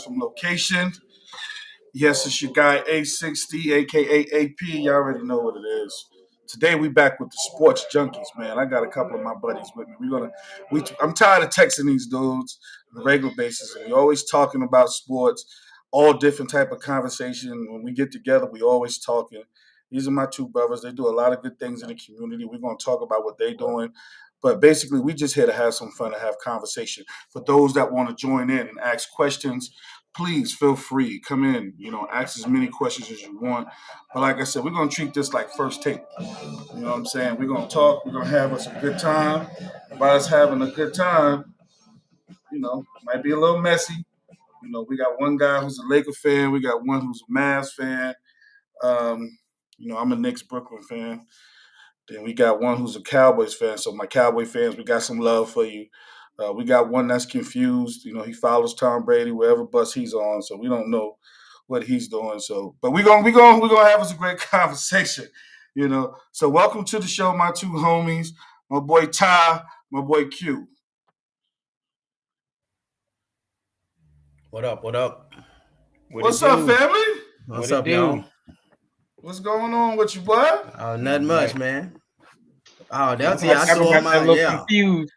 some location. Yes, it's your guy A60, aka AP. Y'all already know what it is. Today we back with the sports junkies, man. I got a couple of my buddies with me. I'm tired of texting these dudes on a regular basis, and we always talking about sports, all different type of conversation. When we get together, we always talking. These are my two brothers. They do a lot of good things in the community. We're gonna talk about what they're doing. But basically, we just here to have some fun and have conversation. For those that want to join in and ask questions, please feel free. Come in, ask as many questions as you want. But like I said, we're gonna treat this like first take. You know what I'm saying? We're gonna talk, we're gonna have us a good time. And by us having a good time, might be a little messy. We got one guy who's a Laker fan, we got one who's a Mavs fan. I'm a Knicks Brooklyn fan. Then we got one who's a Cowboys fan. So my Cowboy fans, we got some love for you. We got one that's confused. He follows Tom Brady wherever bus he's on, so we don't know what he's doing. So, but we're gonna have us a great conversation. So welcome to the show, my two homies, my boy Ty, my boy Q. What up? What up? What's up, family? What's up, y'all? What's going on with you, boy? Nothing much, man. Oh, that's I got that little confused.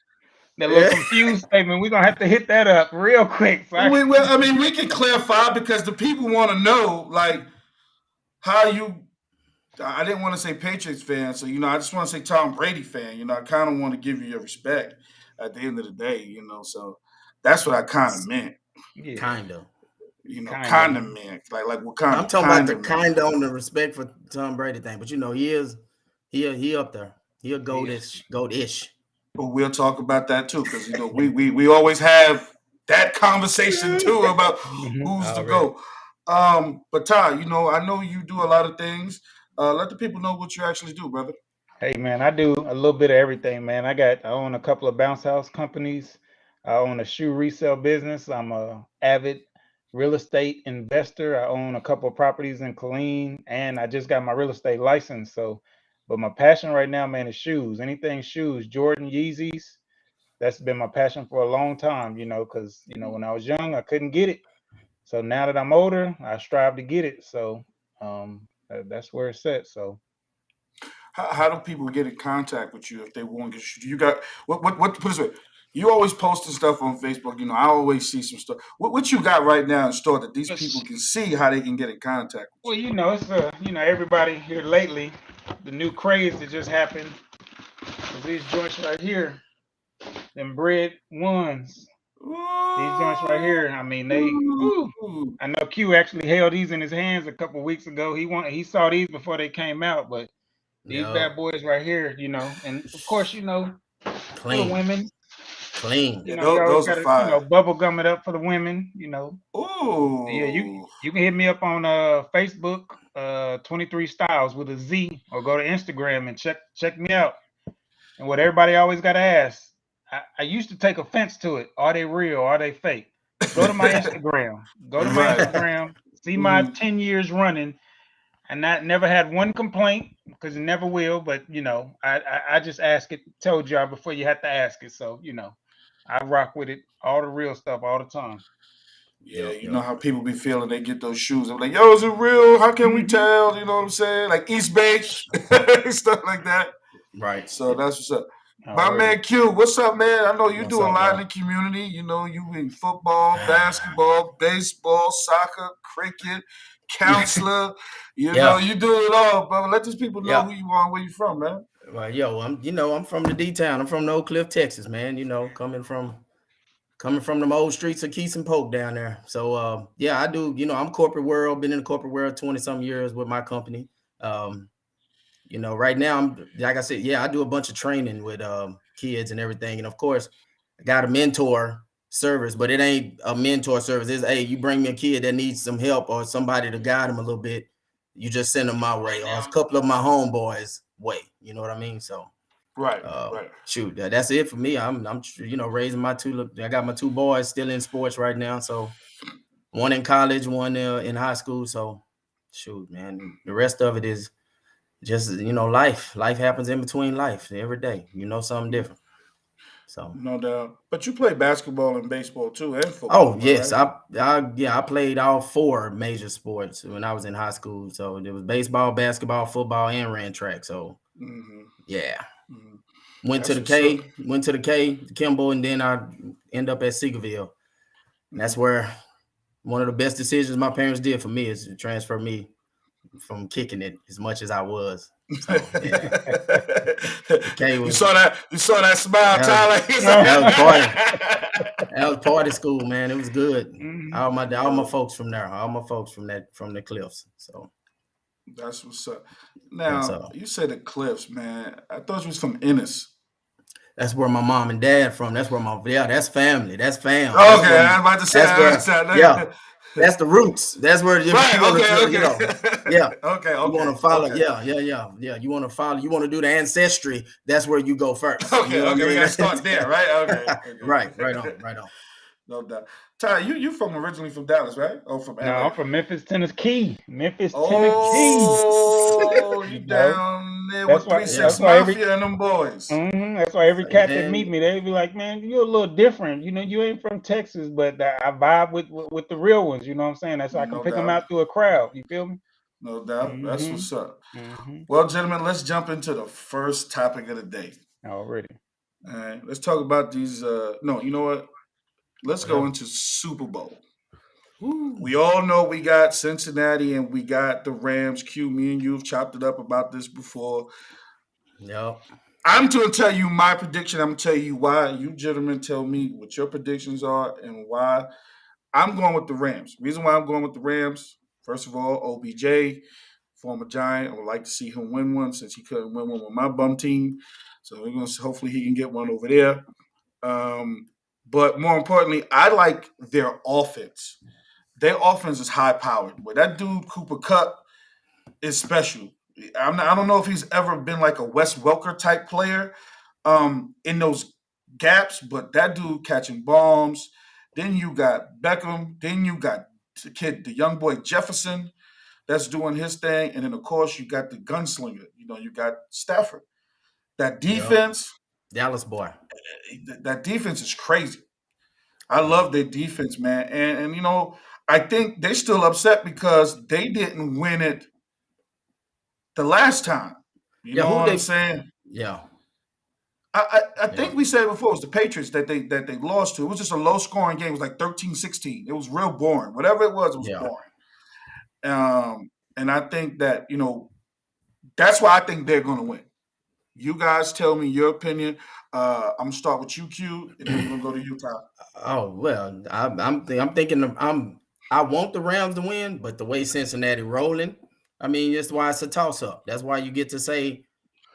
That little confused statement. We're gonna have to hit that up real quick. We can clarify because the people want to know, like, how you. I didn't want to say Patriots fan, so I just want to say Tom Brady fan. I kind of want to give you your respect at the end of the day. So that's what I kind of meant. Yeah. Kind of. Kind of meant like what kind? I'm talking about the kind of on the respect for Tom Brady thing, but he up there. He a goat-ish. But we'll talk about that too, because we always have that conversation too about who's the GOAT. But Ty, I know you do a lot of things. Let the people know what you actually do, brother. Hey man, I do a little bit of everything, man. I own a couple of bounce house companies. I own a shoe resale business. I'm a avid real estate investor. I own a couple of properties in Killeen, and I just got my real estate license. But my passion right now, man, is shoes. Anything shoes, Jordan, Yeezys. That's been my passion for a long time, because when I was young, I couldn't get it. So now that I'm older, I strive to get it. So that's where it's at. So how do people get in contact with you if they want to get you got what put this way? You always posting stuff on Facebook. I always see some stuff. What you got right now in store that these people can see how they can get in contact with you? Well, it's everybody here lately, the new craze that just happened is these joints right here, them bread ones. These joints right here, I mean, I know Q actually held these in his hands a couple weeks ago. He saw these before they came out, but these bad boys right here, and of course, clean for the women. Clean. Those are fire. Bubble gum it up for the women, Ooh. Yeah, you can hit me up on Facebook, 23 Styles with a Z, or go to Instagram and check me out. And what everybody always gotta ask, I used to take offense to it. Are they real? Are they fake? Go to my Instagram. Instagram. See my 10 years running, and I never had one complaint, because it never will. But I just ask it. Told y'all before you had to ask it. So I rock with it. All the real stuff all the time. Yeah, you know how people be feeling. They get those shoes. I'm like, yo, is it real? How can we tell? You know what I'm saying? Like East Bay, stuff like that. Right. So that's what's up. My man Q, what's up, man? I know you do a lot in the community. You in football, basketball, baseball, soccer, cricket, counselor. You do it all, brother. Let these people know who you are and where you from, man. Well, yo, I'm from the D-town. I'm from Oak Cliff, Texas, man. Coming from them old streets of Keys and Polk down there. So I do. I'm corporate world. Been in the corporate world 20-some years with my company. Right now, I'm, like I said, I do a bunch of training with kids and everything. And of course, I got a mentor service, but it ain't a mentor service. It's, hey, you bring me a kid that needs some help or somebody to guide him a little bit, you just send them my way, or a couple of my homeboys' way. You know what I mean? So, right. Shoot, that's it for me. I'm raising my two. I got my two boys still in sports right now. So, one in college, one in high school. So, shoot, man, the rest of it is just life happens in between life every day, something different. So No doubt. But you play basketball and baseball too, and football. oh yes, right? I played all 4 major sports when I was in high school. So there was baseball, basketball, football, and ran track. So Mm-hmm. yeah, Mm-hmm. went to That's the what's up. K, Kimball, and then I end up at Seagoville. And that's where one of the best decisions my parents did for me is to transfer me from kicking it as much as I was. So yeah, K You was saw that smile, that was, Tyler. that was party. That was party school, man. It was good. Mhm. All my folks from there, all my folks from the Cliffs. So That's what's up. that's Now you said the Cliffs, man. I thought you was from Ennis. that's where my mom and dad from. That's where that's family. That's fam. Okay, That's where, I was about to say. that's the roots. That's where you Right. want Okay. to, yeah. Okay. You want to follow, yeah. You want to follow. You want to do the ancestry. That's where you go first. Okay. You know what I We mean? gotta start there, right? Okay. Right on. No doubt. Ty, you from originally from Dallas, right? Or from LA? No, I'm from Memphis, Tennessee. Memphis, Tennessee. Oh, you You know? down there That's with why- 3 that's 6 why every- Mafia and them boys. That's why every cat that Man. meet me, they be like, "Man, you're a little different. You know, you ain't from Texas, but I vibe with the real ones. You know what I'm saying? That's why I can No pick them doubt. out through a crowd. You feel me? No doubt. That's Mhm. what's up. Mm-hmm. Well, gentlemen, let's jump into the first topic of the day. Already. All right. Let's talk about these. No, you know what? Let's go Whatever. into Super Bowl. Woo. We all know we got Cincinnati and we got the Rams. Q, me and you have chopped it up about this before. Yep. I'm going to tell you my prediction. I'm going to tell you why. You gentlemen tell me what your predictions are and why. I'm going with the Rams. Reason why I'm going with the Rams, first of all, OBJ, former Giant. I would like to see him win one since he couldn't win one with my bum team. So we're going to hopefully he can get one over there. But more importantly, I like their offense. Their offense is high powered. But that dude Cooper Kupp is special. I don't know if he's ever been like a Wes Welker type player in those gaps, but that dude catching bombs. Then you got Beckham. Then you got the young boy Jefferson that's doing his thing. And then, of course, you got the gunslinger. You know, you got Stafford. That defense, Dallas boy. that defense is crazy. I love their defense, man. And you know, I think they're still upset because they didn't win it the last time. You know what I'm saying? Yeah. I think we said before it was the Patriots that they lost to. It was just a low scoring game. It was like 13-16. It was real boring. Whatever it was boring. And I think that, you know, that's why I think they're gonna win. You guys tell me your opinion. I'm gonna start with you, Q, and then we're gonna go to Utah. Oh well, I'm thinking I want the Rams to win, but the way Cincinnati rolling, I mean, that's why it's a toss up. That's why you get to say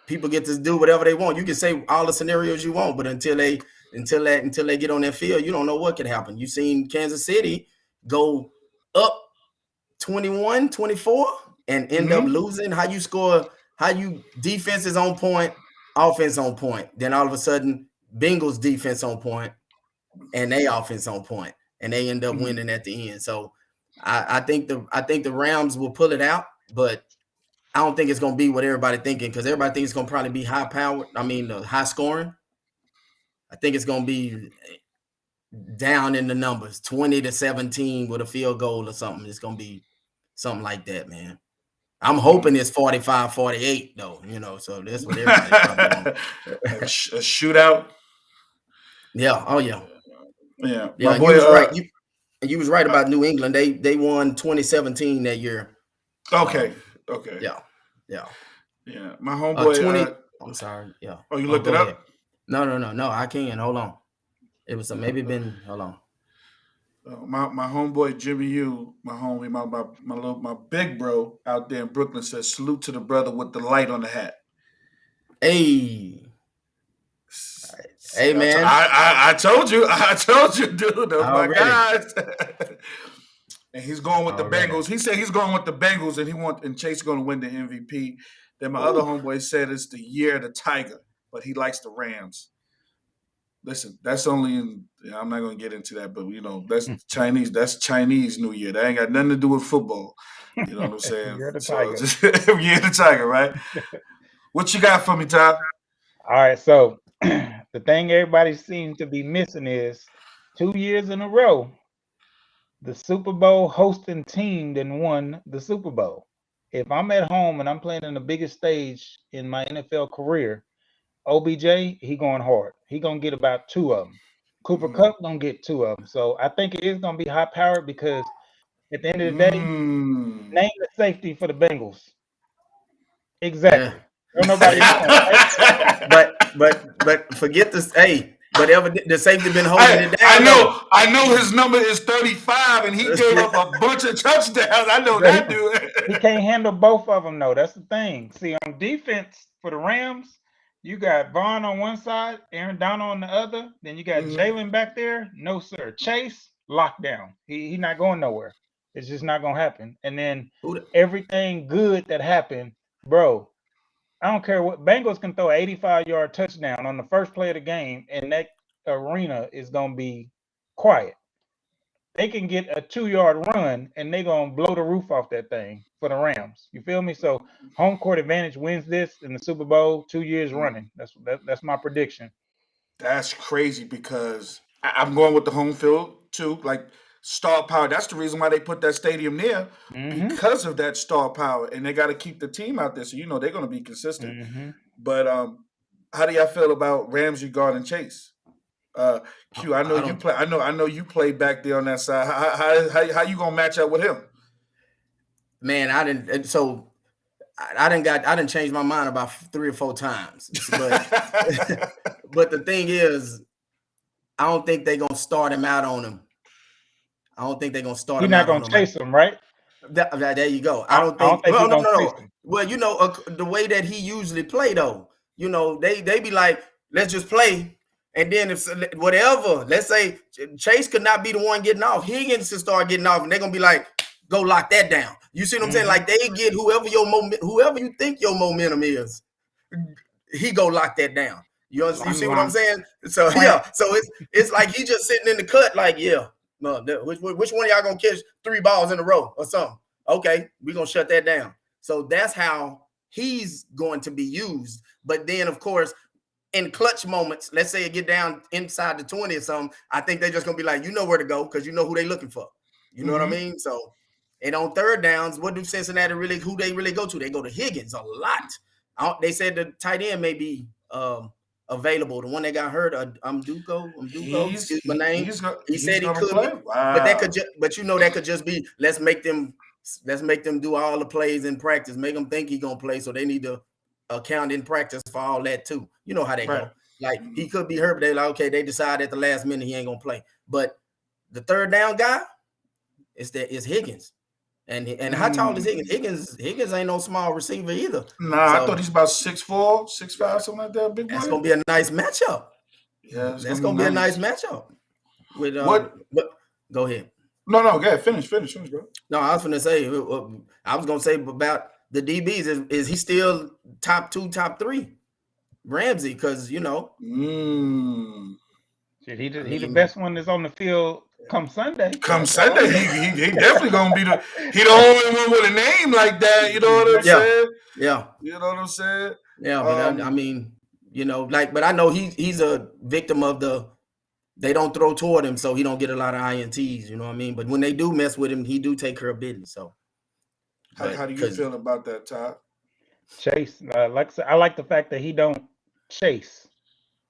people get to do whatever they want. You can say all the scenarios you want, but until they get on that field, you don't know what could happen. You've seen Kansas City go up 21-24 and end up losing. How you defense is on point, offense on point. Then all of a sudden, Bengals defense on point and they offense on point, and they end up winning at the end. So I think the Rams will pull it out, but I don't think it's going to be what everybody thinking, because everybody thinks it's going to probably be high powered. I mean, high scoring. I think it's going to be down in the numbers, 20-17 with a field goal or something. It's going to be something like that, man. I'm hoping it's 45-48 though, you know, so that's what everybody's probably a shootout. Yeah. Oh yeah. Yeah. My boy, you was right. You was right about New England. They won 2017 that year. Okay. Yeah. My homeboy. I'm sorry. Yeah. Oh, you looked it up? Ahead. No. I can't. Hold on. It was maybe been. Hold on. My homeboy Jimmy U, my homie, my big bro out there in Brooklyn says salute to the brother with the light on the hat. Hey man! I told you, dude. Those my guys. And he's going with the Bengals. He said he's going with the Bengals, and Chase is going to win the MVP. Then my other homeboy said it's the year of the Tiger, but he likes the Rams. Listen, that's only I'm not going to get into that, but, you know, that's Chinese. That's Chinese New Year. That ain't got nothing to do with football. You know what I'm saying? You're the Tiger. You're the Tiger, right? What you got for me, Ty? All right, so the The thing everybody seems to be missing is 2 years in a row, the Super Bowl hosting team then won the Super Bowl. If I'm at home and I'm playing in the biggest stage in my NFL career, OBJ, he going hard. He gonna get about 2 of them. Cooper Kupp gonna get 2 of them. So I think it is gonna be high powered because at the end of the day, name the safety for the Bengals. Exactly. Don't nobody know. But forget this. Hey, but the safety been holding it down. I know his number is 35, and he gave up a bunch of touchdowns. I know that dude. He can't handle both of them, though. That's the thing. See, on defense for the Rams, you got Vaughn on one side, Aaron Donald on the other. Then you got Jalen back there. No, sir. Chase, lockdown. He not going nowhere. It's just not going to happen. And then everything good that happened, bro, I don't care what. Bengals can throw an 85-yard touchdown on the first play of the game, and that arena is going to be quiet. They can get a 2-yard run, and they're going to blow the roof off that thing for the Rams. You feel me? So home court advantage wins this in the Super Bowl 2 years running. That's my prediction. That's crazy because I'm going with the home field too. Like star power. That's the reason why they put that stadium there because of that star power, and they got to keep the team out there. So they're going to be consistent. But how do y'all feel about Ramsey guarding Chase? Q, I know you play. I know you play back there on that side. How you gonna match up with him? Man, I didn't. So I didn't change my mind about 3 or 4 times. But but the thing is, I don't think they're gonna start him out on him. I don't think they're gonna start him. You're not gonna chase him, right? There you go. I don't think. No. Well, the way that he usually play though, they be like, let's just play. And then if whatever, let's say Chase could not be the one getting off, Higgins to start getting off, and they're gonna be like, go lock that down. You see what I'm saying? Like they get whoever you think your momentum is, he go lock that down. You see what I'm saying? So so it's like he just sitting in the cut, like which one of y'all gonna catch 3 balls in a row or something? Okay, we gonna shut that down. So that's how he's going to be used. But then of course, in clutch moments, let's say it get down inside the 20 or something, I think they're just gonna be like, you know where to go because you know who they looking for. You know what I mean? So, and on third downs, what do Cincinnati who they really go to? They go to Higgins a lot. They said the tight end may be available. The one that got hurt, Mduko, excuse my name. He said he could, wow. But that could that could just be let's make them do all the plays in practice, make them think he's gonna play, so they need to account in practice for all that too. You know how they go. Like he could be hurt, but they're like, okay, they decide at the last minute he ain't gonna play. But the third down guy is Higgins. And how tall is Higgins? Higgins ain't no small receiver either. Nah, so, I thought he's about 6'4", 6'5", something like that. Big boy. That's gonna be a nice matchup. Yeah, that's gonna be a nice matchup. With what? Go ahead. No, go ahead. Finish, bro. No, I was gonna say. I was gonna say about the DBs. Is he still top 2, top 3? Ramsey, because Shit, he the best one that's on the field come Sunday. Sunday, he definitely gonna be the only one with a name like that. You know what I'm saying? Yeah. You know what I'm saying? Yeah, but I mean, but I know he's a victim of they don't throw toward him, so he don't get a lot of INTs. You know what I mean? But when they do mess with him, he do take care of business. So, how do you feel about that, Todd? Chase, like I said, I like the fact that he don't chase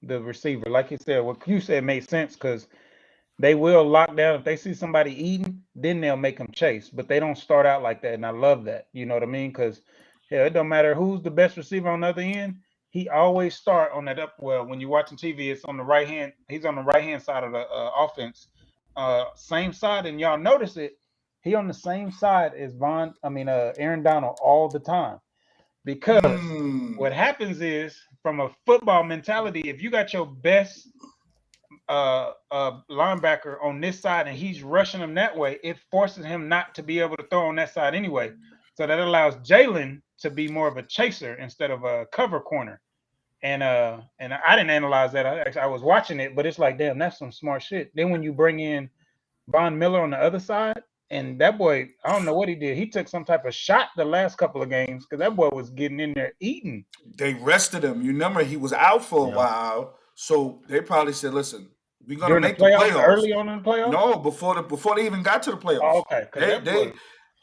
the receiver. Like you said, what you said made sense because they will lock down. If they see somebody eating, then they'll make them chase. But they don't start out like that, and I love that. You know what I mean? Because it don't matter who's the best receiver on the other end. He always start on that up. Well, when you're watching TV, it's on the right hand. He's on the right hand side of the offense, same side, and y'all notice it. He on the same side as Aaron Donald all the time. Because what happens is, from a football mentality, if you got your best linebacker on this side and he's rushing him that way, it forces him not to be able to throw on that side anyway. So that allows Jalen to be more of a chaser instead of a cover corner. And I didn't analyze that. I was watching it, but it's like, damn, that's some smart shit. Then when you bring in Von Miller on the other side, and that boy, I don't know what he did. He took some type of shot the last couple of games because that boy was getting in there eating. They rested him. You remember he was out for a while So they probably said, "Listen, we're gonna During the make the playoffs, playoffs." early on in the playoffs. No, before they even got to the playoffs. Oh, okay, because that boy,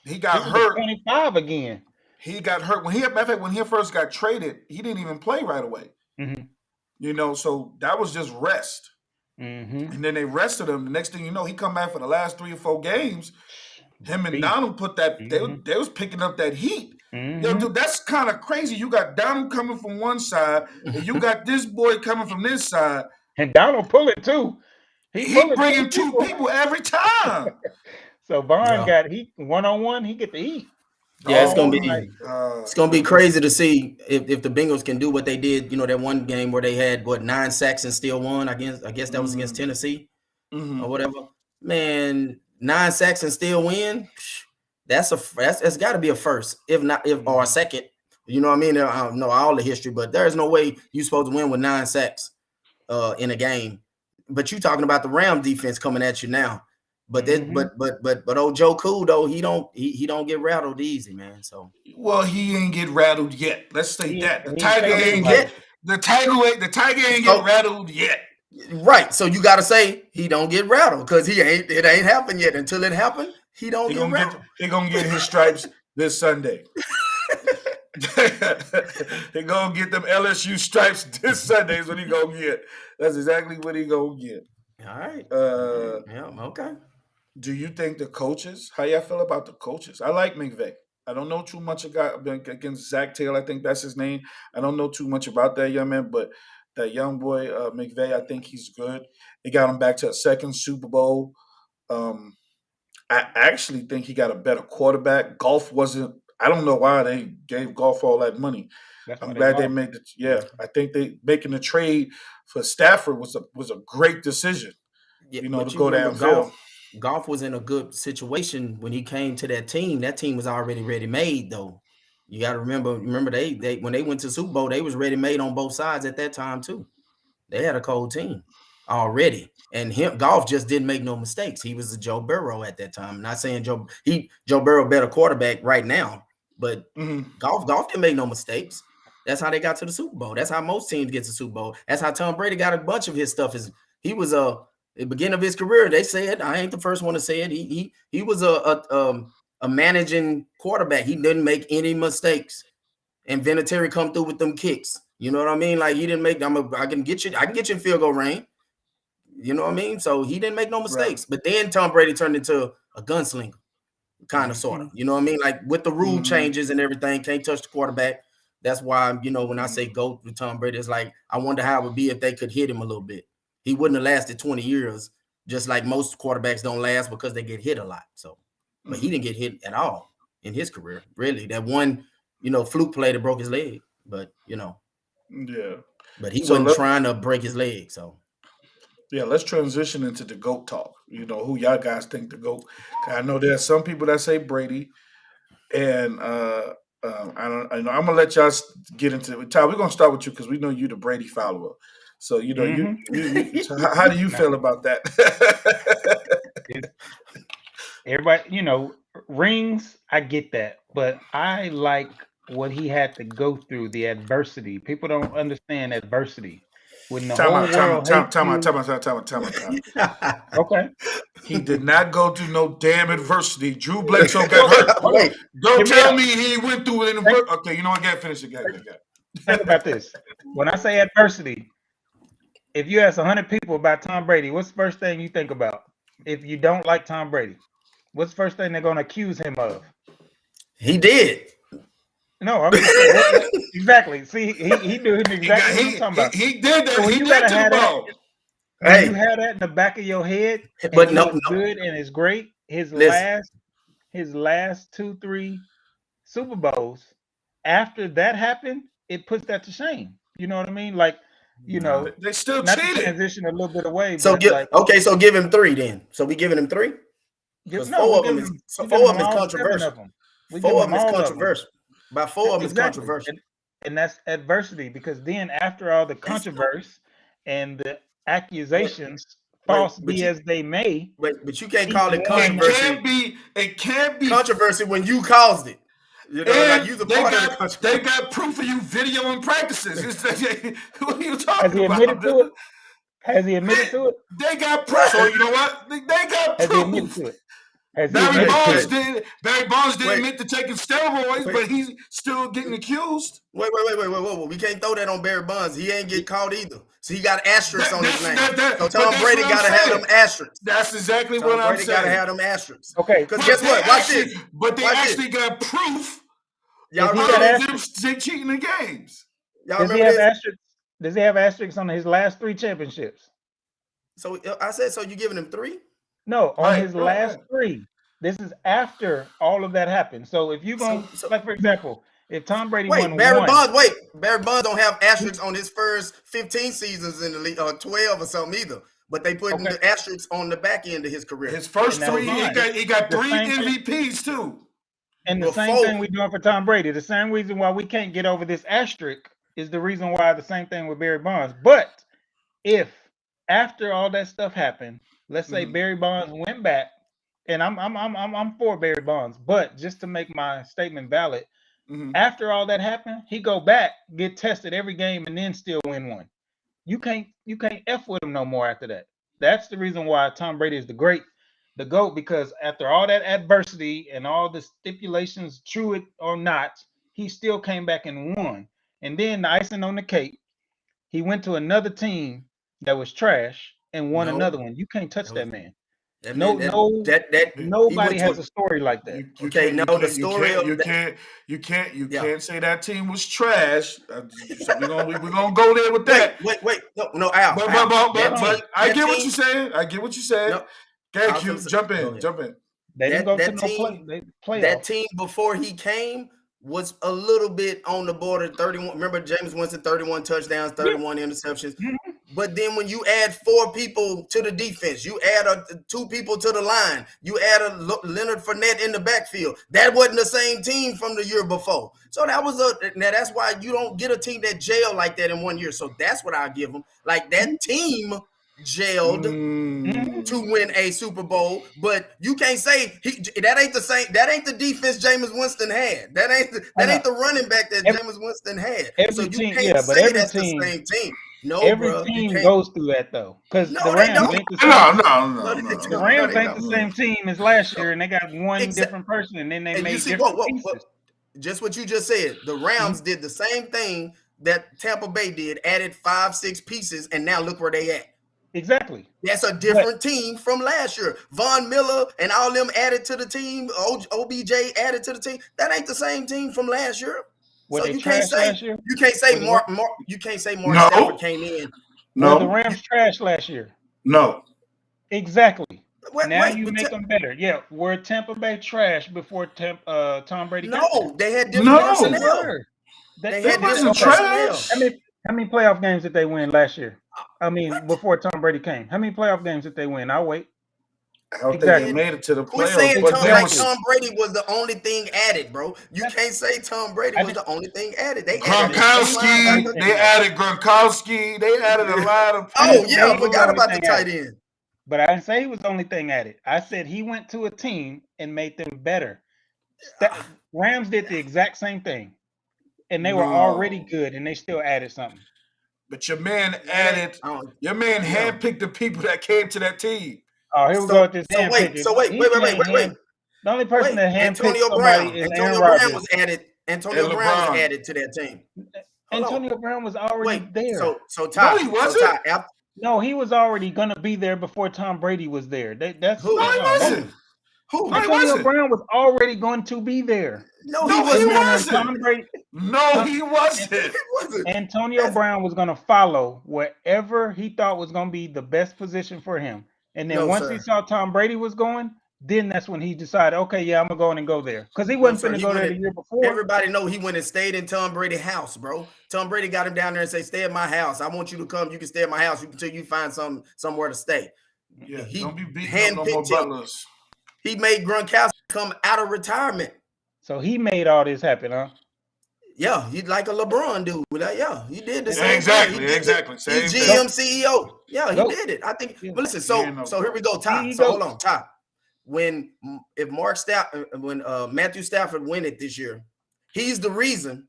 He he got was hurt. 25 again. He got hurt when matter of fact, when he first got traded, he didn't even play right away. Mm-hmm. You know, so that was just rest. Mm-hmm. And then they rested him. The next thing you know, he come back for the last 3 or 4 games. Him and Beast. Donald put that Mhm. they was picking up that heat. Mhm. Yo, dude, that's kind of crazy. You got Donald coming from one side, and you got this boy coming from this side. And Donald pull it too. He bringing 2 people every time. So Barnes Yeah. got heat 1-on-1. He get the heat. Yeah, it's Oh gonna my be God. it's gonna be crazy to see if the Bengals can do what they did. You know, that one game where they had 9 sacks and still won against. I guess that was against Tennessee Mhm. or whatever. Man, 9 sacks and still win. That's got to be a first, if not or a second. You know what I mean? I don't know all the history, but there's no way you're supposed to win with 9 sacks in a game. But you talking about the Rams defense coming at you now. But but old Joe Cool though, he don't get rattled easy, man. So well, he ain't get rattled yet. Let's say that the Tiger ain't yet. The Tiger ain't get rattled yet. Right. So you got to say he don't get rattled because it ain't happened yet. Until it happened, he don't get rattled. He gonna get his stripes this Sunday. He gonna get them LSU stripes this Sunday is what he gonna get. That's exactly what he gonna get. All right. Yeah. Okay. Do you think the coaches? How y'all feel about the coaches? I like McVay. I don't know too much against Zach Taylor. I think that's his name. I don't know too much about that young man, but that young boy McVay, I think he's good. They got him back to a second Super Bowl. I actually think he got a better quarterback. Golf wasn't. I don't know why they gave Golf all that money. I'm glad they made it. Yeah, I think they making the trade for Stafford was a great decision. Yeah, to go downfield. Golf was in a good situation when he came to that team. That team was already ready made, though. You got to remember they when they went to Super Bowl, they was ready made on both sides at that time too. They had a cold team already, and Golf just didn't make no mistakes. He was a Joe Burrow at that time. I'm not saying Joe Burrow better quarterback right now, but Golf didn't make no mistakes. That's how they got to the Super Bowl. That's how most teams get to the Super Bowl. That's how Tom Brady got a bunch of his stuff. He was at the beginning of his career, they said, I ain't the first one to say it. He was a managing quarterback. He didn't make any mistakes. And Vinatieri come through with them kicks. You know what I mean? Like he didn't make I can get you in field goal range. You know what I mean? So he didn't make no mistakes. Right. But then Tom Brady turned into a gunslinger, kind of sort of. You know what I mean? Like with the rule changes and everything, can't touch the quarterback. That's why, when I say go with Tom Brady, it's like I wonder how it would be if they could hit him a little bit. He wouldn't have lasted 20 years, just like most quarterbacks don't last because they get hit a lot. So, but he didn't get hit at all in his career, really. That one, fluke play that broke his leg, but yeah. But he wasn't trying to break his leg. So, yeah, let's transition into the GOAT talk. Who y'all guys think the GOAT? I know there's some people that say Brady, and I'm gonna let y'all get into it. Ty, we're gonna start with you because we know you the Brady follower. So so how do you feel about that? Everybody, rings, I get that, but I like what he had to go through, the adversity. People don't understand adversity. When the whole world hates you. Okay. He did not go through no damn adversity. Drew Bledsoe got hurt. Wait, don't tell me he went through it. Okay, you know what? Finish again. Think about this. When I say adversity, if you ask 100 people about Tom Brady, what's the first thing you think about? If you don't like Tom Brady, what's the first thing they're going to accuse him of? He did. No, I mean, exactly. See, he knew exactly what I'm talking about. He did that. So when you gotta have that. Hey, you have that in the back of your head, but no, good and it's great. His last 2-3 Super Bowls, after that happened, it puts that to shame. You know what I mean? Like, they still not cheated. To transition a little bit away. So so give him 3 then. So we giving him 3? Because 4 of them is controversial. 4 of them is controversial. By 4 of them is controversial. And that's adversity, because then after all the controversy and the accusations, false be as they may. But you can't call it controversy. It can't be controversy when you caused it. You know, And like you the part of the country. they got proof of you video and practices. What are you Has talking he admitted about? to it? Has he admitted to it? They got proof. So you know what? They got Has he admitted proof. to it? Has he Barry admitted to Bonds it? did. Barry Bonds didn't Wait. admit to taking steroids, Wait. but he's still getting accused. Wait. We can't throw that on Barry Bonds. He ain't get caught either. So he got asterisks on his name. So Tom Brady got to have them asterisks. That's exactly Tom what I'm Brady got to saying. have them asterisks. Okay. Because guess what? Watch this. But they Watch actually got proof Y'all If he remember got this? asterisks- of them cheating the games. Y'all Does he remember have this? asterisks? Does he have asterisks on his last 3 championships? So I said, so you giving him 3? No, on Right, his right, last right. 3. This is after all of that happened. So if you go, like for example, if Tom Brady won Barry one, Bonds don't have asterisks on his first 15 seasons in the league, or 12 or something either. But they putting the asterisks on the back end of his career. His first And that 3, was fine. he got The 3 same thing- MVPs too. and the Before- same thing we're doing for Tom Brady. The same reason why we can't get over this asterisk is the reason why the same thing with Barry Bonds. But if after all that stuff happened, let's say Mhm. Barry Bonds went back, and I'm for Barry Bonds, but just to make my statement valid, Mhm. after all that happened, he go back, get tested every game, and then still win one. You can't F with him no more after that. That's the reason why Tom Brady is the GOAT, because after all that adversity and all the stipulations, true it or not, he still came back and won. And then the icing on the cake, he went to another team that was trash and won No. another one. You can't touch That that was- man. That No, man- no, that Nobody he has went a story like that. You Okay, can't- no, you the can't- story you of can't, that- you Yeah. can't say that team was trash. So we're gonna go there with that. Wait. No, Al. But I get what you're saying. I get what you're saying. No, Okay, I was Q, gonna say- jump go in. ahead. Jump in. They didn't go to that no team- playoffs. That team before he came was a little bit on the border. 31. Remember James Winston, 31 touchdowns, 31 interceptions. Mhm. But then when you add 4 people to the defense, you add 2 people to the line, you add a Leonard Fournette in the backfield. That wasn't the same team from the year before. So that's why you don't get a team that jailed like that in one year. So that's what I give them. Like that team jailed to win a Super Bowl, but you can't say that ain't the same. That ain't the defense Jameis Winston had. That ain't the running back that Jameis Winston had. So you can't say that's the same team. No, every bro, team goes through that though, because No, the they Rams don't. ain't the same. No. The Rams ain't the same team as last year, and they got one different person, and then they And made you see, different whoa, pieces. just what you just said. The Rams did the same thing that Tampa Bay did, added 5-6 pieces, and now look where they at. Exactly. That's a different team from last year. Von Miller and all them added to the team. OBJ added to the team. That ain't the same team from last year. Were So they you can't trash last year? Mark No. Stafford came in. Were the No. Rams trash last year? No. Exactly. Wait, Now wait, you but make them better. Yeah. Were Tampa Bay trash before Tom Brady? got there? No, they had different No. personnel. Were. They That had wasn't different trash. personnel. How many playoff games did they win last year? I mean, before Tom Brady came. How many playoff games did they win? I'll wait. I don't think Exactly. they made it to the Quit playoffs. saying But Tom, there like was Tom Brady was the only thing added, bro. You can't say Tom Brady was the only thing added. They added Gronkowski. They added Gronkowski. They added a lot of people. Oh yeah, I He was forgot the about the only tight thing end. But I didn't say he was the only thing added. I said he went to a team and made them better. Rams did the exact same thing, and they were already good, and they still added something. But your man added. Your man handpicked the people that came to that team. Oh, here we go with this So wait. The only person that handpicked Antonio somebody Brown. is Antonio Aaron Brown Rodgers. was added. Antonio And Brown LeBron. was added to that team. Antonio Brown was already there. So Ty, No, he wasn't. No, he was already gonna be there before Tom Brady was there. That's Who? No, he wasn't. Who? No, he Antonio wasn't. Brown was already going to be there. No, No, he he wasn't. wasn't. Tom Brady, No, he wasn't. He wasn't. Antonio Brown was going to follow wherever he thought was going to be the best position for him. And then No, once sir. he saw Tom Brady was going, then that's when he decided, okay, yeah, I'm going to go in and go there. Because he wasn't sir, going to he go there went the year before. Everybody know he went and stayed in Tom Brady's house, bro. Tom Brady got him down there and say, "Stay at my house. I want you to come. You can stay at my house until you find somewhere to stay." Yeah, He don't be beating up no more handpicked him. butlers. He made Gronkowski come out of retirement. So he made all this happen, huh? Yeah, he's like a LeBron dude. Like, yeah, he did the Yeah, same exactly, thing. He did exactly. the- Same He's thing. GM CEO. Yeah, he Nope. did it. I think. Yeah. But listen, Yeah, so here we go, Ty. He So goes. hold on, Ty. When Matthew Stafford win it this year, He's the reason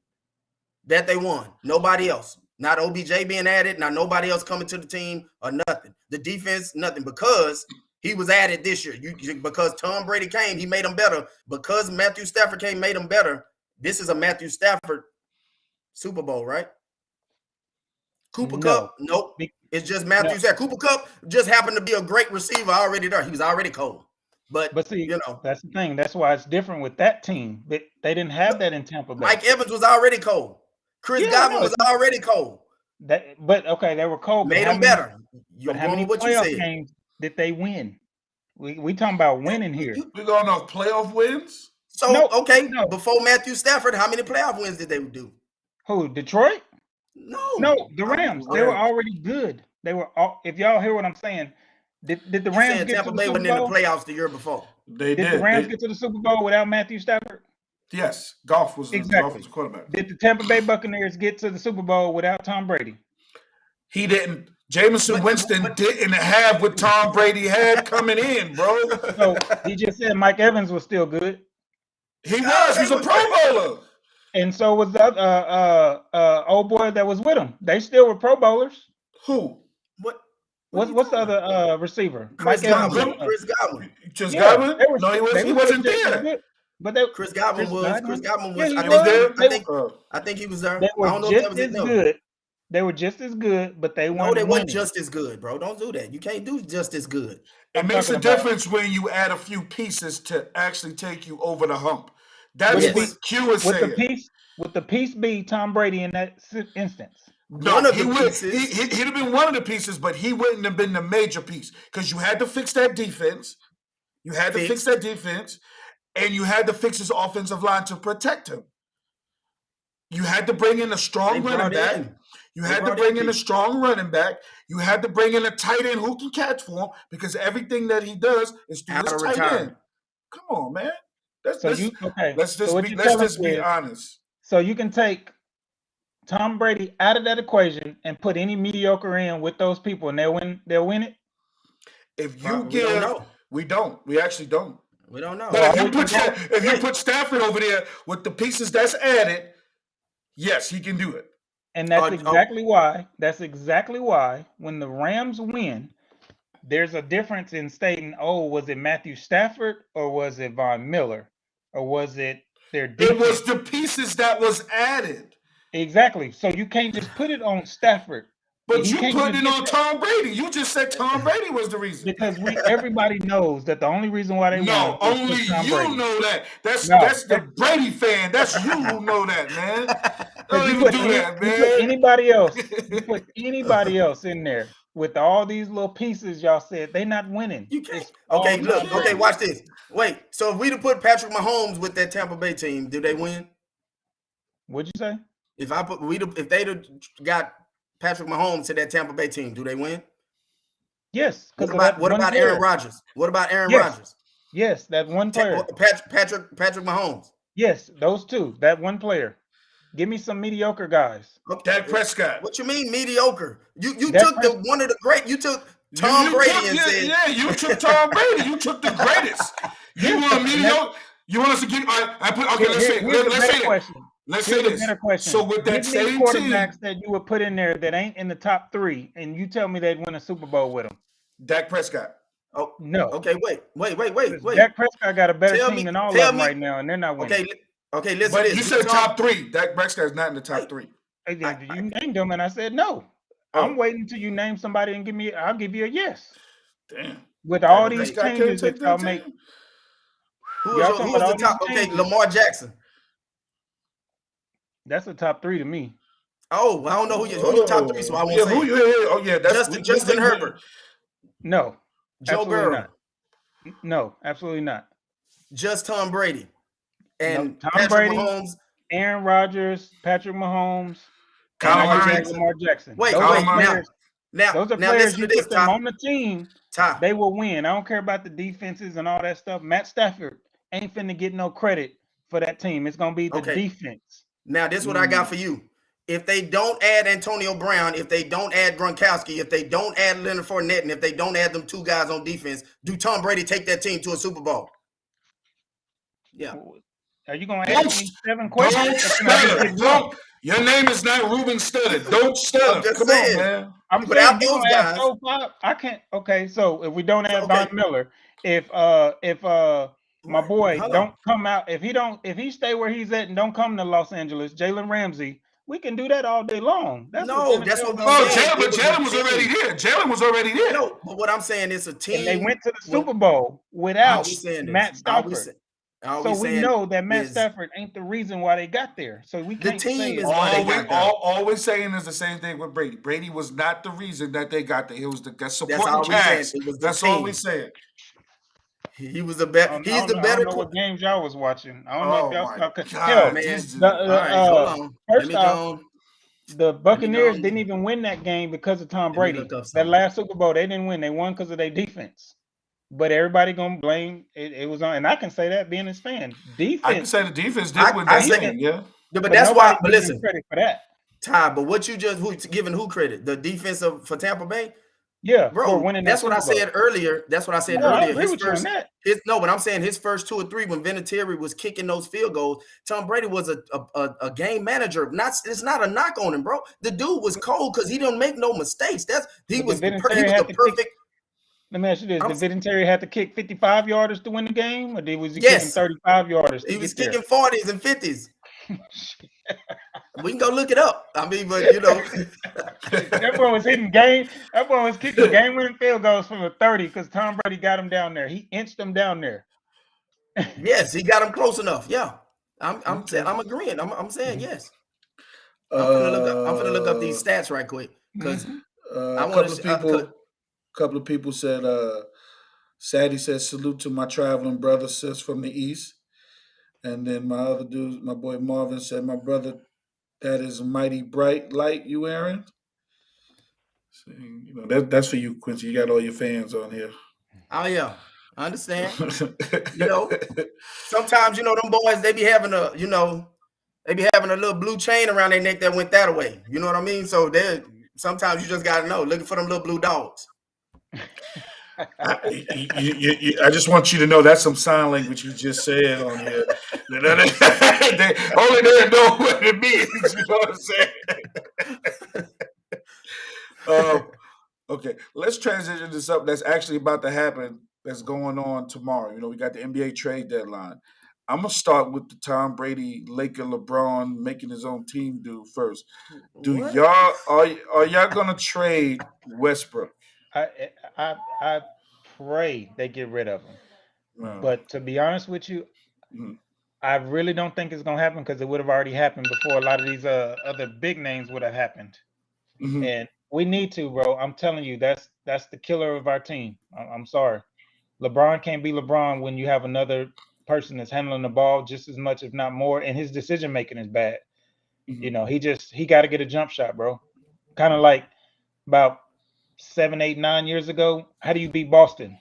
that they won. Nobody else. Not OBJ being added, not nobody else coming to the team or nothing. The defense, nothing, because he was added this year. Because Tom Brady came, he made them better. Because Matthew Stafford came, made them better. This is a Matthew Stafford Super Bowl, right? Cooper Kupp, nope. It's just Matthew Stafford. Cooper Kupp just happened to be a great receiver already there. He was already cold. But see, that's the thing. That's why it's different with that team. They didn't have that in Tampa Bay. Mike Evans was already cold. Chris Godwin was already cold. But okay, they were cold. Made them better. But how many playoff games did they win? We talking about winning here. We going off playoff wins? So before Matthew Stafford, how many playoff wins did they do? Who? Detroit? No, the Rams. They were already good. They were. If y'all hear what I'm saying, did the Rams get to the Super Bowl? Wasn't in the playoffs the year before. Did the Rams get to the Super Bowl without Matthew Stafford? Yes, Goff was the quarterback. Did the Tampa Bay Buccaneers get to the Super Bowl without Tom Brady? He didn't. Jameis Winston didn't have what Tom Brady had coming in, bro. So he just said Mike Evans was still good. He was. He's a Pro Bowler. And so was the old boy that was with him. They still were Pro Bowlers. Who? What's the other receiver? Chris Godwin. Chris Godwin. Just Godwin? No, he wasn't there. But Chris Godwin was. Chris Godwin was. I think he was there. They were just as good. They were just as good, but they weren't. No, they weren't just as good, bro. Don't do that. You can't do just as good. It makes a difference when you add a few pieces to actually take you over the hump. That's what Q is saying. Would the piece be Tom Brady in that instance? No, he'd have been one of the pieces, but he wouldn't have been the major piece because you had to fix that defense. You had to fix that defense, and you had to fix his offensive line to protect him. You had to bring in a strong running back. You had to bring in a strong running back. You had to bring in a tight end who can catch for him because everything that he does is through his tight end. Come on, man. Let's just be honest. So you can take Tom Brady out of that equation and put any mediocre in with those people, and they'll win it. If you we don't. We actually don't. We don't know. But if you put Stafford over there with the pieces that's added, yes, he can do it. And that's exactly why. That's exactly why when the Rams win, there's a difference in stating, "Oh, was it Matthew Stafford or was it Von Miller or was it their defense?" It was the pieces that was added. Exactly. So you can't just put it on Stafford. But you put it on Tom Brady. You just said Tom Brady was the reason. Because everybody knows that the only reason why they won. No, only you know that. That's the Brady fan. That's you who know that, man. Don't even do that, man. You put anybody else in there with all these little pieces y'all said, they not winning. You can't. Okay, look. Okay, watch this. Wait. So if we'd have put Patrick Mahomes with that Tampa Bay team, did they win? What'd you say? If they'd have got Patrick Mahomes to that Tampa Bay team, do they win? Yes. What about Aaron Rodgers? What about Aaron Rodgers? Yes, that one player. Patrick Mahomes. Yes, those two. That one player. Give me some mediocre guys. Dak Prescott. What you mean mediocre? You took one of the great. You took Tom Brady and said, "Yeah, you took Tom Brady. You took the greatest. You want mediocre? You want us to give? Let's say this. So with that same quarterbacks team that you would put in there that ain't in the top 3, and you tell me they'd win a Super Bowl with them. Dak Prescott. Oh no. Okay, wait. Dak Prescott got a better team than all of them right now, and they're not winning. Okay. Listen. But you said top 3. Dak Prescott is not in the top 3. You named them, and I said no. I'm waiting until you name somebody and I'll give you a yes. Damn. With all these changes that y'all make. Who's the top? Okay, Lamar Jackson. That's a top 3 to me. Oh, I don't know who your top 3, so I won't say. That's Justin Herbert. No. Joe Burrow. No, absolutely not. Just Tom Brady. And Tom Brady, Mahomes, Aaron Rodgers, Patrick Mahomes, Lamar Jackson. Wait. Now, those are players you put them on the team. They will win. I don't care about the defenses and all that stuff. Matt Stafford ain't finna get no credit for that team. It's gonna be the defense. Now, this is what I got for you. If they don't add Antonio Brown, if they don't add Gronkowski, if they don't add Leonard Fournette, and if they don't add them 2 guys on defense, do Tom Brady take that team to a Super Bowl? Yeah. Are you gonna Don't ask me 7 don't questions? Or can I just stutter. get drunk? Don't. Your name is not Ruben Stutter. Don't stutter. I'm just Come saying. on, man. I'm Without saying you those gonna ask guys, so pop. I can't. Okay, so if we don't have okay. Von Miller, if my What? boy Hold don't on. come out, if he stay where he's at and don't come to Los Angeles, Jalen Ramsey, we can do that all day long. That's what No, that's NFL what we gonna Oh, do. saying. Jalen, but It was a Jalen was already team. there. Jalen was already there. No, but what I'm saying is a And they team. went to the When, Super Bowl how without we saying this? Matt Stafford. All So we we saying know that Matt is Stafford ain't the reason why they got there. So we the can't team say is it's why they All we got there. all we're saying is the same thing with Brady. Brady was not the reason that they got there. It was the That's supporting all we saying. cast. It was the That's all team. we're saying. He was the better. He's I the don't better. know what games y'all was watching. I don't know if Oh y'all my saw. Hell, God, Man, this the, dude. all right, hold on. Let first me off, go on. the Let me go Buccaneers on. didn't even win that game because of Tom Let me Brady. look up That something. last Super Bowl, they didn't win. They won because of their defense. But everybody gonna blame it. It was on, and I can say that being his fan, defense. I can say the defense did I win that say- game. Yeah. But that's why. But listen, credit for that. Ty. But what you just giving who credit? The defense for Tampa Bay. Yeah, Bro, for winning. that's what I said earlier. That's what I said No, I earlier. agree with you on that. But I'm saying his first 2 or 3 when Vinatieri was kicking those field goals, Tom Brady was a game manager. It's not a knock on him, bro. The dude was cold because he didn't make no mistakes. He was the perfect. Let me ask you this: did Vinatieri have to kick 55 yarders to win the game, or was he Yes. kicking 35 yarders? He was kicking 40s and 50s. We can go look it up. I mean, but that boy was hitting game. That boy was kicking game-winning field goals from a 30 because Tom Brady got him down there. He inched him down there. Yes, he got him close enough. Yeah, I'm agreeing. I'm saying yes. I'm gonna look up these stats right quick because a couple of people said. Sadie says salute to my traveling brother, sis from the east, and then my other dude, my boy Marvin said, my brother, that is mighty bright light, you Aaron. So, that's for you, Quincy. You got all your fans on here. Oh yeah, I understand. Sometimes them boys they be having a little blue chain around their neck that went that way. You know what I mean? So sometimes you just gotta know, looking for them little blue dogs. I just want you to know that's some sign language you just said on here. Only they know what it means. You know what I'm saying? Okay, let's transition to something that's actually about to happen. That's going on tomorrow. We got the NBA trade deadline. I'm gonna start with the Tom Brady, Laker, LeBron making his own team do first. Are y'all gonna trade Westbrook? I pray they get rid of him. But to be honest with you, I really don't think it's gonna happen because it would have already happened before a lot of these other big names would have happened. And we need to, bro. I'm telling you, that's the killer of our team. I'm sorry. LeBron can't be LeBron when you have another person that's handling the ball just as much, if not more, and his decision making is bad. He got to get a jump shot, bro. Kind of like about 7, 8, 9 years ago. How do you beat Boston?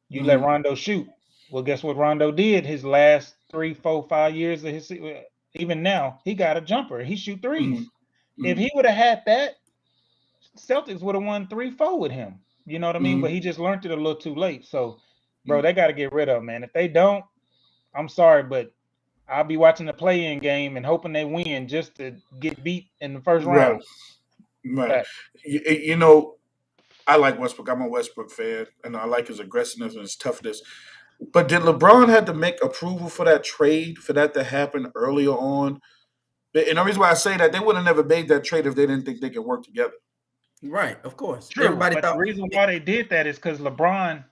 You let Rondo shoot. Well, guess what Rondo did his last 3, 4, 5 years of his, even now, he got a jumper. He shoot threes. If he would have had that, Celtics would have won 3-4 with him. You know what I mean? But he just learned it a little too late. So, bro, they got to get rid of him, man. If they don't, I'm sorry, but I'll be watching the play-in game and hoping they win just to get beat in the first round. Right. I like Westbrook. I'm a Westbrook fan, and I like his aggressiveness and his toughness. But did LeBron have to make approval for that trade, for that to happen earlier on? And the reason why I say that, they would have never made that trade if they didn't think they could work together. Right, of course. True, but the reason why they did that is because LeBron,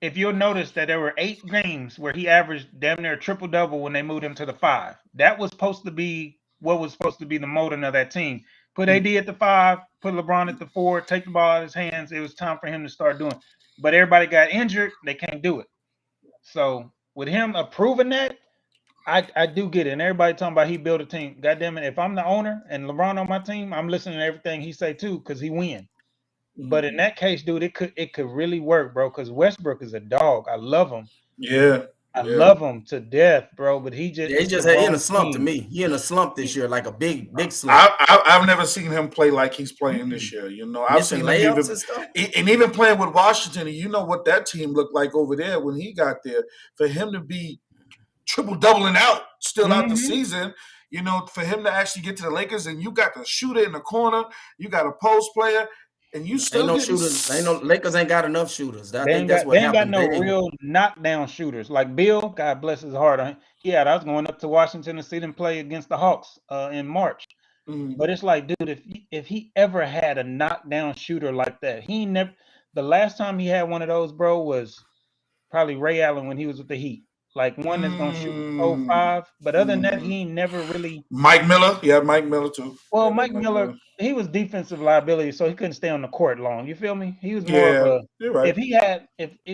if you'll notice that there were 8 games where he averaged damn near a triple-double when they moved him to the 5. That was supposed to be what was supposed to be the molding of that team. Put AD at the 5, put LeBron at the 4, take the ball out of his hands. It was time for him to start doing. But everybody got injured. They can't do it. So with him approving that, I do get it. And everybody talking about he built a team. God damn it. If I'm the owner and LeBron on my team, I'm listening to everything he say too, because he win. But in that case, dude, it could really work, bro, because Westbrook is a dog. I love him. Yeah. I love him to death, bro. But he just he in a slump to me. He in a slump this year, like a big slump. I've never seen him play like he's playing this year. I've seen him even playing with Washington, and you know what that team looked like over there when he got there. For him to be triple-doubling out still out the Mhm. season. You know, for him to actually get to the Lakers, and you got the shooter in the corner, you got a post player, and you still Ain't no getting shooters. Ain't no Lakers ain't got enough shooters. I They think ain't that's got what they ain't got happened. no They didn't. real knockdown shooters. Like Bill, God bless his heart. I was going up to Washington to see them play against the Hawks in March. Mhm. But it's like, dude, if he ever had a knockdown shooter like that, he never. The last time he had one of those, bro, was probably Ray Allen when he was with the Heat. Like one that's gonna shoot 5. But other than that, he ain't never really. Mike Miller, yeah, Mike Miller too. Well, Yeah, Mike Miller, he was defensive liability, so he couldn't stay on the court long. You feel me? He was more of a. you're right. If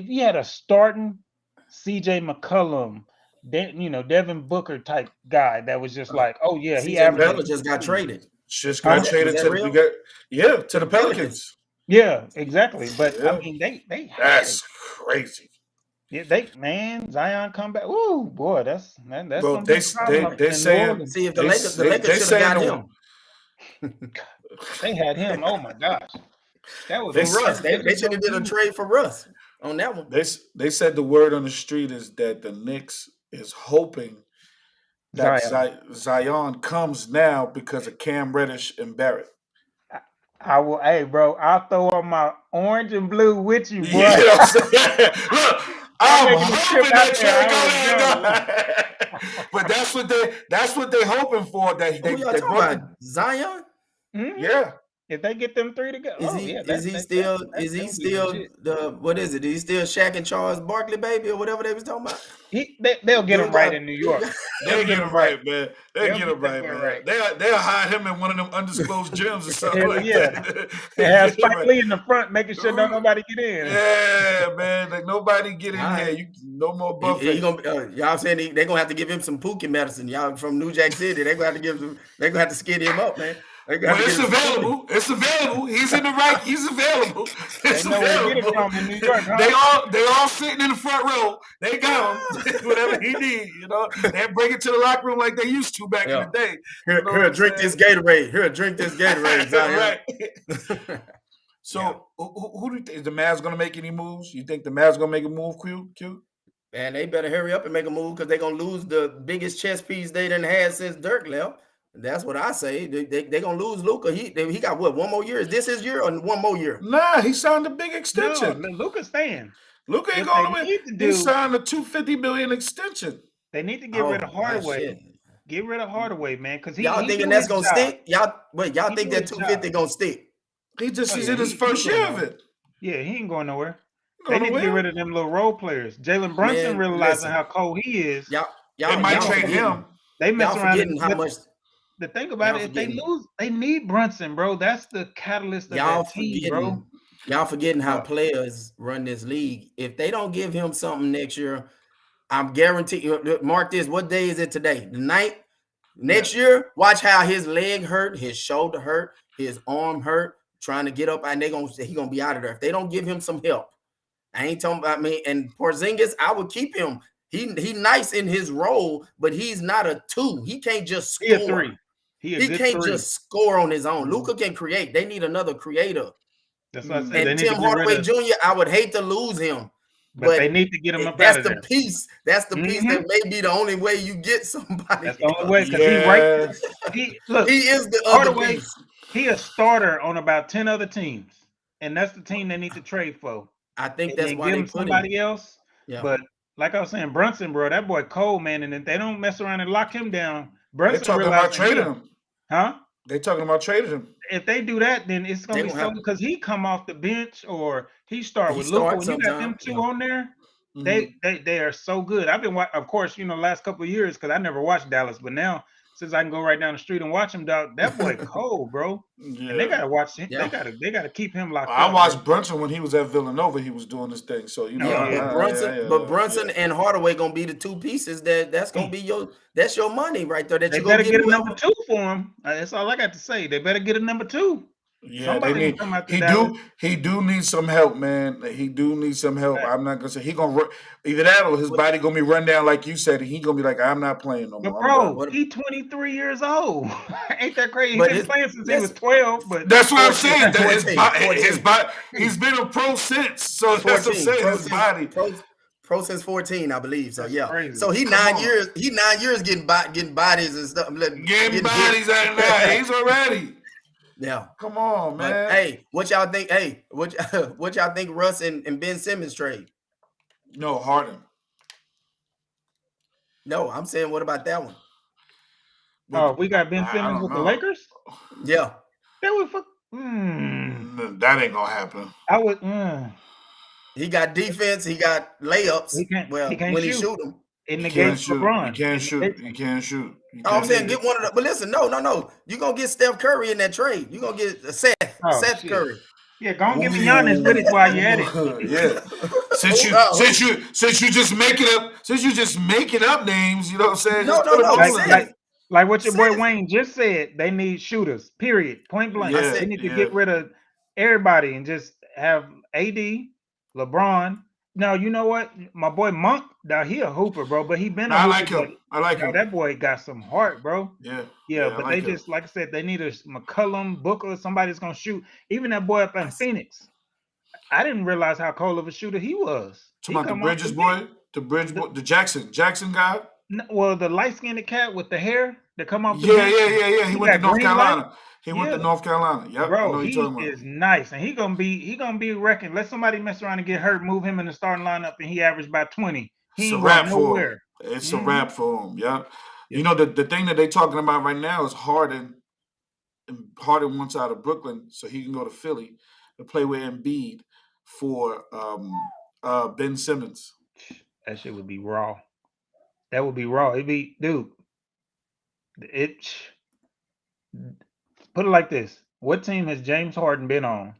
he had a starting C.J. McCollum, Devin Booker type guy that was just like, oh yeah, he CJ averaged. McCollum just got traded. Just got Huh? traded Is that to real? to the Pelicans. Yeah, exactly. But Yeah. I mean, they had That's it. crazy. Yeah, Zion come back. Ooh, boy, that's Bro, gonna be a problem up they in New saying Orleans. See if the they Lakers say- they should have got saying him. They had him. Oh my gosh, that was They For Russ, they should have did a trade for Russ on that one. they said the word on the street is that the Knicks is hoping that Zion comes now because of Cam Reddish and Barrett. I will, hey, bro, I'll throw on my orange and blue with you, boy. You know what I'm saying? Look, I'm making the trip hoping out that there. trade go. But that's what they hoping for. That Who y'all talking brought about? Zion? Mhm. yeah. If they get them 3 together, Is he still the what is it? Is he still Shaq and Charles Barkley baby or whatever they was talking about? They'll get him right in New York. They'll get him right, man. They'll They'll get him get that right, boy man. right. They'll hide him in one of them undisclosed gyms or something Hell like yeah. that. They have Spike Lee in the front, making sure don't nobody get in. Yeah, man. Like nobody get in All here. right. You no more He buffet. gonna, y'all saying they gonna have to give him some Pookie medicine. Y'all from New Jack City, they gonna have to give him. They gonna have to skid him up, man. Well, it's available. It's available. He's in the right. He's available. It's They know where to get it available. from in New York, huh? They all sitting in the front row. They got him. Whatever he need, They bring it to the locker room like they used to back in the day. Here, drink this Gatorade. Here, drink this Gatorade. Right. So, who do you think is the Mavs gonna make any moves? You think the Mavs gonna make a move, Q? Man, they better hurry up and make a move because they're gonna lose the biggest chess piece they done had since Dirk left. That's what I say. They gonna lose Luka. He got what, 1 more year? Is this his year or 1 more year? Nah, he signed a big extension. No, Luka's staying. Luka ain't What going they away. need to He do- signed a $250 million extension. They need to get rid of Hardaway. shit. Get rid of Hardaway, man, because Y'all he thinking do that's his gonna job. stick? Y'all He think do that his 250 job. gonna stick? He's Oh, in his first he year going of it. Yeah, he ain't going nowhere. Going They need to get nowhere. rid of them little role players. Jalen Brunson Man, realizing listen. how cold he is. Y'all They might y'all trade forgetting- him. They mess Y'all around. forgetting how much The thing about y'all it, if they forgetting. lose, they need Brunson, bro. That's the catalyst of y'all that team, forgetting. bro. Y'all forgetting how What? players run this league. If they don't give him something next year, I'm guaranteed. Mark this. What day is it today? The 9th. Next year, watch how his leg hurt, his shoulder hurt, his arm hurt, trying to get up, and he gonna be out of there. If they don't give him some help, I ain't talking about me. And Porzingis, I would keep him. He nice in his role, but he's not a 2. He can't just score. He a 3. He He good can't 3. just score on his own. Mhm. Luka can create. They need another creator. That's what I said. And They need Tim to get rid Hardaway of, Jr., I would hate to lose him. but they need to get him up out That's of the there. piece. That's the piece that may be the only way you get somebody. That's the only way, because Yeah. look, He is the other Hardaway, piece. he a starter on about 10 other teams, and that's the team they need to trade for. I think And that's then why give they him put him. somebody else. Yeah. But like I was saying, Brunson, bro, that boy cold, man. And if they don't mess around and lock him down, They're Brunson talking about realizing trading him. Huh? They talking about trading him. If they do that, then it's gonna They be gonna so have- because he come off the bench or he start He with Luka. starts When you got them sometime, two yeah. on there, Mhm. they are so good. I've been of course, last couple of years because I never watched Dallas, but now since I can go right down the street and watch him, dog, that boy cold, bro. Yeah. And they gotta watch him. Yeah. They gotta keep him locked I up. watched bro. Brunson when he was at Villanova. He was doing this thing. So Yeah, But Brunson and Hardaway gonna be the 2 pieces that's gonna be that's your money right there. That They you better gonna get a whoever. number 2 for him. That's all I got to say. They better get a number 2. Yeah, Somebody they need. can come out to He Dallas. do need some help, man. He do need some help. Right. I'm not gonna say he gonna either that or his body gonna be run down like you said. And he gonna be like, I'm not playing no But more. bro, What- he 23 years old. Ain't that crazy? But He's been playing since he was listen, 12. But That's what I'm 14, saying. That 14. his body, he's been a pro since. So that's what I'm saying. His body. Pro since 14, I believe. So That's yeah. crazy. So he Come 9 on. years. He 9 years getting bodies and stuff. Getting hit. bodies at that age already. Yeah. Come on, But man. hey, what y'all think? Hey, what y'all think Russ and Ben Simmons trade? No, Harden. No, I'm saying what about that one? Oh, we got Ben I Simmons don't with the know. Lakers. Yeah. That would fuck. That ain't gonna happen. I would. He got defense. He got layups. He can't. Well, He can't when shoot. he shoot them. It He can't negates shoot. LeBron. He can't It shoot. negates He him. can't shoot. He Oh, I'm can't saying shoot. get one of the. But listen, no. You gonna get Steph Curry in that trade. You gonna get Seth shit. Curry. Yeah, go and give me Giannis with it while you at it. Yeah. Since you just making up names, you know what I'm saying? No, Just no, put them no, all I'm in saying- there. Like what your boy Seth. Wayne just said, they need shooters. Period. Point blank. Yeah, They need to yeah. get rid of everybody and just have AD, LeBron. Now you know what? My boy Monk, now he a hooper, bro. But he been a I hooper. like him. I like Now him. that boy got some heart, bro. Yeah. Yeah, I but like they him. just, like I said, they need a McCullum, Booker, somebody that's gonna shoot. Even that boy up in Phoenix, I didn't realize how cold of a shooter he was. Talking about the Bridges boy, the Jackson guy. Well, the light-skinned cat with the hair that come off the Yeah. bench. He went to got North green Carolina. light? He went to Yeah. North Carolina. Yep. I know Bro, what he you're talking about. is nice, and he gonna be wrecking. Let somebody mess around and get hurt, move him in the starting lineup, and he averaged about 20. He It's a ain't wrap going for him. nowhere. It's a wrap for him. Yeah. You know, the thing that they're talking about right now is Harden. And Harden wants out of Brooklyn so he can go to Philly to play with Embiid for Ben Simmons. That shit would be raw. That would be raw. It'd be, dude. Put it like this: what team has James Harden been on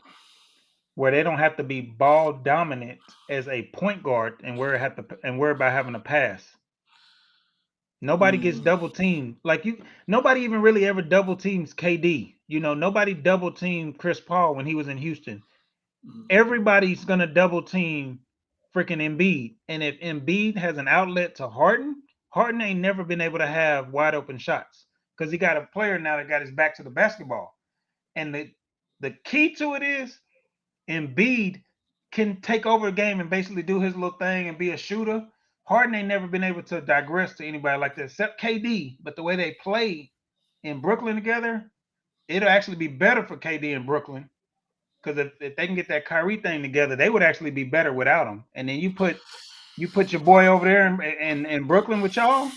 where they don't have to be ball dominant as a point guard and worry about having a pass? Nobody gets double teamed. Nobody even really ever double teams KD. You know, nobody double teamed Chris Paul when he was in Houston. Everybody's gonna double team freaking Embiid. And if Embiid has an outlet to Harden, Harden ain't never been able to have wide open shots because he got a player now that got his back to the basketball. And the key to it is Embiid can take over a game and basically do his little thing and be a shooter. Harden ain't never been able to digress to anybody like that except KD. But the way they play in Brooklyn together, it'll actually be better for KD in Brooklyn. Because if they can get that Kyrie thing together, they would actually be better without him. And then you put your boy over there in Brooklyn with y'all.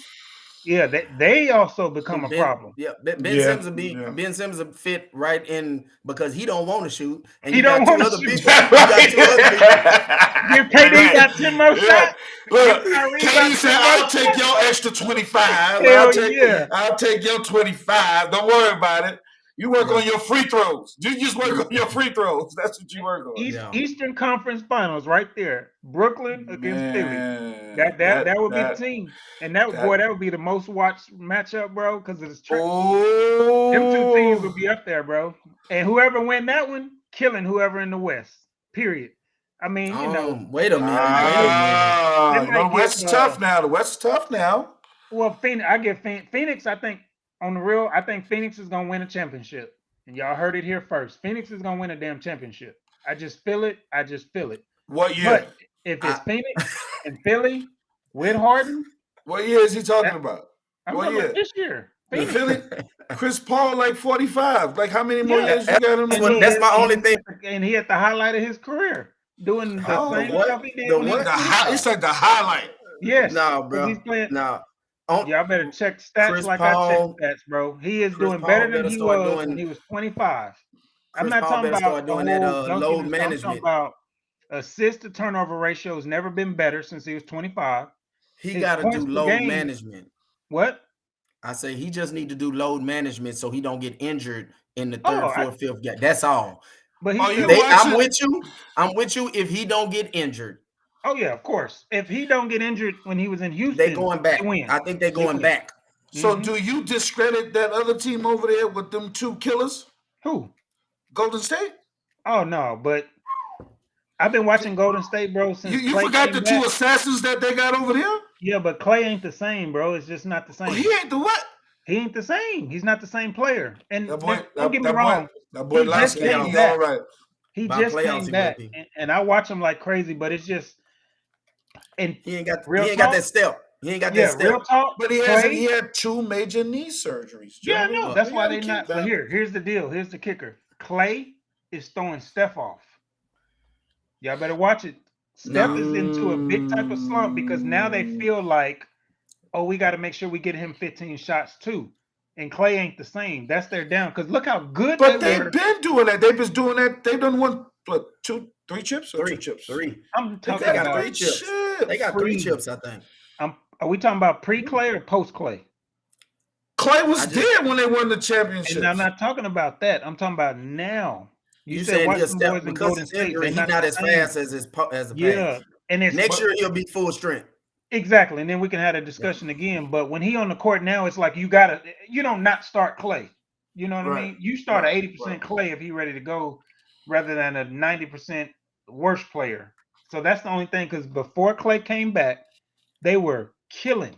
Yeah, they also become a problem. Yeah, Ben Simmons will fit right in because he don't want to shoot, and He you don't got want two to other shoot. people. You got two other people. If KD got 10 more shots, Look, Kyrie KD got said, 10 more I'll take your extra 25. Hell yeah. I'll take your 25. Don't worry about it. You work on your free throws. You just work on your free throws. That's what you work on. Eastern Conference Finals right there. Brooklyn against Philly. That would be the team. And that would be the most watched matchup, bro, because of this trick. Them two teams would be up there, bro. And whoever win that one, killing whoever in the West. Period. I mean, you know. Wait a minute. The West is tough now. The West is tough now. Well, Phoenix, I think, on the real, I think Phoenix is going to win a championship. And y'all heard it here first. Phoenix is going to win a damn championship. I just feel it. What year? But if it's Phoenix and Philly with Harden. What year is he talking about? I'm talking about this year. The Philly? Chris Paul, like 45. Like, how many more years you got him? That's my only thing. And he at the highlight of his career. Doing the same stuff he did. It's like the highlight. Yes. No, bro. He's playing. No. Y'all better check stats Chris like Paul, I check stats, bro. He is doing better than he was when he was 25. I'm not talking about doing that load management. I'm talking about assist to turnover ratio has never been better since he was 25. He got to do load management. What? I say he just need to do load management so he don't get injured in the third, fourth, fifth game. That's all. But I'm with you. I'm with you if he don't get injured. Oh yeah, of course. If he don't get injured when he was in Houston, they going back. They win. I think they're going back. So do you discredit that other team over there with them two killers? Who? Golden State? Oh no, but I've been watching Golden State, bro, since you forgot the two assassins that they got over there? Yeah, but Clay ain't the same, bro. It's just not the same. Well, he ain't the what? He ain't the same. He's not the same player. And don't get me wrong. That boy last game, he's all right. He just came back, and I watch him like crazy, but it's just And He ain't got real that talk, step. He ain't got yeah, that step. real talk. But he had 2 major knee surgeries. Yeah, I gentlemen. know. That's We why gotta they keep not. that. But here's the deal. Here's the kicker. Clay is throwing Steph off. Y'all better watch it. Steph is into a big type of slump because now they feel like, oh, we got to make sure we get him 15 shots too. And Clay ain't the same. That's their down. Because look how good But they they've were. been doing that. They've been doing that. They've done one, what, 3 chips or 2 chips? Three. I'm They talking got about. 3 chips. They got 3 chips, I think. Are we talking about pre-Clay or post-Clay? Clay was dead when they won the championships. And I'm not talking about that. I'm talking about now. You said saying watch he'll some step boys in because Golden his State. injury, They're he's not as fast as his yeah, past. and it's Next year he'll be full strength. Exactly, and then we can have a discussion again. But when he on the court now, it's like you don't not start Clay. You know what I mean? You start an 80% Clay if he's ready to go, rather than a 90% worst player. So that's the only thing. Because before Clay came back, they were killing.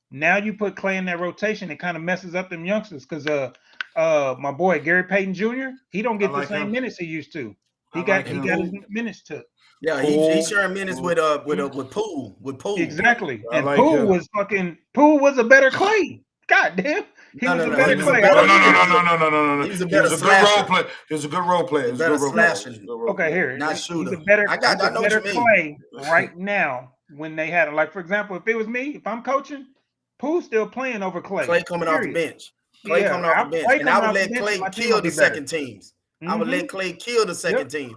Now you put Clay in that rotation, it kind of messes up them youngsters. Because my boy Gary Payton Jr., he don't get the same minutes he used to. He got his minutes took. Yeah, he's sharing minutes with Poole. Exactly. And Poole was a better Clay. God damn. He was a better Clay. No. He was a He better was a good role player. He was a good role player. Better slashing. Okay, here. Not shooter. He's a better, I know what you mean. Clay right now when they had it. Like, for example, if it was me, if I'm coaching, Poole's still playing over Clay. Clay coming off the bench. Clay coming off the bench. And I would let Clay kill the second teams. I would let Clay kill the second team.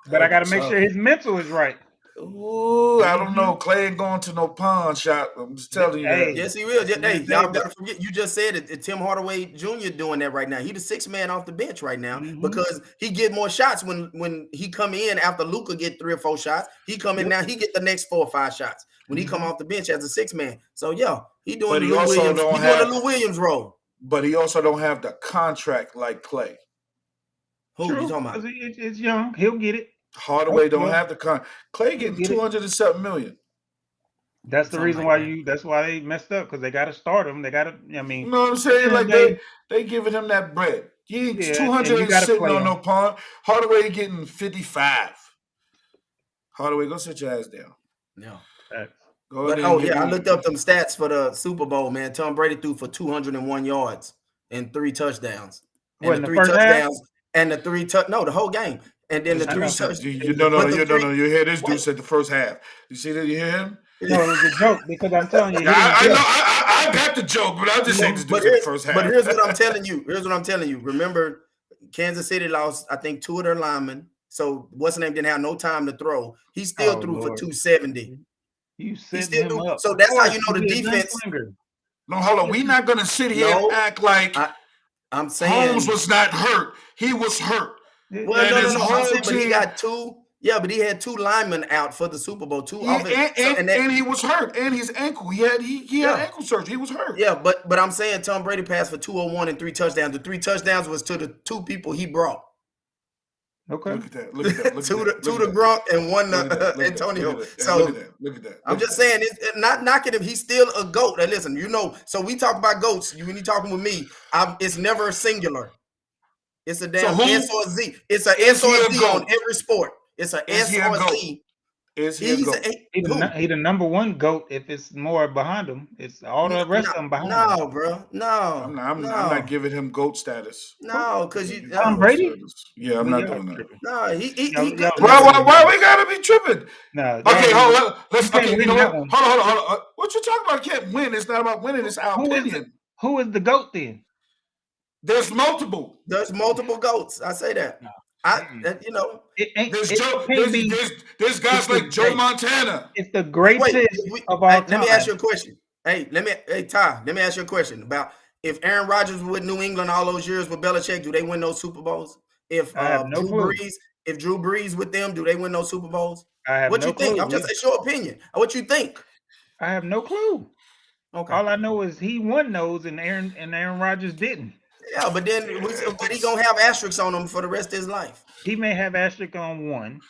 But I got to make sure his mental is right. Ooh, I don't know. Clay ain't going to no pawn shot. I'm just telling you that. Yes, he will. Hey, y'all gotta forget. You just said it. Tim Hardaway Jr. doing that right now. He the 6th man off the bench right now because he get more shots when he come in after Luka get 3 or 4 shots. He come in now. He get the next 4 or 5 shots when he come off the bench as a 6th man. So yeah, he doing the Lou Williams. He doing the Lou Williams role. But he also don't have the contract like Clay. Who you talking about? It's young. He'll get it. Hardaway don't have the con. Clay getting 200 and something million. That's the reason why that's why they messed up, because they got to start him. They got to. I mean, you know what I'm saying? Like they giving him that bread. He ain't 200 and sitting on no pawn. Hardaway getting 55. Hardaway, go sit your ass down. Yeah. I looked up them stats for the Super Bowl, man. Tom Brady threw for 201 yards and 3 touchdowns. And the 3 touchdowns and the 3 the whole game. And then the 3 touchdowns. You hear this dude said the first half. You see that? You hear him? No, it was a joke because I'm telling you. I know. I got the joke, but I'm just saying this dude said the first half. But here's what I'm telling you. Remember, Kansas City lost, I think, 2 of their linemen. So what's the name didn't have no time to throw. He still threw for 270. You set him up. So that's how you know the defense. No, hold on. We're not gonna sit here and act like I'm saying Holmes was not hurt. He was hurt. Well, no. But he got 2. Yeah, but he had 2 linemen out for the Super Bowl. 2 and he was hurt. And his ankle. He had ankle surgery. He was hurt. Yeah, but I'm saying Tom Brady passed for 201 and 3 touchdowns. The 3 touchdowns was to the 2 people he brought. Okay. Look at that. Two to Gronk and 1 to Antonio. Look at that. I'm just saying, it's not knocking him. He's still a GOAT. Now, listen, so we talk about GOATs. When you're talking with me, it's never singular. It's a damn S or Z. It's an S or Z on every sport. It's an S or Z. Is he a GOAT? He the number 1 GOAT if it's more behind him. It's all the rest of them behind him. No, bro. No. I'm not giving him GOAT status. No, because you Tom Brady? Yeah, I'm not doing that. No, why we gotta be tripping? No. Okay, hold on. Hold on. What you talking about? Can't win. It's not about winning. It's our opinion. Who is the GOAT then? There's multiple. There's multiple GOATs. I say that. There's guys like Joe Montana. It's the greatest of all time. Let me ask you a question. Ty, let me ask you a question about if Aaron Rodgers was with New England all those years with Belichick, do they win those Super Bowls? If Drew Brees with them, do they win those Super Bowls? What you think? It's your opinion. What you think? I have no clue. Okay. All I know is he won those and Aaron Rodgers didn't. Yeah, but then he gonna have asterisks on him for the rest of his life. He may have asterisk on 1.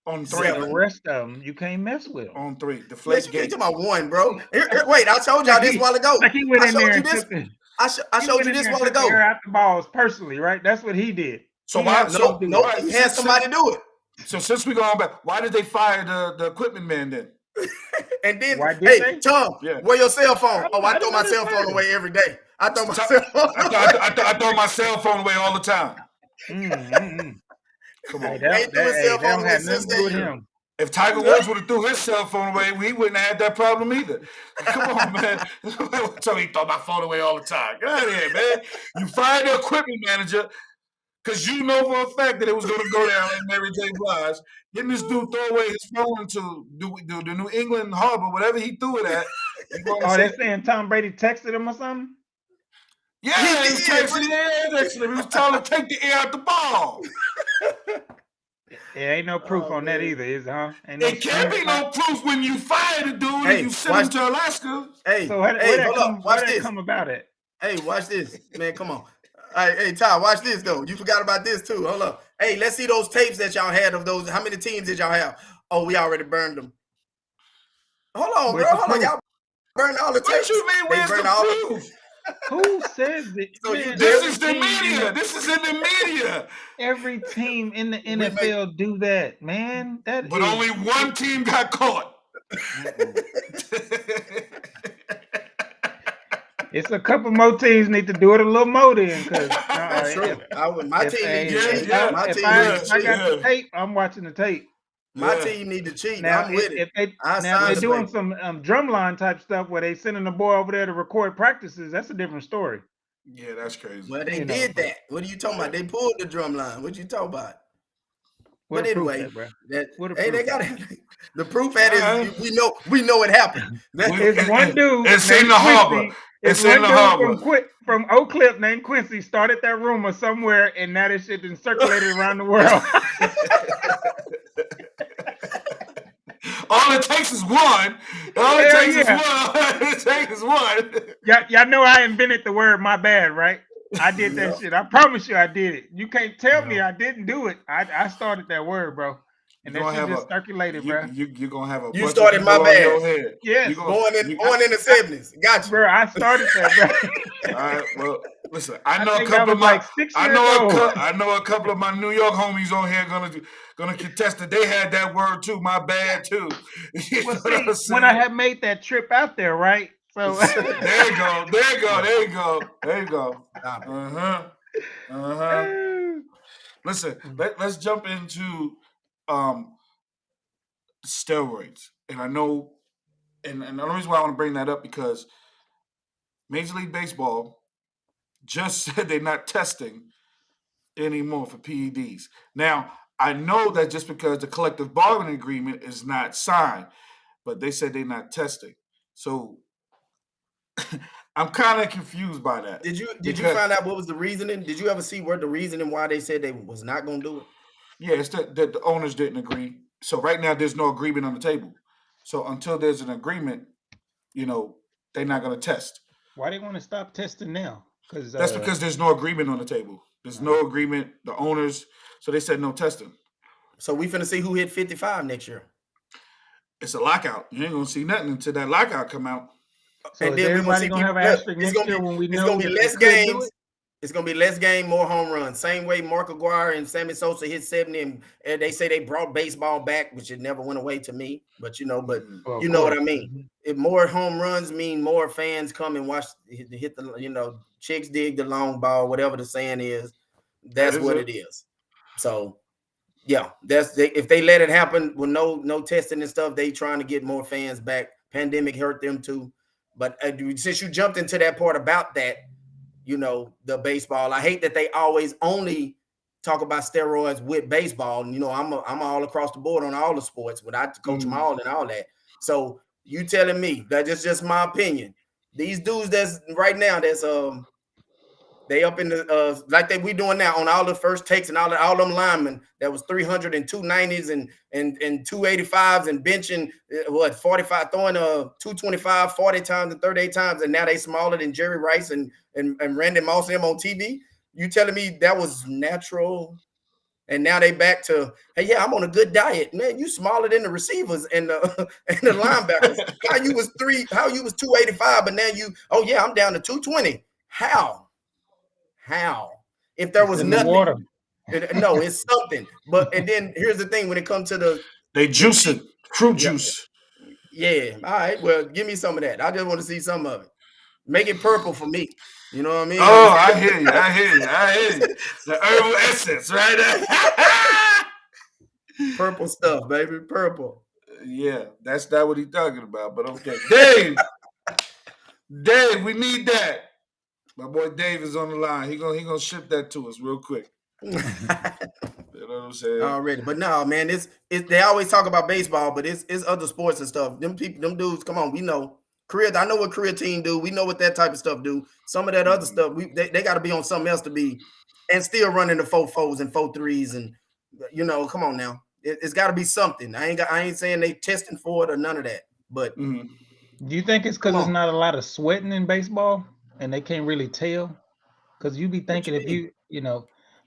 On 3. The rest of them, you can't mess with them. On 3. The flex game. You talking about 1, bro. Wait, I told y'all this while ago. Like he went in there I showed you this while ago. Out the balls personally, right? That's what he did. So he had somebody do it. So since we going back, why did they fire the equipment man then? And then, Why did hey, they? Tom, Yeah. where your cell phone? Oh, I I throw didn't my know cell this phone happened. away every day. I throw my Stop. cell phone I throw my cell phone away all the time. Come Hey, on. They threw his cell they phone don't away have since nothing to do with that year. him. If Tiger Woods would have threw his cell phone away, we wouldn't have had that problem either. Come on, man. Tell me he throw my phone away all the time. Get out of here, man. You fired the equipment manager because you know for a fact that it was going to go down in Mary J. Blige. Didn't this dude throw away his phone into the New England Harbor, whatever he threw it at? Oh, they're saying Tom Brady texted him or something? Yeah, he was texting him. He was telling him to take the air out the ball. Yeah, ain't no proof on that either, is it, huh? Ain't no It can't be no proof when you fire the dude and you send him to Alaska. Hey, so where that come about it? Hey, watch this, man. Come on. All right, hey, Ty, watch this though. You forgot about this too. Hold up. Hey, let's see those tapes that y'all had of those. How many teams did y'all have? Oh, we already burned them. Hold on, Where's bro. the Hold on. proof? Y'all burned all the tapes. What you mean? They Where's burned the all proof? Who says it? So Man, This every is the team in media. This is in the media. Every team in the NFL do that, man. But only one team got caught. It's a couple more teams need to do it a little more then, because That's true. My team need to cheat. if I got the tape, I'm watching the tape. My team need to cheat. Now, I'm with it. If they're doing some drumline type stuff where they sending the boy over there to record practices, that's a different story. Yeah, that's crazy. Well, they did that. What are you talking about? They pulled the drum line. What you talking about? But anyway, they got the proof at is we know it happened. It's one dude. It's in the harbor. It's in the harbor. From Oak Cliff named Quincy started that rumor somewhere, and now this shit been circulated around the world. All it takes is one. All it takes is one. All it takes is one. Y'all know I invented the word "my bad," right? I did that shit. I promise you I did it. You can't tell me I didn't do it. I started that word, bro. And that shit just circulated, bro. You're going to have a You started my bad. Yes. Born in the 70s. Got you. Bro, I started that, bro. All right, well, listen, I know a couple of my I know a couple of my New York homies on here gonna contest that they had that word too. My bad too. Well, see, when I had made that trip out there, right? So there you go. Listen, let's jump into steroids, and I know, and the only reason why I want to bring that up because Major League Baseball just said they're not testing anymore for PEDs. Now, I know that just because the collective bargaining agreement is not signed, but they said they're not testing. So I'm kind of confused by that. Did you find out what was the reasoning? Did you ever see where the reasoning why they said they was not going to do it? Yeah, it's that the owners didn't agree. So right now there's no agreement on the table. So until there's an agreement, they're not going to test. Why they want to stop testing now? That's because there's no agreement on the table. There's no agreement. The owners, so they said no testing. So we finna see who hit 55 next year. It's a lockout. You ain't gonna see nothing until that lockout come out. So and then everybody gonna have an asterisk next year when we know it's gonna be less games. It's gonna be less game, more home runs. Same way Mark Aguirre and Sammy Sosa hit 70, and they say they brought baseball back, which it never went away to me. But you know what I mean. If more home runs mean more fans come and watch hit the chicks dig the long ball, whatever the saying is, that's what it is. So yeah, if they let it happen with no testing and stuff, they trying to get more fans back. Pandemic hurt them too. But since you jumped into that part about that, the baseball, I hate that they always only talk about steroids with baseball. And, I'm all across the board on all the sports, but I coach them all and all that. So you telling me that is just my opinion. These dudes that's right now that's they up in the like we doing now on all the first takes and all them linemen that was 300 and 290s and 285s and benching 45, throwing 225 40 times and 38 times, and now they smaller than Jerry Rice and Randy Moss and them on TV. You telling me that was natural? And now they back to, hey, yeah, I'm on a good diet. Man, you smaller than the receivers and the linebackers. How you was 285, but now I'm down to 220. How? If there was nothing, water. No, it's something. And then here's the thing: when it comes to they juice it, fruit juice. Yeah. All right. Well, give me some of that. I just want to see some of it. Make it purple for me. You know what I mean? Oh, I hear you. I hear you. I hear you. The herbal essence, right? Purple stuff, baby. Purple. Yeah, that's not what he's talking about. But okay, Dave, we need that. My boy Dave is on the line. He gonna ship that to us real quick. You know what I'm saying? Already, but no, man, it's they always talk about baseball, but it's other sports and stuff. Them people, them dudes, come on, we know. Career, I know what career team do. We know what that type of stuff do. Some of that other stuff, they got to be on something else to be, and still running the 4.4s and 4.3s, and come on now, it's got to be something. I ain't saying they testing for it or none of that, but do you think it's because there's not a lot of sweating in baseball and they can't really tell? Because you be thinking if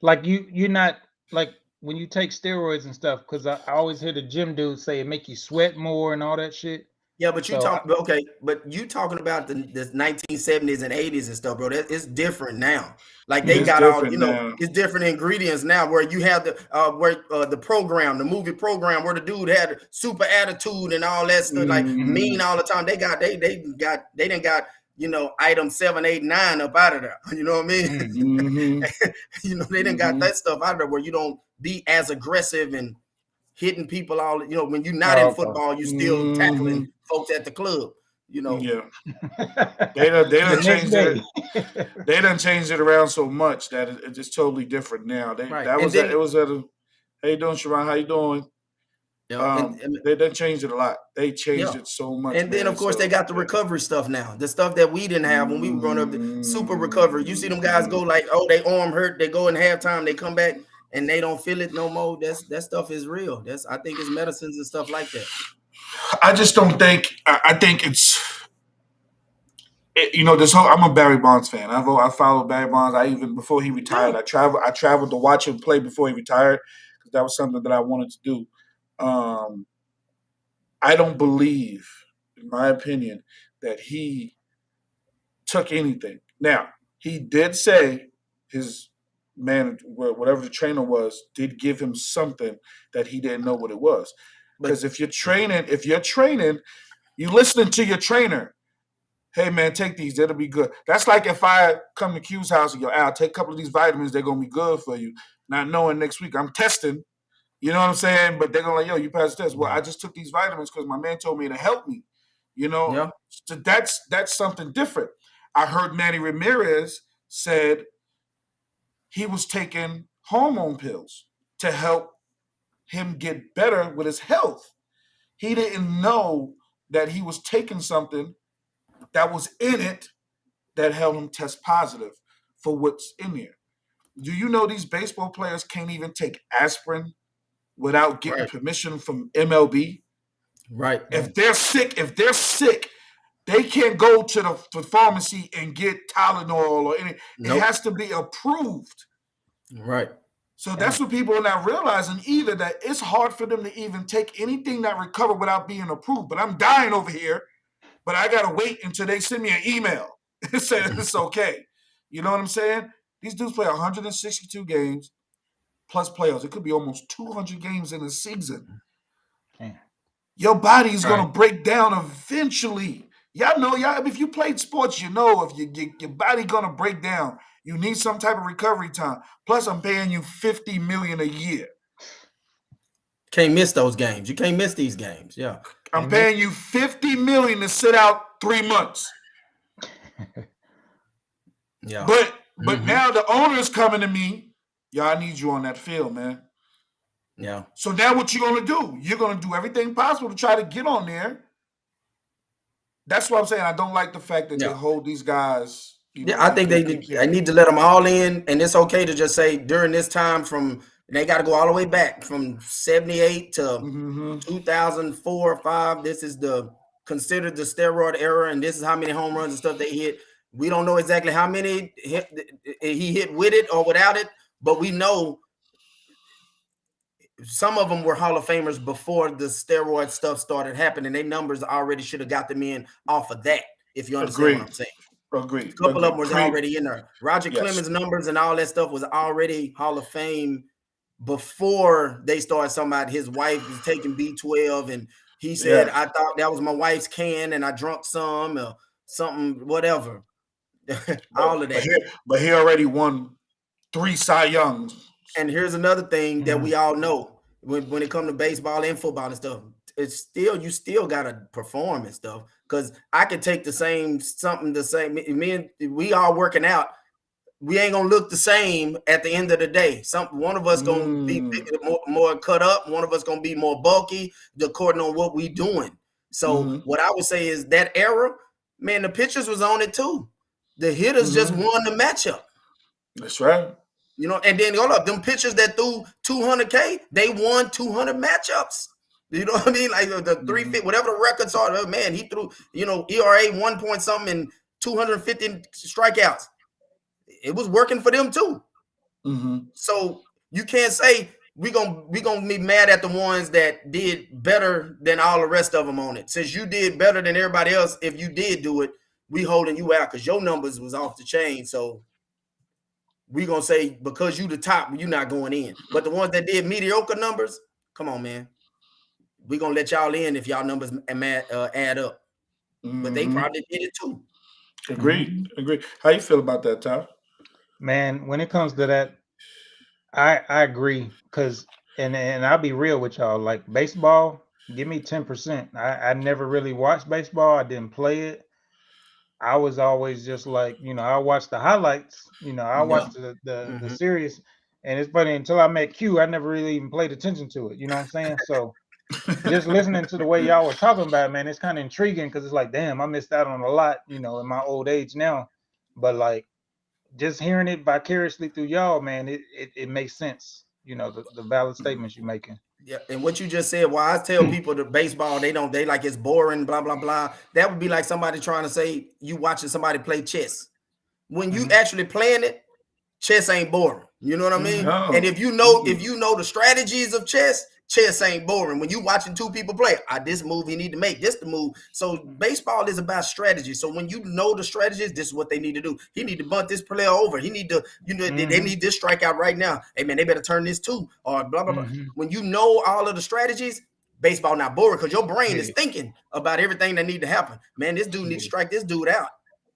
like you're not like when you take steroids and stuff. Because I always hear the gym dudes say it make you sweat more and all that shit. Yeah, but you but you talking about the 1970s and 80s and stuff, bro. It's different now. Like they got all, it's different ingredients now. Where you have the program, the movie program, where the dude had super attitude and all that stuff, like mean all the time. They didn't got item 7, 8, 9 up out of there. You know what I mean? They didn't got that stuff out of there where you don't be as aggressive and hitting people all. When you're not in football, you still tackling folks at the club. Yeah. They done changed it. They done changed it around so much that it's just totally different now. How you doing, Sharon? How you doing? They done changed it a lot. They changed it so much. And then, of course, they got the recovery stuff now. The stuff that we didn't have when we were growing up, the super recovery. You see them guys go like, oh, they arm hurt. They go in halftime. They come back and they don't feel it no more. That stuff is real. I think it's medicines and stuff like that. I just don't think. I think it's. This whole. I'm a Barry Bonds fan. I followed Barry Bonds. Before he retired, I traveled to watch him play before he retired because that was something that I wanted to do. I don't believe, in my opinion, that he took anything. Now, he did say his man, whatever the trainer was, did give him something that he didn't know what it was. Because if you're training, you listening to your trainer. Hey man, take these; it'll be good. That's like if I come to Q's house and go, Al, take a couple of these vitamins; they're gonna be good for you. Not knowing next week I'm testing. You know what I'm saying? But they're going like, yo, you passed the test. Well, I just took these vitamins because my man told me to help me. So that's something different. I heard Manny Ramirez said he was taking hormone pills to help him get better with his health. He didn't know that he was taking something that was in it that helped him test positive for what's in there. Do you know these baseball players can't even take aspirin without getting permission from MLB? Right. If they're sick, they can't go to the pharmacy and get Tylenol or anything. It has to be approved. Right. So that's what people are not realizing either, that it's hard for them to even take anything that recover without being approved. But I'm dying over here, but I got to wait until they send me an email and say it's okay. You know what I'm saying? These dudes play 162 games. Plus playoffs. It could be almost 200 games in a season. Damn. Your body is going to break down eventually. Y'all know, if you played sports, you know if your body going to break down. You need some type of recovery time. Plus, I'm paying you $50 million a year. Can't miss those games. You can't miss these games. Yeah. I'm paying you $50 million to sit out 3 months. Yeah. But now the owner's coming to me. I need you on that field, man. Yeah. So now what you're going to do? You're going to do everything possible to try to get on there. That's what I'm saying. I don't like the fact that they hold these guys. I think they need to let them all in, and it's okay to just say during this time they got to go all the way back from 78 to 2004 or 5. This is considered the steroid era, and this is how many home runs and stuff they hit. We don't know exactly how many he hit with it or without it. But we know some of them were Hall of Famers before the steroid stuff started happening. Their numbers already should have got them in off of that, if you understand what I'm saying. Agreed. A couple of them was already in there. Roger Clemens' numbers and all that stuff was already Hall of Fame before they started talking about his wife was taking B12 and He said, Yeah. I thought that was my wife's can and I drunk some or something, whatever. All of that. But he already won 3 Cy Youngs. And here's another thing that Mhm. we all know when it comes to baseball and football and stuff. It's still, you still gotta perform and stuff. Because I could take the same. Me and we all working out. We ain't gonna look the same at the end of the day. One of us gonna be more cut up. One of us gonna be more bulky, according on what we doing. So what I would say is that era, man, the pitchers was on it too. The hitters just won the matchup. That's right. You know, and then hold up, them pitchers that threw 200K, they won 200 matchups. You know what I mean? Like the 350, whatever the records are, man, he threw, ERA 1 point something and 250 strikeouts. It was working for them too. So you can't say we gonna be mad at the ones that did better than all the rest of them on it. Since you did better than everybody else, if you did do it, we holding you out because your numbers was off the chain. So we gonna say because you the top, you not going in. But the ones that did mediocre numbers, come on, man. We gonna let y'all in if y'all numbers add up. But they probably did it too. Agreed. How you feel about that, Tom? Man, when it comes to that, I agree. Cause and I'll be real with y'all. Like baseball, give me 10%. I never really watched baseball. I didn't play it. I was always just like, I watched the highlights. I watched the series. And it's funny, until I met Q, I never really even paid attention to it. You know what I'm saying? So just listening to the way y'all were talking about it, man, it's kind of intriguing because it's like, damn, I missed out on a lot, in my old age now. But like just hearing it vicariously through y'all, man, it makes sense. The valid statements you're making. Yeah, and what you just said, why I tell people that baseball, they like it's boring, blah, blah, blah. That would be like somebody trying to say you watching somebody play chess. When you actually playing it, chess ain't boring. You know what I mean? No. And if you know the strategies of chess ain't boring. When you watching two people play, this move you need to make, this the move. So baseball is about strategy. So when you know the strategies, this is what they need to do. He need to bunt this player over. He need to, they need this strikeout right now. Hey man, they better turn this too, or blah, blah, blah. When you know all of the strategies, baseball not boring because your brain is thinking about everything that need to happen. Man, this dude needs to strike this dude out.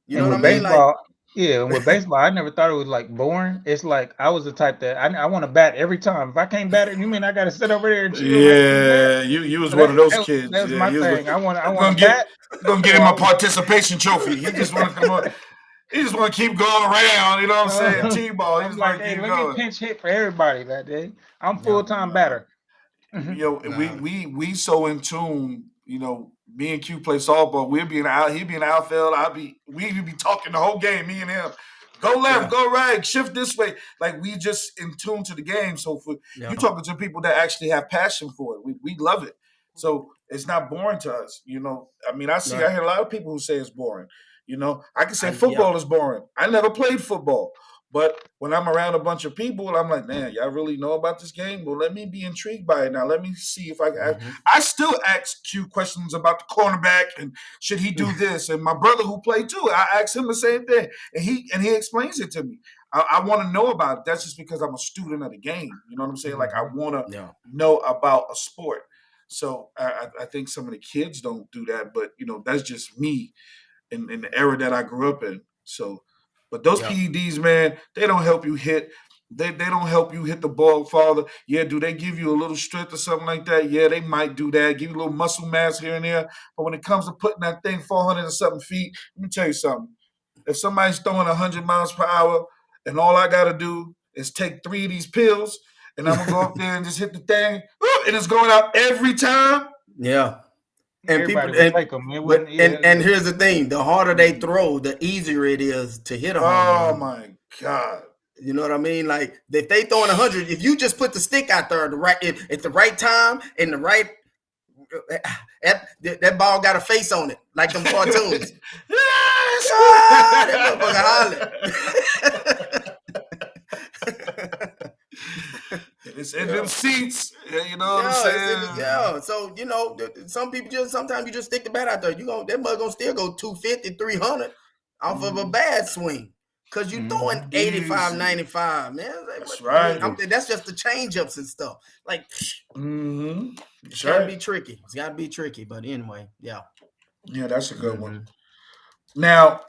You know what I mean? Baseball, and with baseball, I never thought it was like boring. It's like I was the type that I want to bat every time. If I can't bat it, you mean I got to sit over there and chill? Yeah, you was one of those kids. That was my thing. I want to bat. Gonna get him a participation trophy. He just want to come on. He just want to keep going around. You know what I'm saying? T-ball. He's like, hey, let me pinch hit for everybody that day. I'm full-time batter. We so in tune. Me and Q play softball. We'll be he'd be in the outfield. We'd be talking the whole game. Me and him, go left, go right, shift this way. Like we just in tune to the game. So for you talking to people that actually have passion for it, we love it. So it's not boring to us. I hear a lot of people who say it's boring. I can say football is boring. I never played football. But when I'm around a bunch of people, I'm like, man, y'all really know about this game? Well, let me be intrigued by it now. Let me see if I can. I still ask Q questions about the cornerback and should he do this? And my brother who played too, I asked him the same thing. And he explains it to me. I want to know about it. That's just because I'm a student of the game. You know what I'm saying? Like I want to know about a sport. So I think some of the kids don't do that. But, that's just me in the era that I grew up in. So. But those PEDs, man, they don't help you hit. They don't help you hit the ball farther. Yeah, do they give you a little strength or something like that? Yeah, they might do that. Give you a little muscle mass here and there. But when it comes to putting that thing 400 and something feet, let me tell you something. If somebody's throwing 100 miles per hour and all I got to do is take 3 of these pills and I'm going to go up there and just hit the thing and it's going out every time. Yeah. And people and here's the thing: the harder they throw, the easier it is to hit a home run. Oh my God! You know what I mean? Like if they throwing 100, if you just put the stick out there at the right time in the right, that ball got a face on it, like them cartoons. That motherfucker hollering. It's in them seats, you know what I'm saying? So sometimes you just stick the bat out there. That mother gonna still go 250, 300 off of a bad swing. Because you're throwing 85, 95, man. That's right. That's just the change-ups and stuff. Like, it's got to be tricky. It's got to be tricky. But anyway, yeah. Yeah, that's a good one. Now,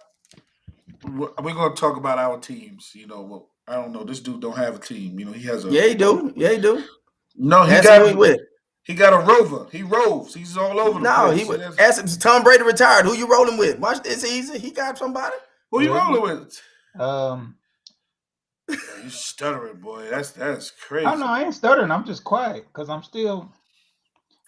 we're going to talk about our teams. You know, I don't know. This dude don't have a team. You know, he has a. Yeah, he do. Yeah, he do. No, he got a rover. He roves. He's all over the place. No, ask Tom Brady retired. Who you rolling with? Watch this easy. He got somebody. Who you rolling with? You stuttering, boy. That's crazy. Oh no, I ain't stuttering. I'm just quiet because I'm still.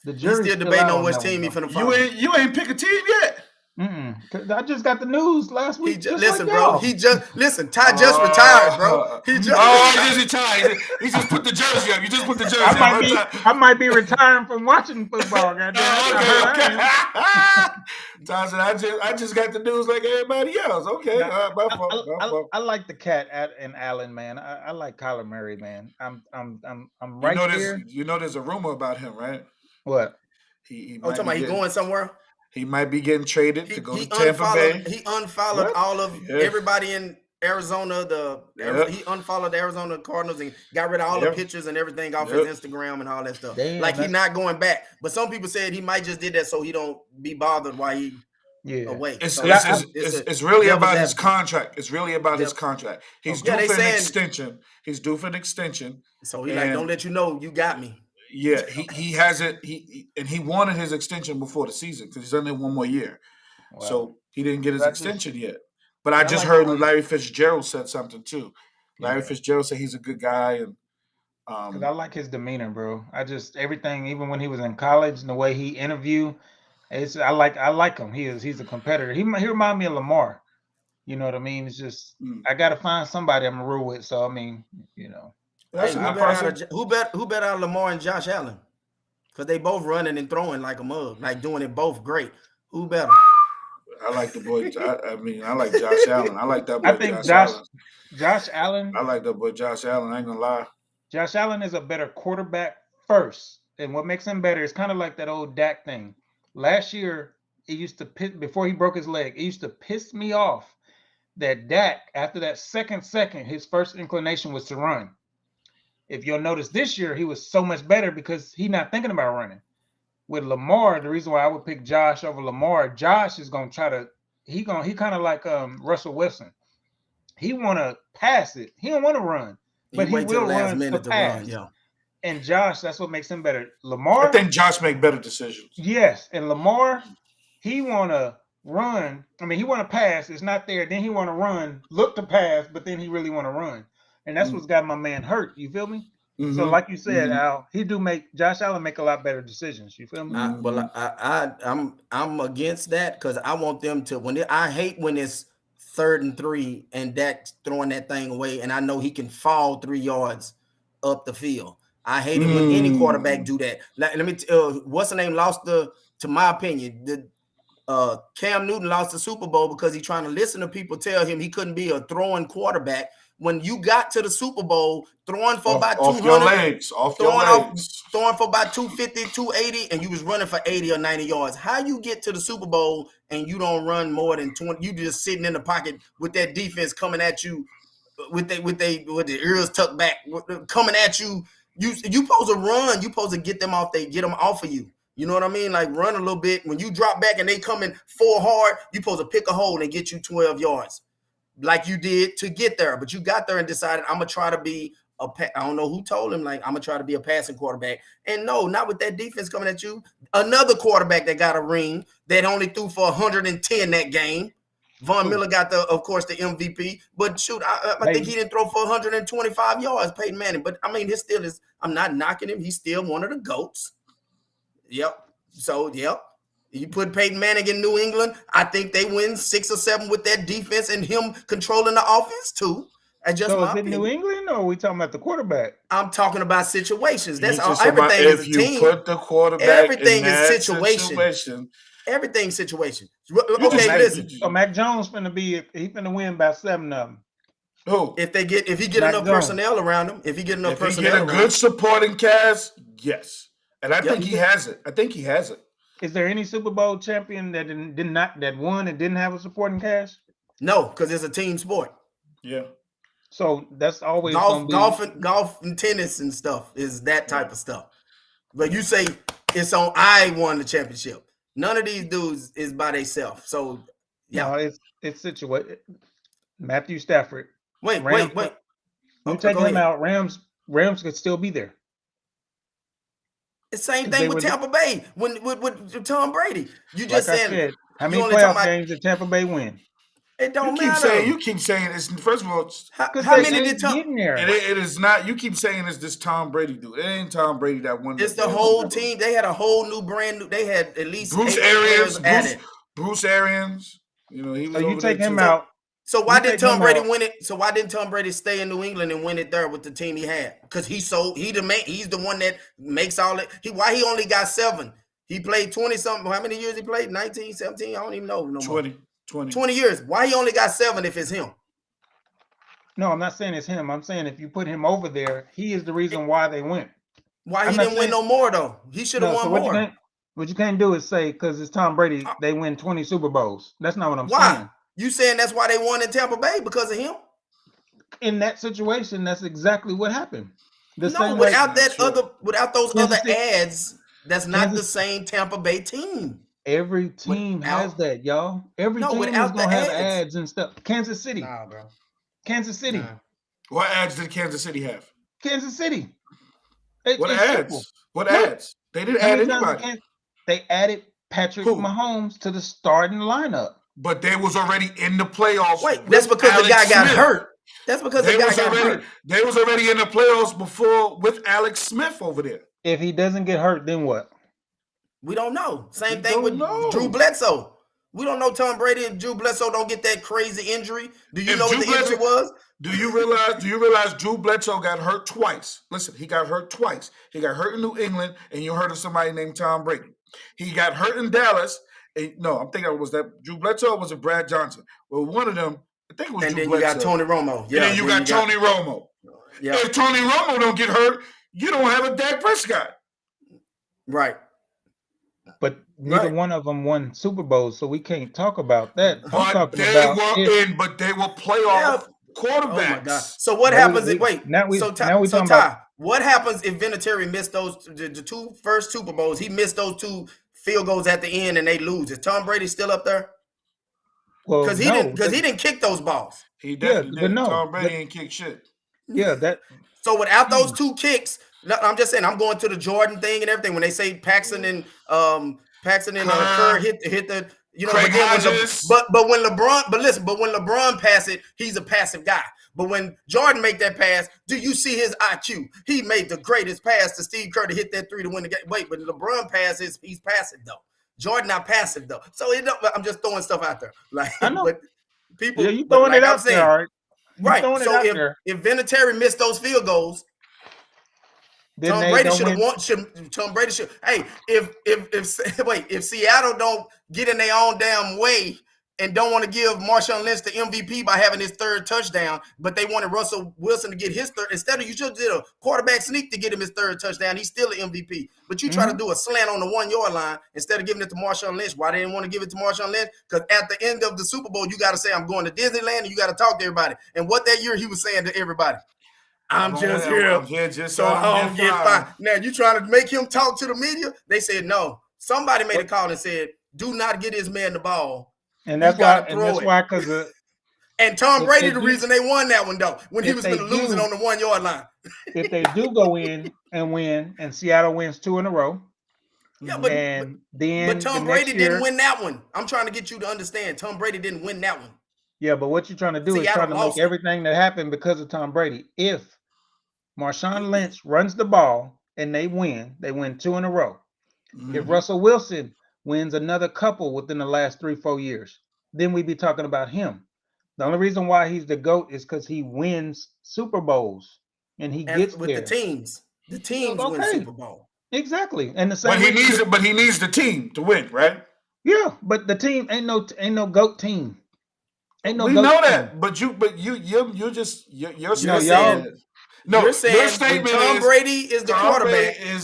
The jury's still debating on which team he finna follow. You ain't pick a team yet. I just got the news last week. Listen, bro. Ty just retired, bro. He just retired. He just put the jersey up. You just put the jersey up. I might be retiring from watching football. Okay. Ty said, I just got the news like everybody else. Okay. My fault. I like the cat and Allen, man. I like Kyler Murray, man. I'm right there. You know, there's a rumor about him, right? What? He going somewhere? He might be getting traded to go to Tampa Bay. He unfollowed all of everybody in Arizona. He unfollowed the Arizona Cardinals and got rid of all the pictures and everything off his Instagram and all that stuff. He's not going back. But some people said he might just did that so he don't be bothered while he away. It's really about his contract. It's really about his contract. He's due for an extension. He's due for an extension. So he don't let you know you got me. Yeah, he has it. He wanted his extension before the season because he's under one more year. Wow. So he didn't get his extension yet. But I just heard Larry Fitzgerald said something too. Larry Fitzgerald said he's a good guy, and because I like his demeanor, bro. Everything, even when he was in college, and the way he interviewed, I like him. He's a competitor. He remind me of Lamar. You know what I mean? It's just I got to find somebody I'm gonna rule with. So I mean, you know. Hey, who bet out Lamar and Josh Allen? Because they both running and throwing like a mug, like doing it both great. Who better? I like the boy. I like Josh Allen. I like that boy. I think Josh Allen. I like that boy Josh Allen. I ain't gonna lie. Josh Allen is a better quarterback first, and what makes him better is kind of like that old Dak thing. Last year, it used to before he broke his leg. It used to piss me off that Dak, after that second, his first inclination was to run. If you'll notice this year, he was so much better because he's not thinking about running. With Lamar, the reason why I would pick Josh over Lamar, Josh is going to try to, he kind of like Russell Wilson. He want to pass it. He don't want to run, but he will run to pass. Yeah. And Josh, that's what makes him better. Lamar. I think Josh make better decisions. Yes. And Lamar, he want to run. I mean, he want to pass. It's not there. Then he want to run, look to pass, but then he really want to run. And that's what's got my man hurt. You feel me? Mm-hmm. So, like you said, Al, Josh Allen make a lot better decisions. You feel me? I'm against that because I want them to I hate when it's 3rd and 3 and Dak's throwing that thing away, and I know he can fall 3 yards up the field. I hate it when any quarterback do that. Let me what's the name lost to my opinion. Cam Newton lost the Super Bowl because he's trying to listen to people tell him he couldn't be a throwing quarterback. When you got to the Super Bowl, throwing for about 200, throwing for about 250, 280, and you was running for 80 or 90 yards. How you get to the Super Bowl and you don't run more than 20? You just sitting in the pocket with that defense coming at you, with the ears tucked back, coming at you. You supposed to run. You supposed to get them off of you. You know what I mean? Like run a little bit. When you drop back and they coming full hard, you supposed to pick a hole and get you 12 yards. Like you did to get there, but you got there and decided I'm gonna try to be I don't know who told him, like, I'm gonna try to be a passing quarterback. And no, not with that defense coming at you. Another quarterback that got a ring that only threw for 110 that game. Von Miller got the MVP, but shoot, I think he didn't throw for 125 yards, Peyton Manning. But I mean, I'm not knocking him. He's still one of the GOATs. Yep. So, yep. You put Peyton Manning in New England, I think they win 6 or 7 with that defense and him controlling the offense too. So is it New England or are we talking about the quarterback? I'm talking about situations. That's all. Everything is a team. If you put the quarterback everything is situation. Everything's situation. Okay, listen. So Mac Jones finna win by 7 of them. Who? If he get enough personnel around him, if he get a good supporting cast, yes. And I think he has it. Is there any Super Bowl champion that won and didn't have a supporting cast? No, because it's a team sport. Yeah. So that's always going to be golf and tennis and stuff is that type of stuff. But you say it's on. I won the championship. None of these dudes is by themselves. So yeah. No, it's situated. Matthew Stafford. Wait. You take him out, Rams could still be there. The same thing with Tampa Bay with Tom Brady. You just like saying. I said, how many playoff games did Tampa Bay win? It don't matter. You keep saying it's first of all. How many did Tom? It is not. You keep saying it's this Tom Brady dude. It ain't Tom Brady that won. It's the whole team. They had a whole new brand new. They had at least Bruce Arians. Bruce Arians. You know, he was. So you take him out. So why did Tom Brady win it? So why didn't Tom Brady stay in New England and win it there with the team he had? Because he's the one that makes all it. Why he only got 7? He played 20 something. How many years he played? 19, 17? I don't even know. 20 years. Why he only got 7 if it's him? No, I'm not saying it's him. I'm saying if you put him over there, he is the reason why they went. Why he didn't win no more though? He should have won more. What you can't do is say because it's Tom Brady, they win 20 Super Bowls. That's not what I'm saying. You saying that's why they won in Tampa Bay because of him? In that situation, that's exactly what happened. Without those other ads, that's not the same Tampa Bay team. Every team has that, y'all. Every team is gonna have ads and stuff. Kansas City. Nah, bro. Kansas City. Nah. What ads did Kansas City have? Kansas City. What ads? What ads? They didn't add anybody. They added Patrick Mahomes to the starting lineup. But they was already in the playoffs. Wait, that's because the guy got hurt. That's because the guy got hurt. They was already in the playoffs before with Alex Smith over there. If he doesn't get hurt, then what? We don't know. Same thing with Drew Bledsoe. We don't know Tom Brady and Drew Bledsoe don't get that crazy injury. Do you know what the injury was? Do you realize Drew Bledsoe got hurt twice? Listen, he got hurt twice. He got hurt in New England, and you heard of somebody named Tom Brady. He got hurt in Dallas. No, I'm thinking it was that Drew Bledsoe or was it Brad Johnson? Well, one of them, I think it was Drew Bledsoe. And then you got Tony Romo. Yeah, and then you got Tony Romo. Yeah. If Tony Romo don't get hurt, you don't have a Dak Prescott. Right. But neither one of them won Super Bowls, so we can't talk about that. But they were playoff quarterbacks. Oh my God. So what happens if Ty, what happens if Vinatieri missed the 2 first Super Bowls? He missed those 2 field goals at the end and they lose. Is Tom Brady still up there? Well, because he didn't kick those balls. He definitely did. Tom Brady ain't kick shit. Yeah, so without those 2 kicks, I'm just saying I'm going to the Jordan thing and everything. When they say Paxson and Kerr hit the but when LeBron pass it, he's a passive guy. But when Jordan make that pass, do you see his IQ? He made the greatest pass to Steve Kerr to hit that 3 to win the game. Wait, but LeBron passes, he's passive though. Jordan not passive though. So I'm just throwing stuff out there. Like I know. But people, you throwing it out there, all right? Right. So if Vinatieri missed those field goals, Tom Brady should have won. Tom Brady should. Hey, if Seattle don't get in their own damn way and don't want to give Marshawn Lynch the MVP by having his 3rd touchdown, but they wanted Russell Wilson to get his 3rd. Instead of you just did a quarterback sneak to get him his 3rd touchdown, he's still an MVP. But you try to do a slant on the 1-yard line instead of giving it to Marshawn Lynch. Why they didn't want to give it to Marshawn Lynch? Because at the end of the Super Bowl, you got to say, I'm going to Disneyland, and you got to talk to everybody. And what that year he was saying to everybody. I'm just here so I don't get fined. Now, you trying to make him talk to the media? They said no. Somebody made a call and said, do not get this man the ball. And that's why, because and Tom Brady, the reason they won that one, though, when he was losing on the 1-yard line. If they do go in and win, and Seattle wins 2 in a row. Yeah, but Tom Brady didn't win that one. I'm trying to get you to understand. Tom Brady didn't win that one. Yeah, but what you're trying to do is trying to make everything that happened because of Tom Brady. If Marshawn Lynch runs the ball and they win 2 in a row. Mm-hmm. If Russell Wilson wins another couple within the last 3-4 years, then we'd be talking about him. The only reason why he's the GOAT is because he wins Super Bowls and he gets with the teams. The teams win Super Bowl. Exactly. And the same but he needs the team to win, right? Yeah, but the team ain't no GOAT team. Ain't no we GOAT know team. that, but you're saying no, you're saying your statement Tom Brady is the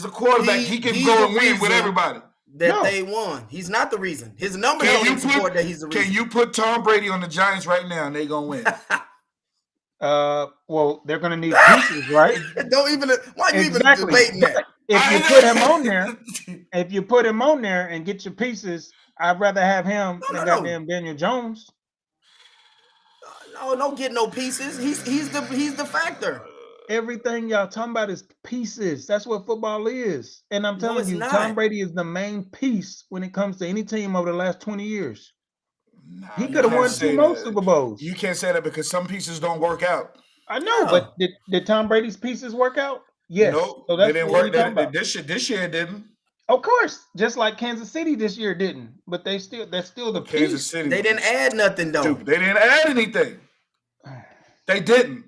quarterback. He can go and win with everybody. They won. He's not the reason. His numbers don't support that he's the reason. Can you put Tom Brady on the Giants right now and they gonna win? Well, they're going to need pieces, right? Don't even. Why you even Exactly. debating that? But if you put him on there, if you put him on there and get your pieces, I'd rather have him than goddamn Daniel Jones. No, don't get no pieces. He's the factor. Everything y'all talking about is pieces. That's what football is. And I'm telling it's you, not. Tom Brady is the main piece when it comes to any team over the last 20 years. Nah, He you could have can't won say 2 more that. Super Bowls. You can't say that because some pieces don't work out. I know, Yeah. but did Tom Brady's pieces work out? Yes. Nope, So they that's didn't what work. we're talking about. This year it didn't. Of course, just like Kansas City this year didn't, but that's still the Kansas piece. City. They didn't add nothing though. Dude, they didn't add anything. They didn't.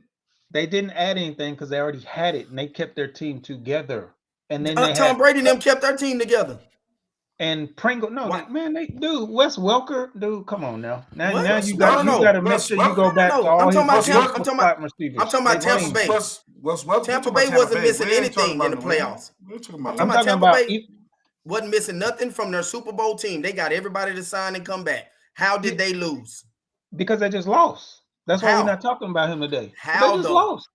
They didn't add anything because they already had it, and they kept their team together. And then they Tom had Brady and them kept their team together. and Pringle. No, Why? they dude. Wes Welker, dude. Come on now. Now What? you No, got no, to make Wes sure you Welker- go back no, to all I'm his talking about Tampa- multiple I'm talking slot about- receivers. I'm talking about They Tampa clean. Bay. Tampa Bay wasn't missing anything in the playoffs. We're talking about I'm I'm talking talking about about Tampa Bay wasn't missing nothing from their Super Bowl team. They got everybody to sign and come back. How did they lose? because they just lost. That's why How? we're not talking about him today. How They just though? lost.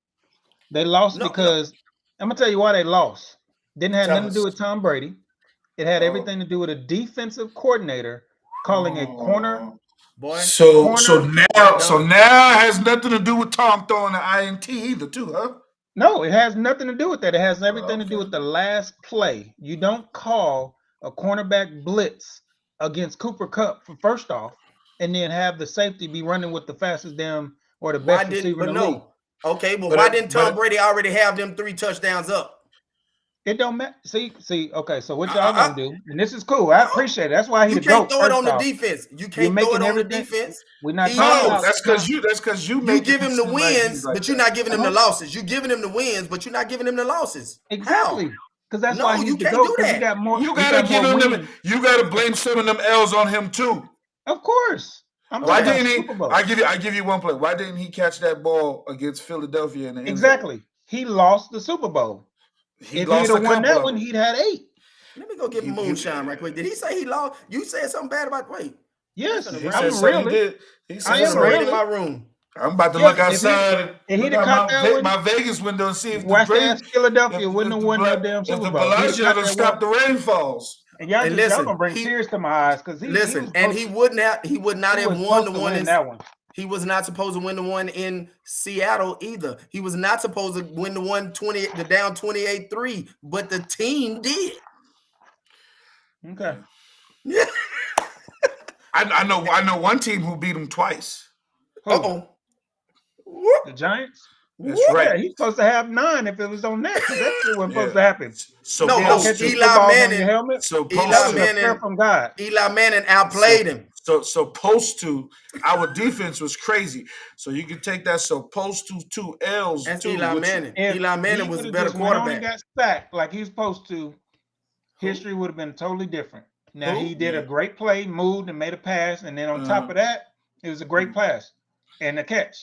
They lost No, because I'm gonna tell you why they lost. Didn't have Tell nothing to do us. with Tom Brady. It had Oh. everything to do with a defensive coordinator calling a corner. Boy. So corner- now done. it has nothing to do with Tom throwing the INT either, too, huh? No, it has nothing to do with that. It has everything to do Okay. with the last play. You don't call a cornerback blitz against Cooper Kupp for first off, and then have the safety be running with the fastest damn or the Why best didn't? receiver But in the league. no. Okay, but But why it- didn't but Tom it- Brady already have them 3 touchdowns up? It don't matter. See. Okay, so what y'all gonna do? And this is cool. I appreciate it. That's why he You the can't GOAT. throw it First on the off. defense. You You're can't throw making it on the everything- defense. We're not He talking knows. about That's because you You make give him the wins, like but you're that. not giving him the losses. You giving him the wins, but you're not giving him the losses. exactly because that's No, why you he's the can't GOAT. do 'Cause that. he got more. You he gotta got give more him them. wins. You gotta blame some of them L's on him too. Of course. I'm Why talking about didn't he? Super Bowl. I give you one play. Why didn't he catch that ball against Philadelphia in the end zone? Exactly. He lost the Super Bowl. He If lost he'd a have won couple that of one, them. he'd had 8. Let me go get moonshine right quick. Did he say he lost? You said something bad about wait. Yes, He He I'm said a so. He realist. did. He said I am so. a Right in realist. my room. I'm about to Yeah, look outside. if he'd look have out caught that one, my Vegas window and see if the Watch rain, ass Philadelphia if wouldn't have the won no Bla- damn if Super the Bowl. He'd have Bellagio caught to that stop one. the rainfalls. And y'all And just y'all listen, gonna bring he- tears to my eyes because he Listen, was and supposed- he would not he have was won the supposed to one win in that one. He was not supposed to win the one in Seattle either. He was not supposed to win the one 20, the down 28-3, but the team did. Okay. I know one team who beat him twice. Who? Uh-oh. The Giants? That's Yeah, right. he's supposed to have 9 if it was on that. 'Cause that shit wasn't supposed Yeah. to happen. So No, They no, don't post catch your Eli footballs on Manning- your helmet. so Eli That post was a Manning- prayer from God. Eli Manning outplayed him. So post to our defense was crazy. So you can take that. So post to 2 L's That's too. Eli which- Manning. If Eli he Manning was a would've better just went on and quarterback. got sacked like he was supposed to, history would have been totally different. Now Who? he did Yeah. a great play, moved and made a pass, and then on top of that, it was a great pass and a catch.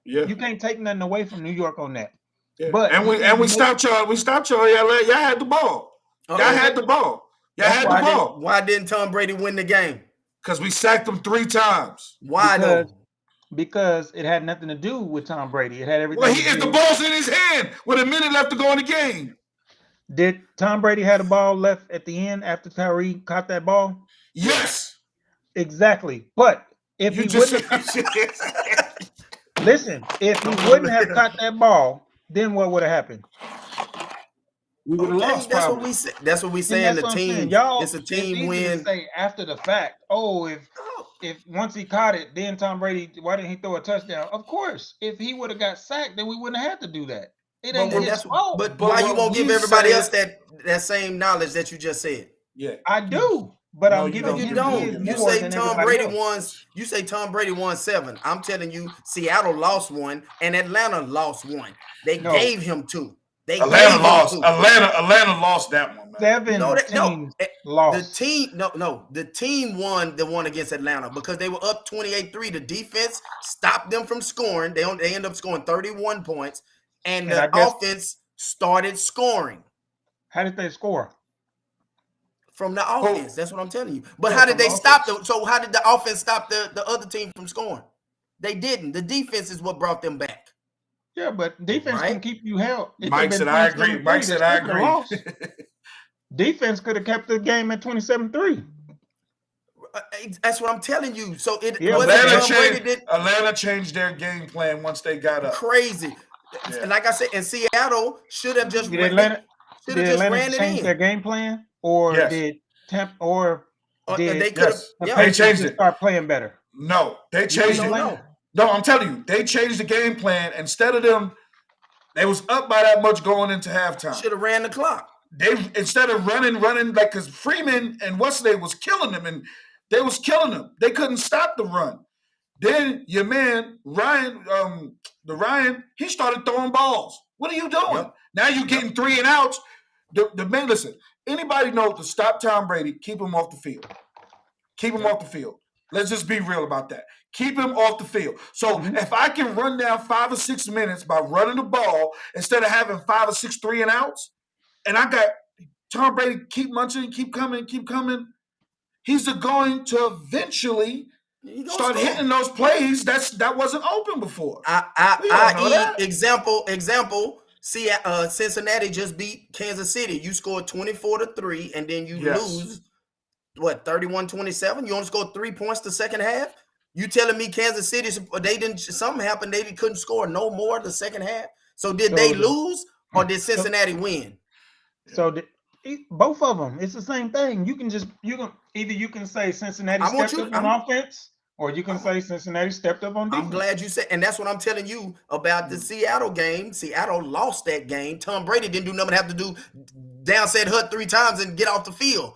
Yeah. You can't take nothing away from New York on that. Yeah. But and we stopped y'all. We stopped y'all. Y'all had the ball. Y'all Uh-oh. had the ball. Y'all That's had why the ball Why didn't Tom Brady win the game? because we sacked them 3 times. Why though? Because it had nothing to do with Tom Brady. It had everything Well, to if the do. ball's in his hand with a minute left to go in the game. Did Tom Brady had a ball left at the end after Tyree caught that ball? Yes. Exactly. But if You he just wouldn't listen, if he wouldn't have caught that ball, then what would have happened? We would have Okay, lost. that's probably. what we say. That's what we And saying. that's The what I'm saying. team. Y'all, It's a it's team easy win. to say after the fact. Oh, if once he caught it, then Tom Brady, why didn't he throw a touchdown? Of course, if he would have got sacked, then we wouldn't have had to do that. It But ain't when his That's, fault. but But why you what won't give we everybody said- else that same knowledge that you just said? Yeah. I do, but No, I'm you giving don't. him You give don't. him You more say than Tom everybody Brady else. won. You say Tom Brady won 7. I'm telling you, Seattle lost 1 and Atlanta lost 1. They No. gave him 2. They Atlanta gave lost. him 2. Atlanta lost that one, man. 7 No, teams the lost. team. No. The team won the one against Atlanta because they were up 28-3. The defense stopped them from scoring. They ended up scoring 31 points, and And I the guess- offense started scoring. How did they score? From the offense, that's what I'm telling you. But Yeah, how did from they the stop offense. So how did the offense stop the other team from scoring? They didn't. The defense is what brought them back. Yeah, but defense Right. can keep you held. It Mike said, I agree. Mike said, I agree. Defense could have kept the game at 27-3. That's what I'm telling you. So it Yeah, wasn't Atlanta Tom Brady did Atlanta changed their game plan once they got up. crazy. Yeah. Like I said, and Seattle should have just Did ran Atlanta it change in. their game plan, or Yes. did did They could have. Yes. the Yeah, They Patriots changed just it. start playing better? No, they you changed don't it. know. No, I'm telling you, they changed the game plan. Instead of them, they was up by that much going into halftime. Should have ran the clock. They instead of running like because Freeman and Wesley was killing them, and they was killing them. They couldn't stop the run. Then your man Ryan, he started throwing balls. What are you doing? Yep. Now you're getting 3 and outs. The man, listen. Anybody know to stop Tom Brady? Keep him off the field. Keep him off the field. Let's just be real about that. Keep him off the field. So if I can run down 5 or 6 minutes by running the ball instead of having 5 or 6 3 and outs, and I got Tom Brady keep munching, keep coming, he's going to eventually start hitting those plays that wasn't open before. Example. See, Cincinnati just beat Kansas City. You scored 24-3, and then you lose. What, 31-27? You only scored 3 points the second half? You telling me Kansas City, something happened, they couldn't score no more the second half? So did they lose or did Cincinnati win? So both of them, it's the same thing. You can say Cincinnati stepped up on offense, or you can say Cincinnati stepped up on defense. I'm glad you said, and that's what I'm telling you about the Seattle game. Seattle lost that game. Tom Brady didn't do nothing, have to do down said hut 3 times and get off the field.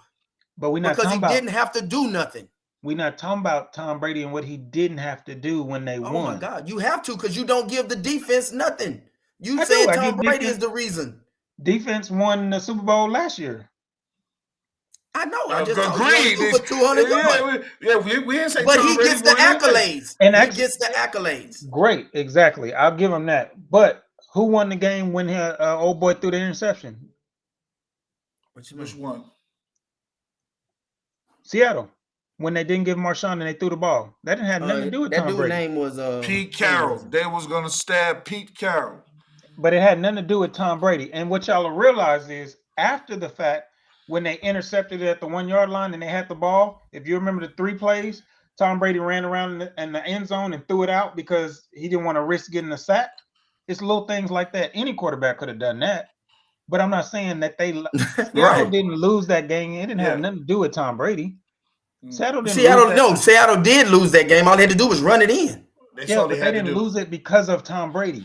But we're not because talking he didn't have to do nothing. We're not talking about Tom Brady and what he didn't have to do when they won. Oh my God, you have to, because you don't give the defense nothing. You said Tom Brady is the reason. Defense won the Super Bowl last year. I know. I just agreed. For 200 yards. We didn't say. But Tom he Brady gets the accolades. And he gets the accolades. Great, exactly. I'll give him that. But who won the game when old boy threw the interception? Which one? Seattle. When they didn't give Marshawn and they threw the ball. That didn't have nothing to do with Tom Brady. That dude's name was Pete Carroll. They was going to stab Pete Carroll. But it had nothing to do with Tom Brady. And what y'all will realize is after the fact, when they intercepted it at the 1 yard line and they had the ball, if you remember the 3 plays, Tom Brady ran around in the end zone and threw it out because he didn't want to risk getting a sack. It's little things like that. Any quarterback could have done that. But I'm not saying that Seattle didn't lose that game. It didn't have nothing to do with Tom Brady. Seattle did lose that game. All they had to do was run it in. They didn't lose it because of Tom Brady.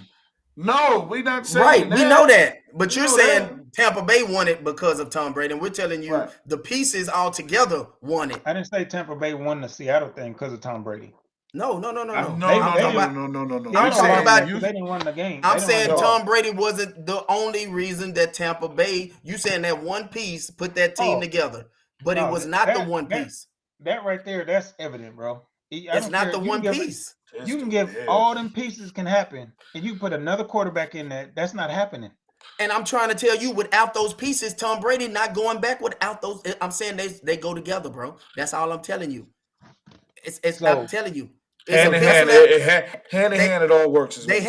No, we're not saying that. We know that. But you're saying Tampa Bay won it because of Tom Brady. And we're telling you the pieces all together won it. I didn't say Tampa Bay won the Seattle thing because of Tom Brady. No. No. I'm talking about they didn't run the game. I'm saying Tom Brady wasn't the only reson that Tampa Bay, you saying that one piece put that team together. But it was not the one piece. That right there, that's evident, bro. It's not the one piece. You can give all them pieces can happen, and you put another quarterback in there. That's not happening. And I'm trying to tell you, without those pieces, Tom Brady not going back without those. I'm saying they go together, bro. That's all I'm telling you. I'm telling you. Hand in hand, it all works. He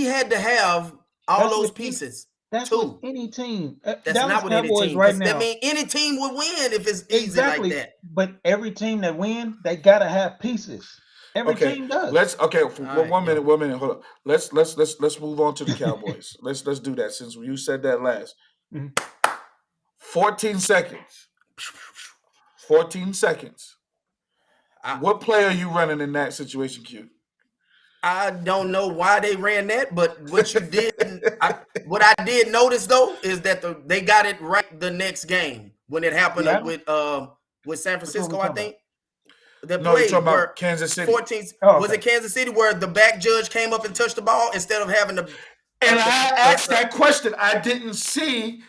had to have all those pieces. That's with any team. That's not with any team. Right now. That means any team would win if it's easy like that. But every team that wins, they gotta have pieces. Every team does. 1 minute. Hold on. Let's move on to the Cowboys. let's do that since you said that last. 14 seconds. 14 seconds. What play are you running in that situation, Q? I don't know why they ran that, but what you did, what I did notice though is that they got it right the next game when it happened with San Francisco. I think the play you're talking about Kansas City. 14. Was it Kansas City where the back judge came up and touched the ball instead of having to? And I asked that question. I didn't see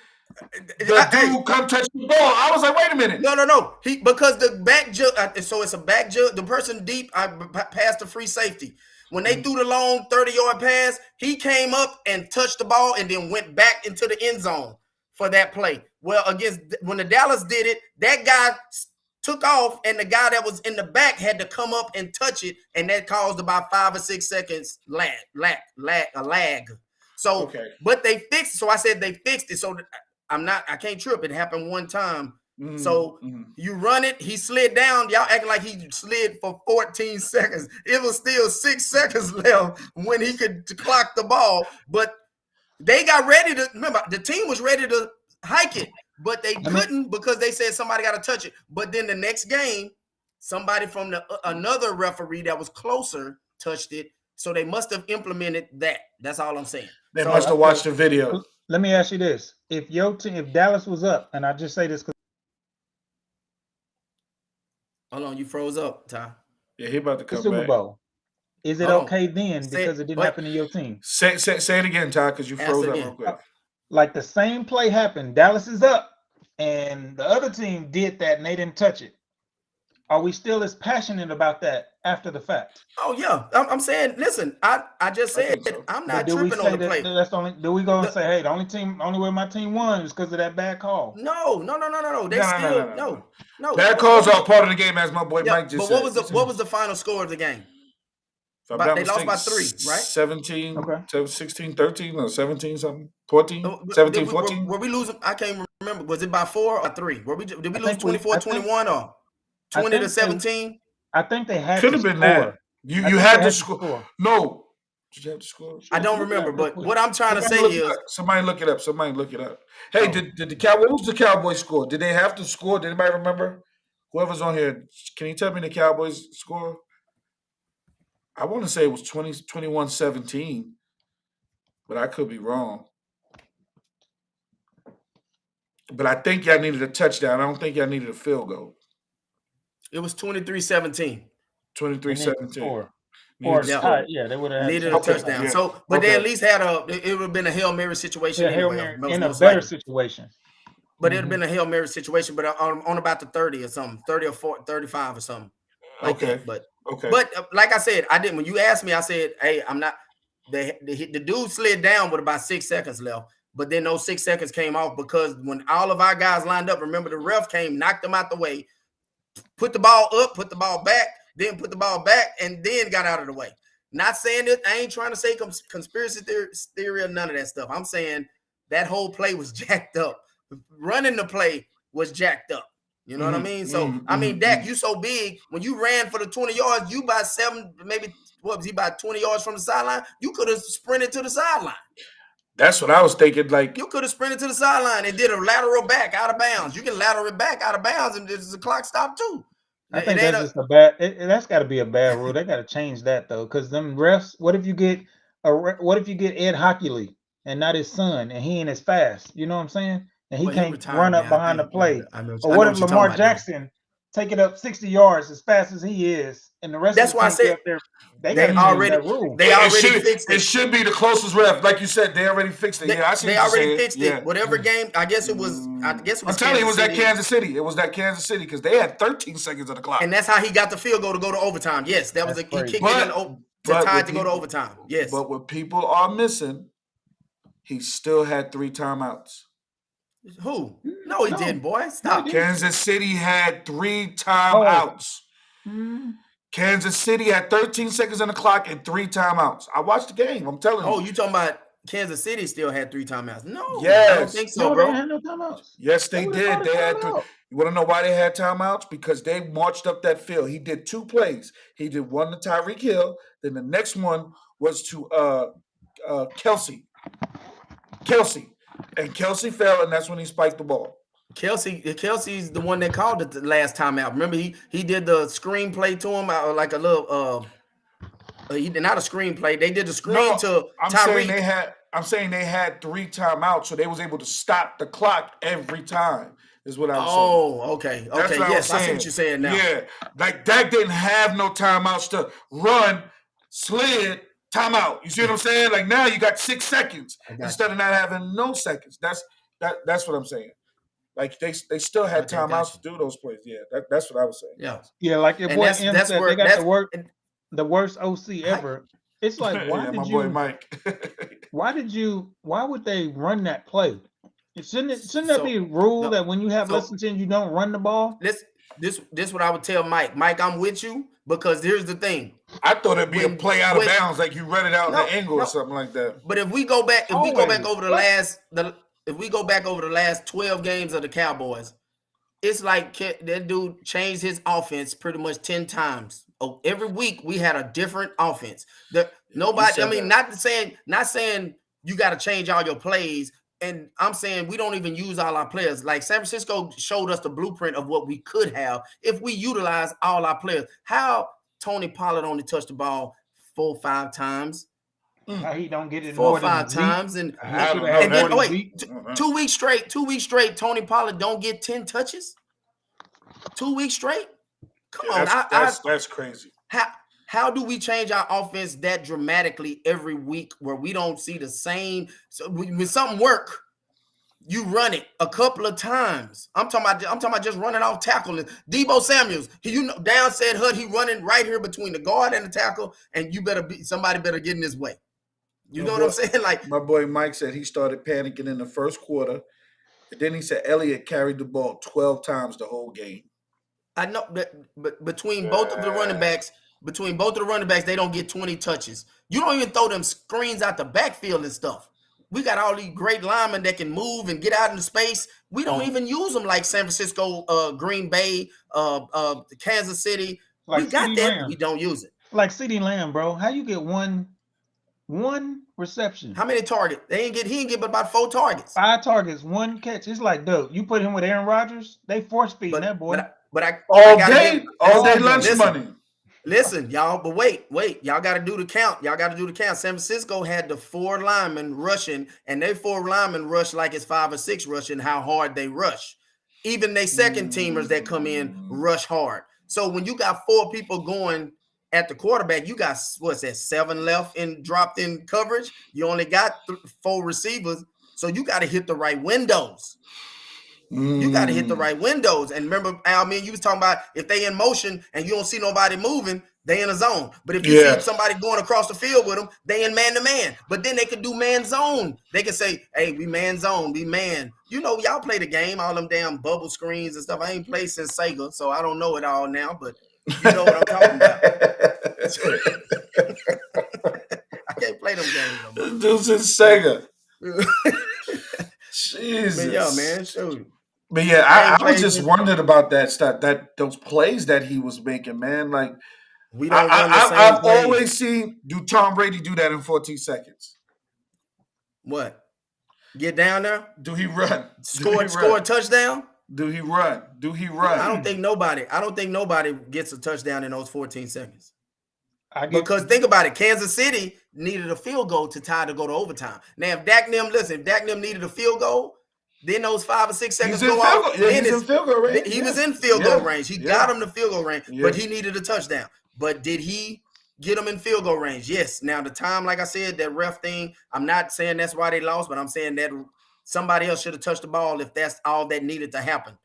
the dude come touch the ball. I was like, wait a minute. No. Because the back judge. So it's a back judge. The person deep. I passed the free safety. When they threw the long 30-yard pass, he came up and touched the ball and then went back into the end zone for that play. Well, when the Dallas did it, that guy took off, and the guy that was in the back had to come up and touch it, and that caused about 5 or 6 seconds lag. So, Okay. but they fixed it. So I said they fixed it. So I can't trip. It happened one time. So you run it, he slid down. Y'all acting like he slid for 14 seconds. It was still 6 seconds left when he could clock the ball. But they got ready to, remember, the team was ready to hike it, but they couldn't because they said somebody got to touch it. But then the next game, somebody from another referee that was closer touched it. So they must have implemented that. That's all I'm saying. They must have watched the video. Let me ask you this. If your team, if Dallas was up, and I just say this because hold on, you froze up, Ty. Yeah, he about to come Super back. Bowl, is it okay then because it didn't what? happen to your team? Say it again, Ty, because you froze up real quick. Like the same play happened. Dallas is up, and the other team did that, and they didn't touch it. Are we still as passionate about that after the fact? Oh yeah, I'm saying. Listen, I just said I'm not tripping on the play. That's the only. Do we go and say, hey, the only way my team won is because of that bad call? No. They no. Bad calls are part of the game, as my boy Mike just said. But what was the final score of the game? They lost by 3, right? 17, Okay. 16, 13, or 17 something, 14, 17, 14. Were we losing? I can't remember. Was it by 4 or 3? Did we lose 24-21 or 20-17? I think they had could have been that. You had to score. No. Did you have to score? I don't remember, but what I'm trying to say is somebody look it up. Hey, did the Cowboys? What was the Cowboys score? Did they have to score? Did anybody remember? Whoever's on here, can you tell me the Cowboys score? I want to say it was 21-17, but I could be wrong. But I think y'all needed a touchdown. I don't think y'all needed a field goal. It was 23-17. 23-17. Yeah, they would have needed a touchdown. Yeah. So, but they at least had it would have been a Hail Mary situation anyway. In a better situation. But it would have been a Hail Mary situation, but on about the 30 or something, 30 or 40, 35 or something. Like that. But like I said, I didn't. When you asked me, I said, "Hey, I'm not." The dude slid down with about 6 seconds left, but then those 6 seconds came off because when all of our guys lined up, remember the ref came, knocked them out the way, put the ball up, put the ball back, then put the ball back, and then got out of the way. Not saying that I ain't trying to say conspiracy theory or none of that stuff. I'm saying that whole play was jacked up. Running the play was jacked up. You know what I mean? So, I mean, Dak, you so big. When you ran for the 20 yards, you by 7, maybe, what was he, about 20 yards from the sideline? You could have sprinted to the sideline. That's what I was thinking. Like, you could have sprinted to the sideline and did a lateral back out of bounds. You can lateral it back out of bounds, and the clock stopped too. I think that's just a bad. That's got to be a bad rule. They got to change that though, because them refs. What if you get Ed Hockley and not his son, and he ain't as fast? You know what I'm saying? And he can't run up behind the play. Or what if Lamar Jackson take it up 60 yards as fast as he is, and the rest? That's of the why I said they already fixed it. It should be the closest ref, like you said. They already fixed it. They already fixed it. Whatever game, I guess it was. I'm telling you, it was that Kansas City. It was that Kansas City because they had 13 seconds of the clock, and that's how he got the field goal to go to overtime. Yes, that was he kicked it in to tie it to go to overtime. Yes, but what people are missing, he still had 3 timeouts. Who? No, he didn't, boy. Stop. Kansas City had 3 timeouts. Kansas City had 13 seconds on the clock and 3 timeouts. I watched the game. I'm telling you. Oh, you talking about Kansas City still had 3 timeouts? No, yes. I don't think so, bro. They had no timeouts. Yes, they did. They had 3. You want to know why they had timeouts? Because they marched up that field. He did 2 plays. He did one to Tyreek Hill. Then the next one was to Kelsey. And Kelsey fell, and that's when he spiked the ball. Kelsey's the one that called it the last time out. Remember, he did the screenplay to him, like a little he did not a screenplay. They did the screen to Tyreek. I'm saying they had 3 timeouts, so they was able to stop the clock every time. Is what I'm saying. Oh, okay. Yes, I see what you're saying now. Yeah, like Dak didn't have no timeouts to run, slid, timeout. You see what I'm saying? Like now you got 6 seconds instead of not having no seconds. That's what I'm saying. Like they still had timeouts to do those plays. Yeah, that's what I was saying. Yeah. Like your boy M said, they got the worst OC ever. It's like why did you? Boy Mike. Why would they run that play? Shouldn't that be a rule that when you have less than 10, you don't run the ball? This what I would tell Mike. Mike, I'm with you. Because here's the thing. I thought it'd be a play out of bounds, like you run it out in the angle or something like that. But if we go back over if we go back over the last 12 games of the Cowboys, it's like that dude changed his offense pretty much 10 times. Oh, every week we had a different offense. Nobody, I mean, not saying you got to change all your plays. And I'm saying we don't even use all our players. Like San Francisco showed us the blueprint of what we could have if we utilize all our players. How Tony Pollard only touched the ball 4 or 5 times. How he don't get it 4 or 5 times, and then wait, 2 weeks straight. 2 weeks straight. Tony Pollard don't get 10 touches. 2 weeks straight. Come on, that's crazy. How do we change our offense that dramatically every week where we don't see the same? So when something work, you run it a couple of times. I'm talking about just running off tackle. Deebo Samuels, down said Hud, he running right here between the guard and the tackle, and somebody better get in his way. You know what I'm saying? Like my boy Mike said, he started panicking in the first quarter, and then he said Elliott carried the ball 12 times the whole game. I know, but between both of the running backs, they don't get 20 touches. You don't even throw them screens out the backfield and stuff. We got all these great linemen that can move and get out into space. We don't even use them like San Francisco, Green Bay, Kansas City. Like we got CeeDee that. Lamb. We don't use it. Like CeeDee Lamb, bro. How you get one reception? How many targets? He didn't get but about 4 targets. 5 targets, 1 catch. It's like, dude, you put him with Aaron Rodgers, they force feeding that boy. All day lunch money. Listen, y'all, but wait, y'all got to do the count. San Francisco had the 4 linemen rushing, and they 4 linemen rush like it's 5 or 6 rushing, how hard they rush. Even they second teamers that come in rush hard. So when you got 4 people going at the quarterback, you got, 7 left and dropped in coverage. You only got 4 receivers. So you got to hit the right windows. You got to hit the right windows. And remember, Al, you was talking about if they in motion and you don't see nobody moving, they in a zone. But if you see somebody going across the field with them, they in man-to-man. But then they could do man-zone. They can say, hey, we man-zone, we man. You know, y'all play the game, all them damn bubble screens and stuff. I ain't played since Sega, so I don't know it all now, but you know what I'm talking about. I can't play them games no more. Dude's in Sega. Jesus. But yeah, man, show you. But yeah, I just wondered about that stuff, those plays that he was making, man. Like we don't I've always seen Tom Brady do that in 14 seconds. What? Get down there? Do he run? Score a touchdown? Do he run? I don't think nobody gets a touchdown in those 14 seconds. Because think about it, Kansas City needed a field goal to tie to go to overtime. Now, if Dak Nim needed a field goal, then those 5 or 6 seconds go off. Yeah, he's in field goal range. He was in field goal range. He got him to field goal range, but he needed a touchdown. But did he get him in field goal range? Yes. Now, the time, like I said, that ref thing, I'm not saying that's why they lost, but I'm saying that somebody else should have touched the ball if that's all that needed to happen.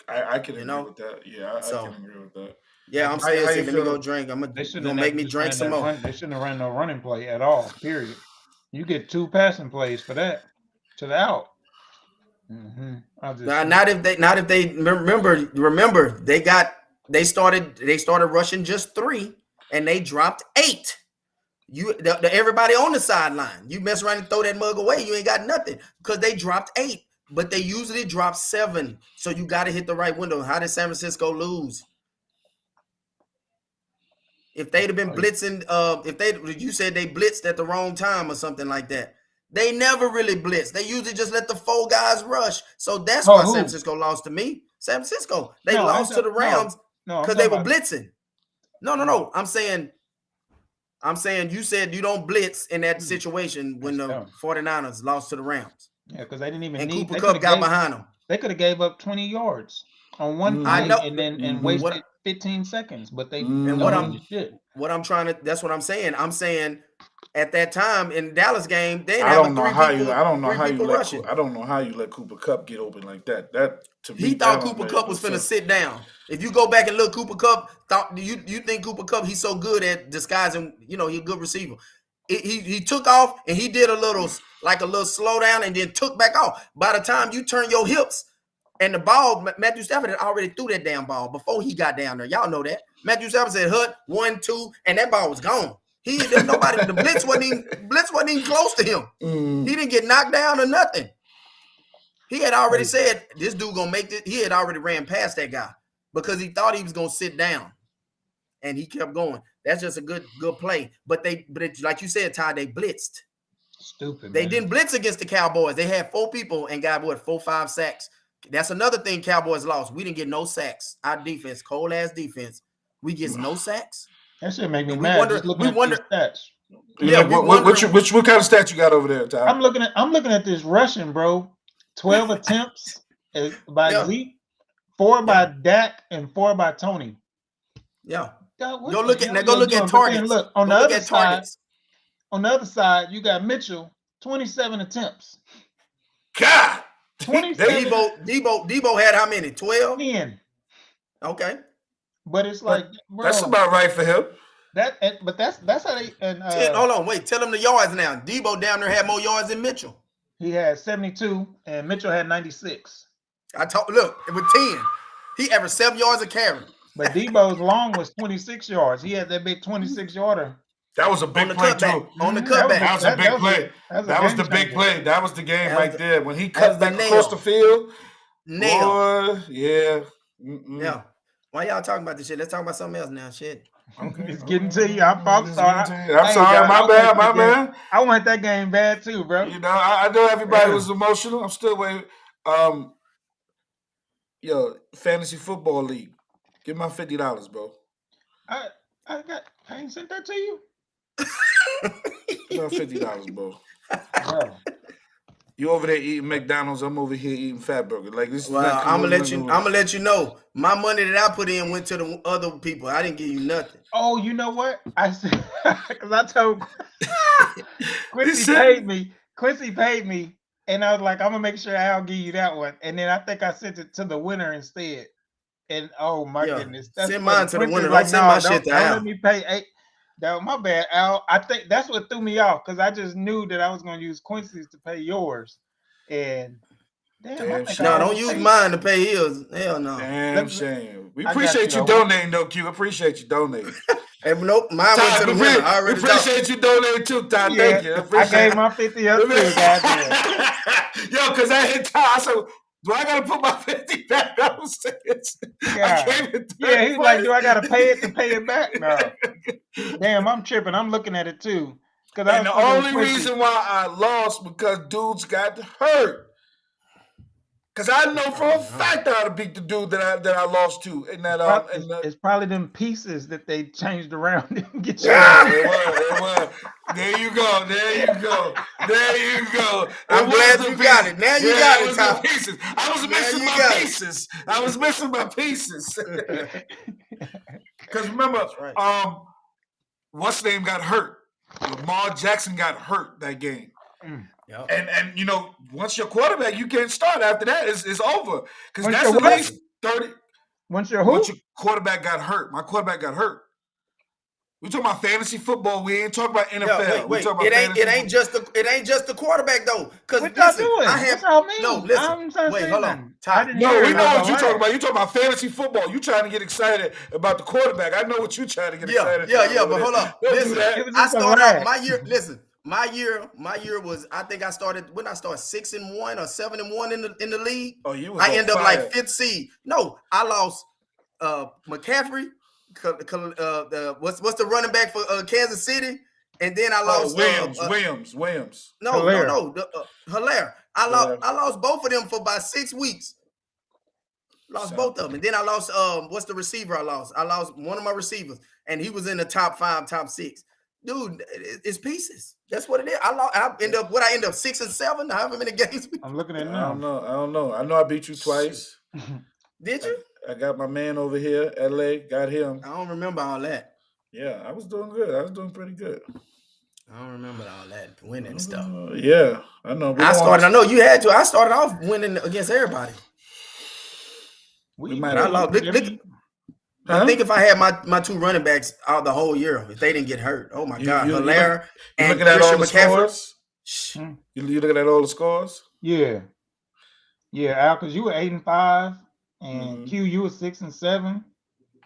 I can agree with that. Yeah, I can agree with that. Yeah, I'm saying, let me go drink. They gonna make me drink some more. They shouldn't have run no running play at all, period. You get 2 passing plays for that to the out. Not if they remember they started rushing just 3 and they dropped 8. Everybody on the sideline, you mess around and throw that mug away, you ain't got nothing because they dropped 8, but they usually drop 7. So you got to hit the right window. How did San Francisco lose? If they'd have been blitzing, you said they blitzed at the wrong time or something like that. They never really blitz. They usually just let the 4 guys rush. So that's why San Francisco lost to me. San Francisco. They lost to the Rams because they were blitzing. No. I'm saying you said you don't blitz in that situation when the 49ers lost to the Rams. Yeah, because they didn't even and need. Cooper Kupp got behind them. They could have gave up 20 yards on one play and wasted 15 seconds. But they that's what I'm saying. I'm saying at that time in the Dallas game, they I don't know how you let Cooper Kupp get open like that. He thought Cooper Kupp was finna sit down. If you go back and look, Cooper Kupp thought you think Cooper Kupp, he's so good at disguising, he's a good receiver. He took off and he did a little slow down and then took back off. By the time you turn your hips, And the ball, Matthew Stafford had already threw that damn ball before he got down there. Y'all know that. Matthew Stafford said, "Hut 1, 2," and that ball was gone. Nobody. The blitz wasn't even close to him. He didn't get knocked down or nothing. He had already said this dude gonna make this. He had already ran past that guy because he thought he was gonna sit down, and he kept going. That's just a good play. But like you said, Ty, they blitzed. Stupid. They didn't blitz against the Cowboys. They had 4 people and got 4, 5 sacks. That's another thing Cowboys lost. We didn't get no sacks. Our defense, cold ass defense, we get no sacks. That shit make me mad. We wonder stats. Yeah, what kind of stats you got over there, Ty? I'm looking at this rushing, bro. 12 attempts by Zeke, 4 by Dak, and 4 by Tony. Yeah. God, go look at targets. Look on the other side. On the other side, you got Mitchell, 27 attempts. God. 27. Debo had how many? 12? 10. Okay. But it's like, bro, that's about right for him. That's how they hold on, wait. Tell him the yards now. Debo down there had more yards than Mitchell. He had 72 and Mitchell had 96. Look, it was 10. He averaged 7 yards a carry. But Debo's long was 26 yards. He had that big 26-yarder. That was a big play too. On the cutback. That was a big play. That was the big play. That was the game right there. When he cut back across the field. Nail. Yeah. Yeah. Why y'all talking about this shit? Let's talk about something else now. Shit. Okay. It's getting to you. I'm sorry. My bad. I want that game bad too, bro. You know, I know everybody was emotional. I'm still waiting. Fantasy football league. Give my $50, bro. I ain't sent that to you. About $50, bro. You over there eating McDonald's, I'm over here eating Fatburger. Like this. Well, I'm gonna let you know. My money that I put in went to the other people. I didn't give you nothing. Oh, you know what? I said because I told Quincy paid me, and I was like, I'm gonna make sure I'll give you that one. And then I think I sent it to the winner instead. And oh my goodness, send mine to the winner. Like, don't send my shit to Al. Let me pay 8. That my bad, Al. I think that's what threw me off because I just knew that I was going to use Quincy's to pay yours. And don't use mine to pay his. Hell no. Damn shame. We appreciate you donating, though, Q. Appreciate you donating. Hey, nope, mine went to the winner. I already appreciate you donating too, Ty. Thank you. I gave my 50 up too, goddamn. Yo, because I hit Ty. I said, do I gotta put my 50 back downstairs? Yeah, he's like, do I gotta pay it to pay it back? No. Damn, I'm tripping. I'm looking at it too. And the only reason why I lost because dudes got hurt. Because I know for a fact I had to beat the dude that I lost to. In that, it's probably them pieces that they changed around and get you. It was. There you go. I'm glad you got it. Now you got it, Tom. Pieces. I was missing my pieces. Because remember, what's his name got hurt? Lamar Jackson got hurt that game. Yep. And you know, once your quarterback, you can't start after that. It's over. Because that's at least 30. Once your quarterback got hurt. My quarterback got hurt. We talking about fantasy football. We ain't talking about NFL. Wait. It ain't just the quarterback though. Because what y'all doing? What's y'all mean? No, listen. Wait, hold on. No, we know what you're talking about. You're talking about fantasy football. You trying to get excited about the quarterback. I know what you're trying to get excited about. Yeah, but hold on. Listen, I started out my year. Listen. My year was, I think I started 6-1 or 7-1 in the league. Oh, you was I ended up like 5th seed. No, I lost McCaffrey. What's the running back for Kansas City? And then I lost Williams. No, Hilaire. I lost both of them for about 6 weeks. Lost both of them. And then I lost what's the receiver I lost? I lost one of my receivers, and he was in the top 5, top 6. Dude, it's pieces. That's what it is. I end up 6-7. However many games. I'm looking at now. I don't know. I know I beat you twice. Did you? I got my man over here, LA. Got him. I don't remember all that. Yeah, I was doing good. I was doing pretty good. I don't remember all that winning stuff. Yeah, I know. I know you had to. I started off winning against everybody. I lost. I think if I had my 2 running backs out the whole year, if they didn't get hurt, oh my God, Hilaire and looking at all the McCaffrey. Scores? You looking at all the scores? Yeah. Yeah, Al, because you were 8-5, and Mhm. Q, you were 6-7.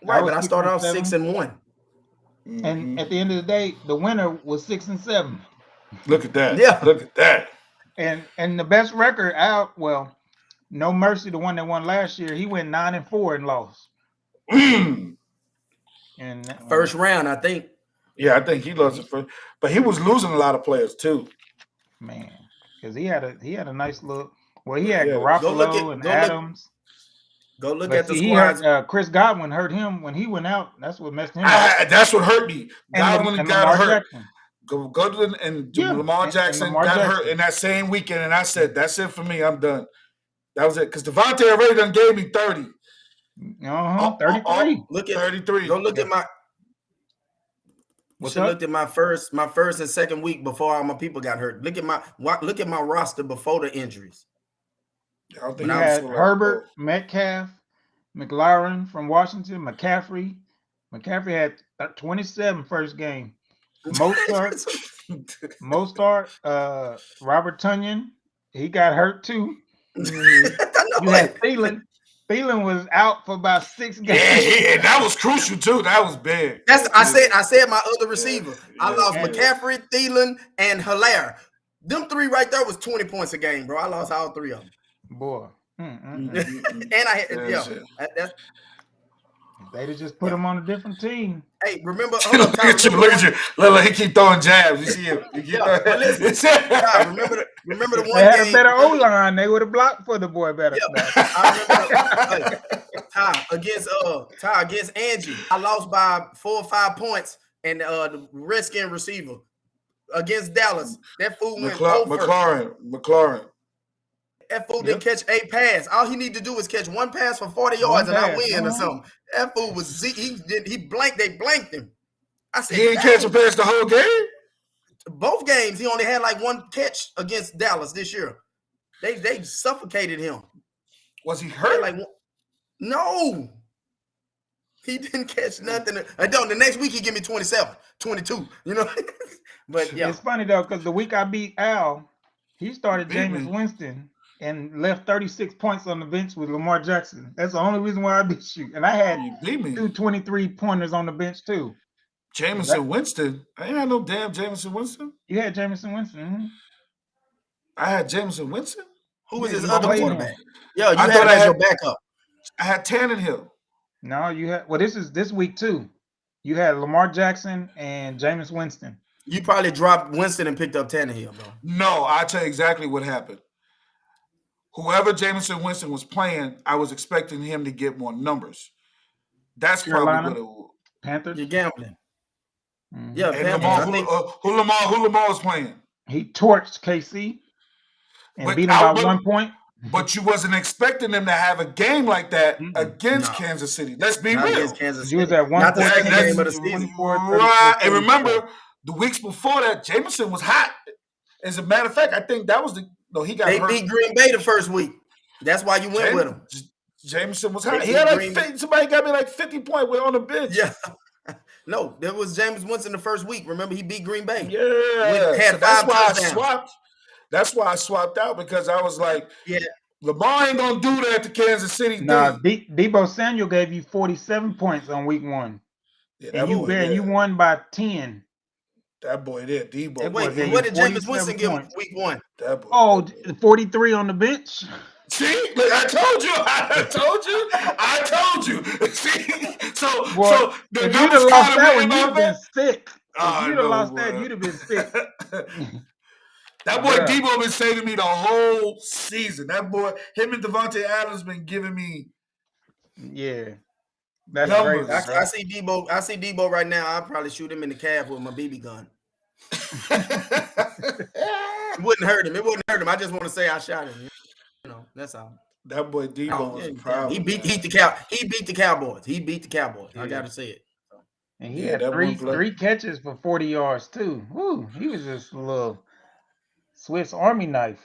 Right, was but I started off 6-7. 6-1. And Mhm. at the end of the day, the winner was 6-7. Look at that. Yeah. Look at that. And the best record out, well, No Mercy, the one that won last year, he went 9-4 and lost. Mm. And First round, I think. Yeah, I think he lost it first, but he was losing a lot of players too. man, because he had a nice look. Well, he had Yeah. Garoppolo and Adams. Go look But at the see, he squads. hurt Chris Godwin hurt him when he went out. That's what messed him up. That's what hurt me. Godwin And got Lamar hurt. Jackson. Godwin and Yeah, Lamar and Jackson Lamar got hurt Jackson. in that same weekend, and I said, "That's it for me. I'm done." That was it. Because Devontae already done gave me 30. 33. Look at 33. Go look at my. What's Should up? looked at my first and second week before all my people got hurt. Look at my roster before the injuries. I don't think You I had was Herbert, Metcalf, McLaurin from Washington, McCaffrey. McCaffrey had 27 first game. Mostert, Robert Tonyan, he got hurt too. You had Thielen. Thielen was out for about 6 games. Yeah, that was crucial too. That was big. I said my other receiver. I lost yeah. McCaffrey, Thielen, and Hilaire. Them three right there was 20 points a game, bro. I lost all three of them. Boy. And I had that's They'd have just put him on a different team. Hey, remember? Hold up, look at you! Look at you! Look, he keep throwing jabs. You see him? Remember the one they had game, a better O line. They would have blocked for the boy better. I remember against Angie. I lost by 4 or 5 points, and the Redskin receiver against Dallas. That fool went McLaurin. That fool didn't catch a pass. All he need to do is catch one pass for 40 yards and I win or something. That fool was he blanked. They blanked him. I said he didn't catch a pass the whole game. Both games he only had like one catch against Dallas this year. They suffocated him. Was he hurt? No. He didn't catch nothing. The next week he give me 27, 22. You know, but yeah, it's funny though because the week I beat Al, he started Jameis Winston and left 36 points on the bench with Lamar Jackson. That's the only reason why I beat you. And I had 2 23-pointers on the bench too. Jameson Winston? I ain't had no damn Jameson Winston. You had Jameson Winston. Mm-hmm. I had Jameson Winston. Who was his other quarterback? Yeah, you had as your backup. I had Tannehill. No, you had. Well, this is this week too. You had Lamar Jackson and Jameis Winston. You probably dropped Winston and picked up Tannehill, bro. No, I'll tell you exactly what happened. Whoever Jameson Winston was playing, I was expecting him to get more numbers. That's Carolina, probably what it Panthers. You're gambling. Mm-hmm. Yeah, Panthers. Who Lamar was playing? He torched KC and beat him by 1 point. But you wasn't expecting them to have a game like that against Kansas City. Let's be real. Against Kansas City. You was at 1 point game of the season. Right. And remember, the weeks before that, Jameson was hot. As a matter of fact, I think that was he got hurt. They beat Green Bay the first week. That's why you went with him. Jameson was hot. He had somebody got me like 50 points on the bench. Yeah. No, there was James Winston the first week. Remember, he beat Green Bay. Yeah. Had that's 5 why touchdowns. I swapped. That's why I swapped out because I was like, yeah, Lamar ain't gonna do that to Kansas City. Nah, Deebo Samuel gave you 47 points on week 1. Yeah, and you won by 10. That boy there, Deebo. Hey, wait, what did Jameis Winston give week 1? That boy. Oh, 43 on the bench. See, look, I told you. See, so if you'd have lost that one, you'd have been sick. If you'd have lost that, you'd have been sick. That boy Deebo been saving me the whole season. That boy, him and Devontae Adams been giving me. Yeah, that's numbers. Crazy, I see Deebo. I see Deebo right now. I'll probably shoot him in the calf with my BB gun. It wouldn't hurt him. I just want to say I shot him. You know, that's all. That boy Deebo was a problem. He beat the Cowboys. He beat the Cowboys. I gotta say it. And he had three catches for 40 yards too. Woo, he was just a little Swiss Army knife.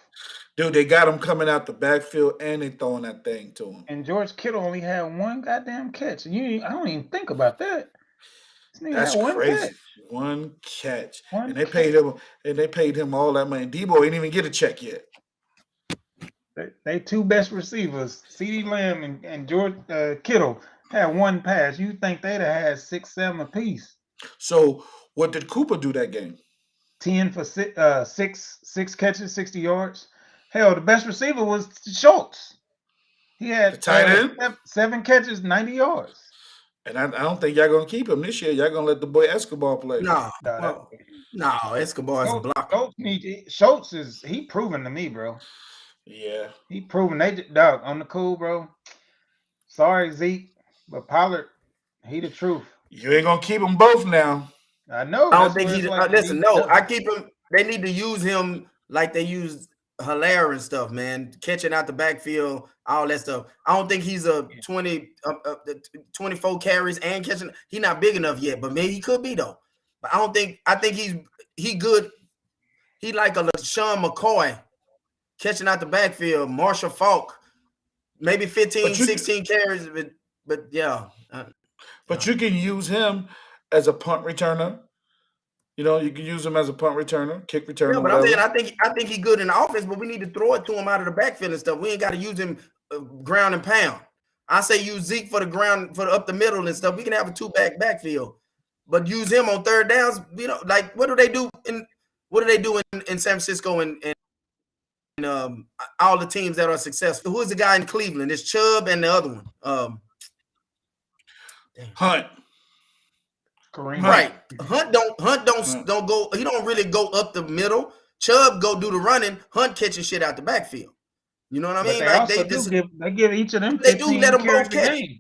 Dude, they got him coming out the backfield and they throwing that thing to him. And George Kittle only had 1 goddamn catch. I don't even think about that. That's crazy. 1 catch. And they paid him all that money. Deebo ain't even get a check yet. They two best receivers, CeeDee Lamb and George Kittle, had one pass. You think they'd have had 6, 7 apiece? So what did Cooper do that game? 10 for six catches, 60 yards. Hell, the best receiver was Schultz. He The had tight end? 7 catches, 90 yards. And I don't think y'all gonna keep him this year. Y'all gonna let the boy Escobar play. No, Nah, well, no, Escobar is a blocker. Schultz is he proven to me, bro. Yeah. He proven dog on the cool, bro. Sorry, Zeke, but Pollard, he the truth. You ain't gonna keep them both now. I know. I don't that's think what he's it's like. listen. No, I keep him. They need to use him like they use Hilaire and stuff, man. Catching out the backfield, all that stuff. I don't think he's a 24 carries and catching. He's not big enough yet, but maybe he could be though. But I don't think. I think he good. He like a LaShawn McCoy catching out the backfield. Marshall Faulk, maybe 15, 16 carries, but yeah. But you can use him as a punt returner. You know, you can use him as a punt returner, kick returner. Yeah, but I'm saying I think he's good in the offense, but we need to throw it to him out of the backfield and stuff. We ain't got to use him ground and pound. I say use Zeke for the ground, for up the middle and stuff. We can have a 2-backfield, but use him on third downs. You know, like what do they do in San Francisco and all the teams that are successful? Who is the guy in Cleveland? It's Chubb and the other one. Hunt. Kareem. Right. Hunt don't go. He don't really go up the middle. Chubb go do the running. Hunt catching shit out the backfield. You know what I mean? They give each of them. They do let them both catch. Game.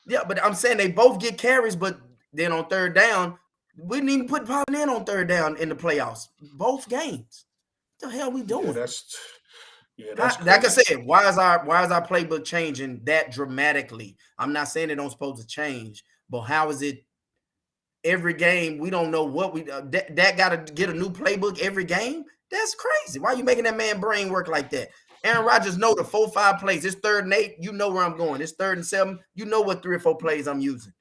Yeah, but I'm saying they both get carries, but then on third down, we didn't even put Pollard in on third down in the playoffs. Both games. What the hell we doing? That's like I said, why is our playbook changing that dramatically? I'm not saying it don't supposed to change, but how is it every game? We don't know what we that got to get a new playbook every game. That's crazy. Why are you making that man brain work like that? Aaron Rodgers know the 4-5 plays. It's 3rd and 8. You know where I'm going. It's 3rd and 7. You know what 3 or 4 plays I'm using.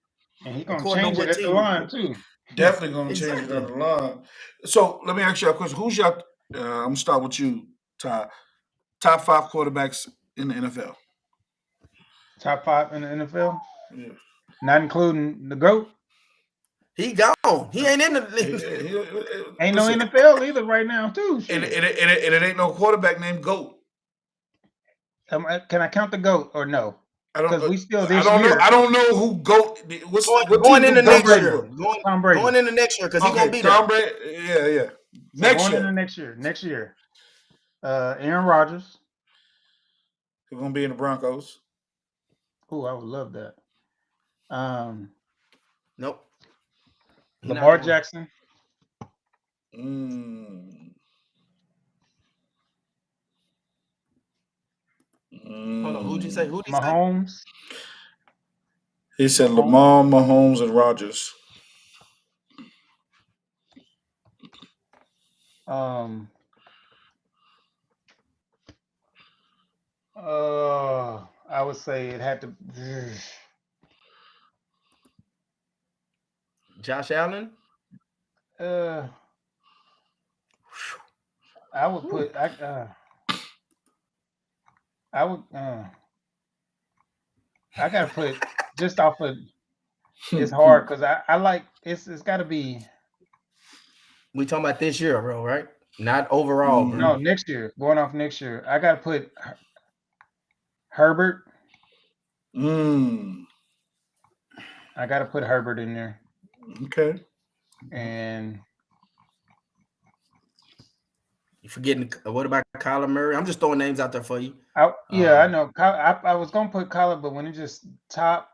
And he's gonna change it at the line too. Definitely gonna change it at the line. So let me ask you a question. Who's your? I'm gonna start with you, Ty. Top 5 quarterbacks in the NFL. Top 5 in the NFL. Yeah. Not including the GOAT. He gone. He ain't in the ain't no NFL either right now, too. And it ain't no quarterback named GOAT. Can I count the GOAT or no? Because we still I don't know who GOAT. What going into next year? Tom Brady. Going into next year because he's gonna be there. Tom Brady. Yeah. Next year. Aaron Rodgers. He's gonna be in the Broncos. Oh, I would love that. Nope. Lamar Jackson. Hold on. Who'd you say? Mahomes. He said Lamar, Mahomes, and Rodgers. I would say it had to. Josh Allen. I would put. I would. I gotta put just off of. It's hard because I like it's got to be. We talking about this year, bro, right? Not overall. Bro. No, next year. Going off next year, I gotta put Herbert. I gotta put Herbert in there. Okay. And you forgetting what about Kyler Murray? I'm just throwing names out there for you. I know. I was gonna put Kyler, but when it just top,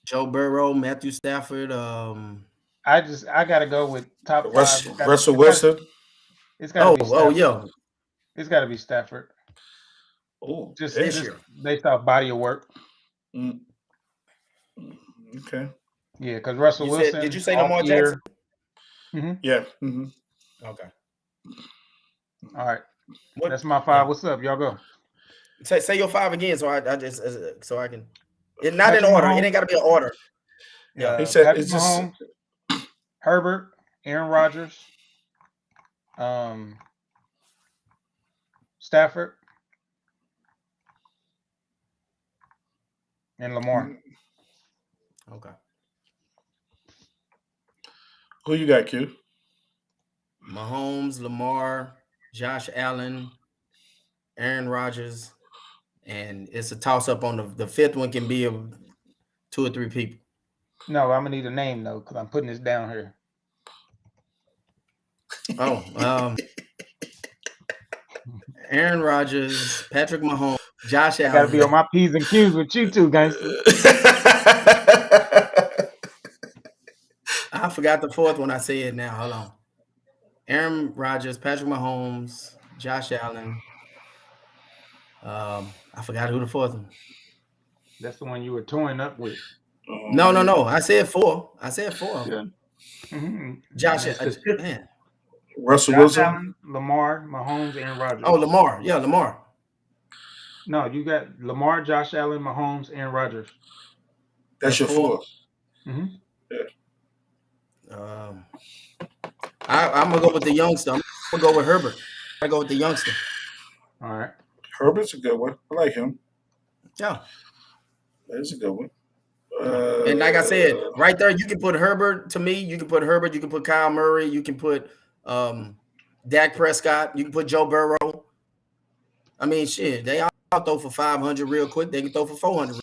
Joe Burrow, Matthew Stafford. I gotta go with top 5. Russell Wilson. It's gotta be. Stafford. Yeah. It's gotta be Stafford. Oh, just based off body of work. Okay. Yeah, because Russell Wilson. Did you say Lamar Jackson? Mm-hmm. Yeah. Mm-hmm. Okay. All right. That's my 5. What's up? Y'all go. Say your 5 again, so I just so I can. It's not in order. It ain't got to be an order. Yeah. He said Patrick Mahomes, Herbert, Aaron Rodgers, Stafford, and Lamar. Okay. Who you got, Q? Mahomes, Lamar, Josh Allen, Aaron Rodgers, and it's a toss-up on the fifth one can be of 2 or 3 people. No, I'm gonna need a name though, because I'm putting this down here. Oh, Aaron Rodgers, Patrick Mahomes, Josh I Allen. gotta be on my P's and Q's with you two, gangster. I forgot the fourth one I said now. Hold on. Aaron Rodgers, Patrick Mahomes, Josh Allen. I forgot who the fourth one. That's the one you were toying up with. No. I said 4. I said 4. Yeah. Mm-hmm. Josh, man. Russell Josh Wilson, Allen, Lamar, Mahomes, Aaron Rodgers. Oh, Lamar. Yeah, Lamar. No, you got Lamar, Josh Allen, Mahomes, Aaron Rodgers. That's your 4. Mm-hmm. Yeah. I'm gonna go with the youngster. I'm gonna go with Herbert. I go with the youngster. All right. Herbert's a good one. I like him. Yeah. That's a good one. And like I said, right there, you can put Herbert. To me, you can put Herbert. You can put Kyle Murray. You can put Dak Prescott. You can put Joe Burrow. I mean, shit, they all throw for 500 real quick. They can throw for 400.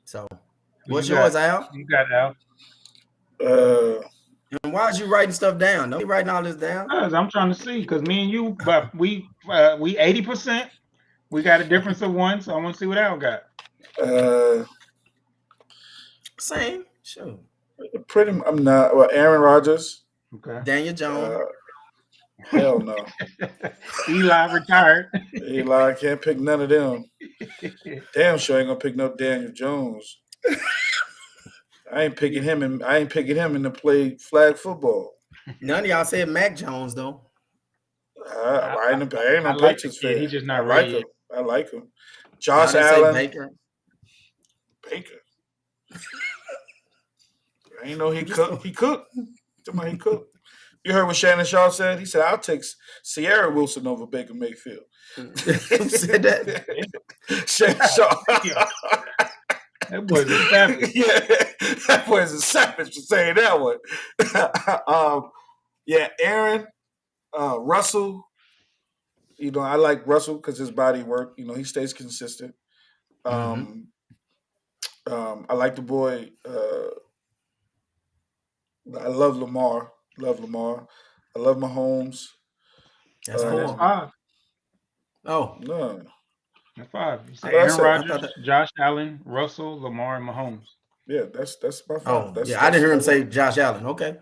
So, what's yours, Al? You got Al. And why is you writing stuff down? Don't be writing all this down. I'm trying to see, because me and you, but we 80%. We got a difference of 1, so I want to see what Al got. Same. Sure. I'm not. Well, Aaron Rodgers. Okay. Daniel Jones. Hell no. Eli retired. Eli can't pick none of them. Damn sure ain't gonna pick no Daniel Jones. I ain't picking him in to play flag football. None of y'all said Mac Jones though. I ain't no like Patriots fan. He's just not ready. I like him. Josh Allen. Baker. I ain't know he cooked. He cooked. He cooked. You heard what Shannon Sharp said? He said, "I'll take Sierra Wilson over Baker Mayfield." Who said that? Shannon Sharp. That boy's a savage. Yeah, that boy's a savage for saying that one. Aaron, Russell. You know, I like Russell because his body work. You know, he stays consistent. I like the boy. I love Lamar. I love Mahomes. That's 4. 5. Oh. No. That's 5. You said Aaron Rodgers, Josh Allen, Russell, Lamar, and Mahomes. Yeah, that's my 5. Oh, I didn't hear him say Josh Allen. Okay.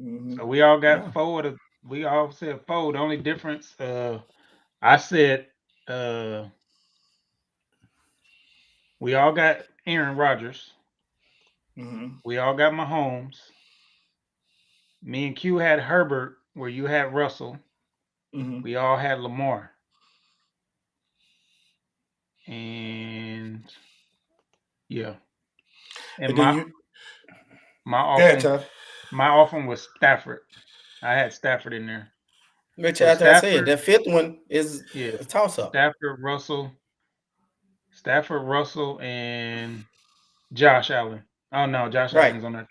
Mm-hmm. So we all got 4. We all said 4. The only difference, I said, we all got Aaron Rodgers. Mm-hmm. We all got Mahomes. Me and Q had Herbert, where you had Russell. Mm-hmm. We all had Lamar. And yeah. And my offense was Stafford. I had Stafford in there. Which I said, that 5th one is a toss-up. Stafford, Russell, and Josh Allen. Oh no, Josh Allen's on that.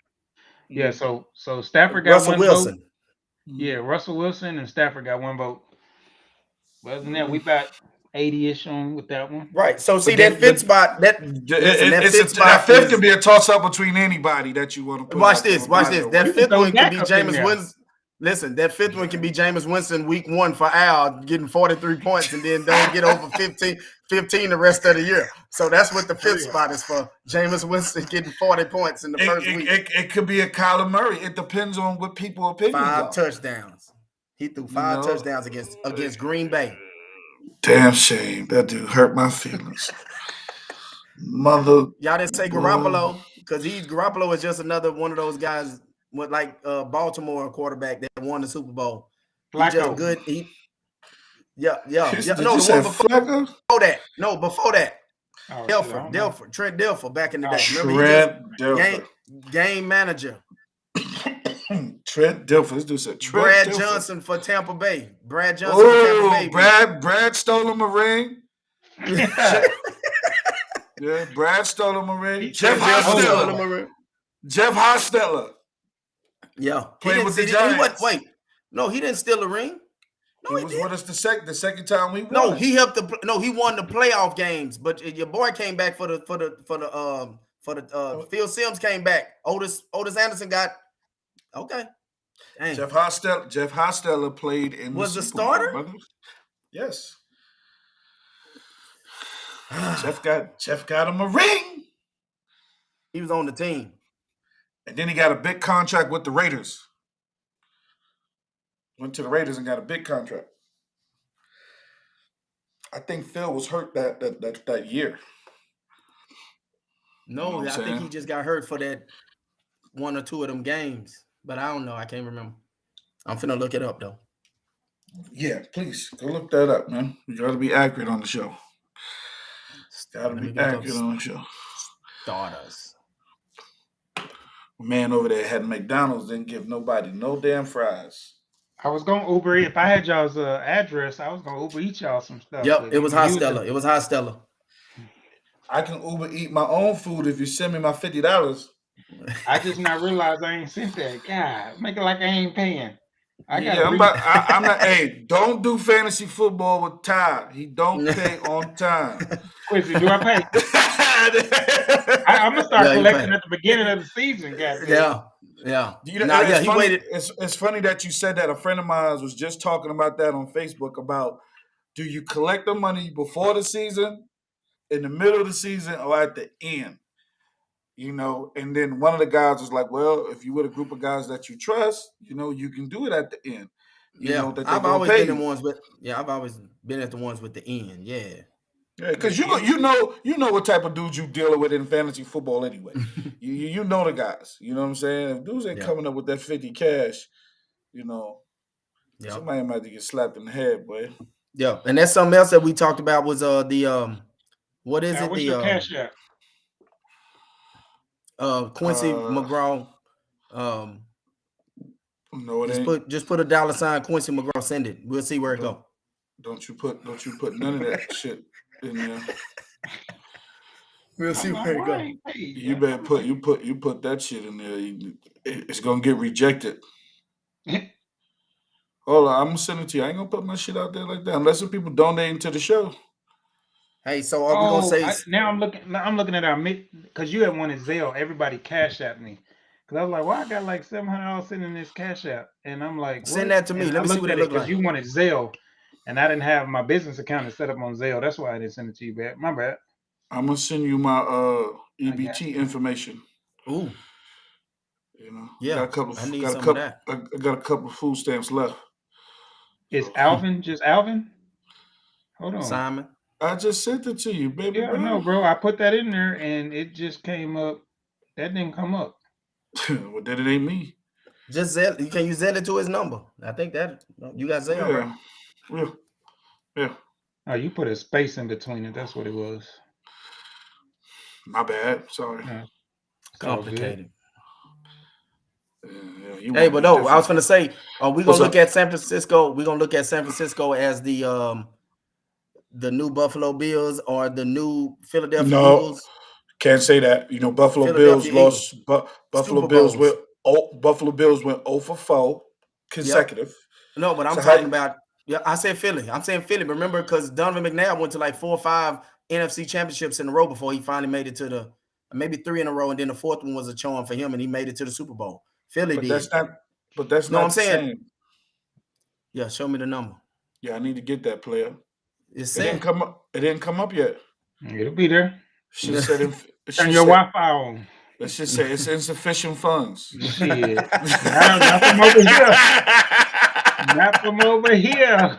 Yeah, so Stafford got Russell 1 Wilson. vote. Yeah, Russell Wilson and Stafford got 1 vote. But other than that, we about 80-ish on with that one. Right. So see that 5th spot. That 5th can be a toss-up between anybody that you want to put. Watch this. That 5th one can be Jameis Winston. Listen, that 5th one can be Jameis Winston week 1 for Al, getting 43 points and then don't get over 15 the rest of the year. So that's what the 5th spot is for. Jameis Winston getting 40 points in the first week. It could be a Kyler Murray. It depends on what people opinion. 5 touchdowns. He threw 5 touchdowns against Green Bay. Damn shame. That dude hurt my feelings. Y'all didn't say Garoppolo because Garoppolo is just another one of those guys with like Baltimore quarterback that won the Super Bowl. He's just good. No, the one before that. Trent Dilfer back in the day. Remember game manager. Trent Dilfer. This dude said Trent Brad Dilfer. Johnson for Tampa Bay. Brad Johnson for Tampa Bay. Brad stole him a ring. Yeah, Brad stole him a ring. Jeff Hostetler. Jeff Hostetler. Yeah, Played with the Giants. He didn't steal a ring. No, he was with us the second time we won. No, he helped he won the playoff games, but your boy came back for the Phil Simms came back. Otis Anderson got okay. Dang. Jeff Hostetler played in was the Super Bowl, starter? brother. Yes. Jeff got him a ring. He was on the team. And then he got a big contract with the Raiders. Went to the Raiders and got a big contract. I think Phil was hurt that year. No, You know I think he just got hurt for that one or two of them games. But I don't know. I can't remember. I'm finna look it up though. Yeah, please go look that up, man. You gotta be accurate on the show. Gotta be accurate on the show. Starters. Man over there had McDonald's, didn't give nobody no damn fries. I was gonna Uber. If I had y'all's address, I was gonna Uber eat y'all some stuff. Yep, it was Hostetler. It was Hostetler. I can Uber eat my own food if you send me my $50. I just not realized I ain't sent that. God, make it like I ain't paying. I'm not. Hey, don't do fantasy football with Ty. He don't pay on time. Quincy, do I pay? I'm gonna start collecting at the beginning of the season, guys. Yeah. He waited. It's funny that you said that. A friend of mine was just talking about that on Facebook about do you collect the money before the season, in the middle of the season, or at the end? You know, and then one of the guys was like, well, if you with a group of guys that you trust, you know, you can do it at the end. I've always been at the ones with the end. Yeah. Yeah, because you know what type of dudes you dealing with in fantasy football anyway. you know the guys. You know what I'm saying? If dudes ain't coming up with that 50 cash, you know, somebody might get slapped in the head, boy. Yeah, and that's something else that we talked about was what is it? What's your cash app? Quincy McGraw. No, it ain't. Just put a $ Quincy McGraw. Send it. We'll see where it go. Don't you put none of that shit in there. We'll see where it go. You better put that shit in there. It's gonna get rejected. Hold on, I'm gonna send it to you. I ain't gonna put my shit out there like that unless some people donating to the show. Hey, so are we gonna say now? I'm looking at our because you had one at Zelle. Everybody cash at me because I was like, well, I got like $700 sitting in this cash app, and I'm like, send that to me. Let me see what it looks like. You wanted Zelle, and I didn't have my business account set up on Zelle. That's why I didn't send it to you, back. My bad. I'm gonna send you my EBT information. Ooh. You know, yeah. I got a couple of food stamps left. Is Alvin just Alvin? Hold on, Simon. I just sent it to you, baby. Yeah, no, bro. I put that in there, and it just came up. That didn't come up. Well, then it ain't me. Just Zelle. You can use Zelle to his number. I think that you got Zelle. Yeah. Oh, you put a space in between it. That's what it was. My bad. Sorry. Complicated. Hey, but no, I was gonna say, we're gonna look at San Francisco. We're gonna look at San Francisco as the new Buffalo Bills or the new Philadelphia Eagles. Can't say that. You know, Buffalo Bills lost. Buffalo Bills went 0 for 4 consecutive. Yep. No, but I'm talking about. Yeah, I said Philly. I'm saying Philly. Remember, because Donovan McNabb went to like 4 or 5 NFC championships in a row before he finally made it to maybe 3 in a row, and then the 4th one was a charm for him, and he made it to the Super Bowl. Philly did. That's not I'm saying. Same. Yeah, show me the number. Yeah, I need to get that player. It didn't come up. It didn't come up yet. It'll be there. She said, "Turn your Wi-Fi on." Let's just say it's insufficient funds. Shit. Not from over here. Not from over here.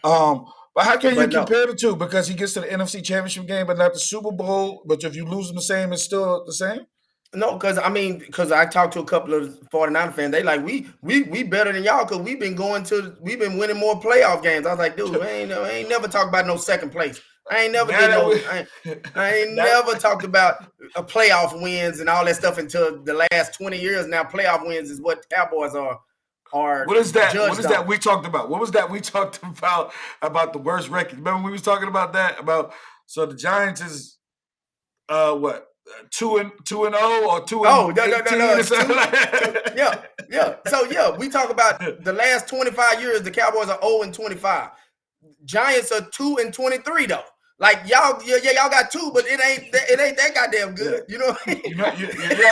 But how can you compare the two? Because he gets to the NFC Championship game, but not the Super Bowl. But if you lose them the same, it's still the same. No, because I talked to a couple of 49 fans. They like we better than y'all because we've been winning more playoff games. I was like, dude, I ain't never talked about no second place. I ain't never never talked about a playoff wins and all that stuff until the last 20 years. Now playoff wins is what Cowboys are. are What is that? judged What is that on. we talked about? What was that we talked about the worst record? Remember we was talking about that? So the Giants is what 2-0 or 2-18 Oh, no. or something like that? Yeah. So yeah, we talk about the last 25 years. The Cowboys are 0-25. Giants are 2-23 though. Like y'all got 2, but it ain't that goddamn good. You know what I mean? Yeah,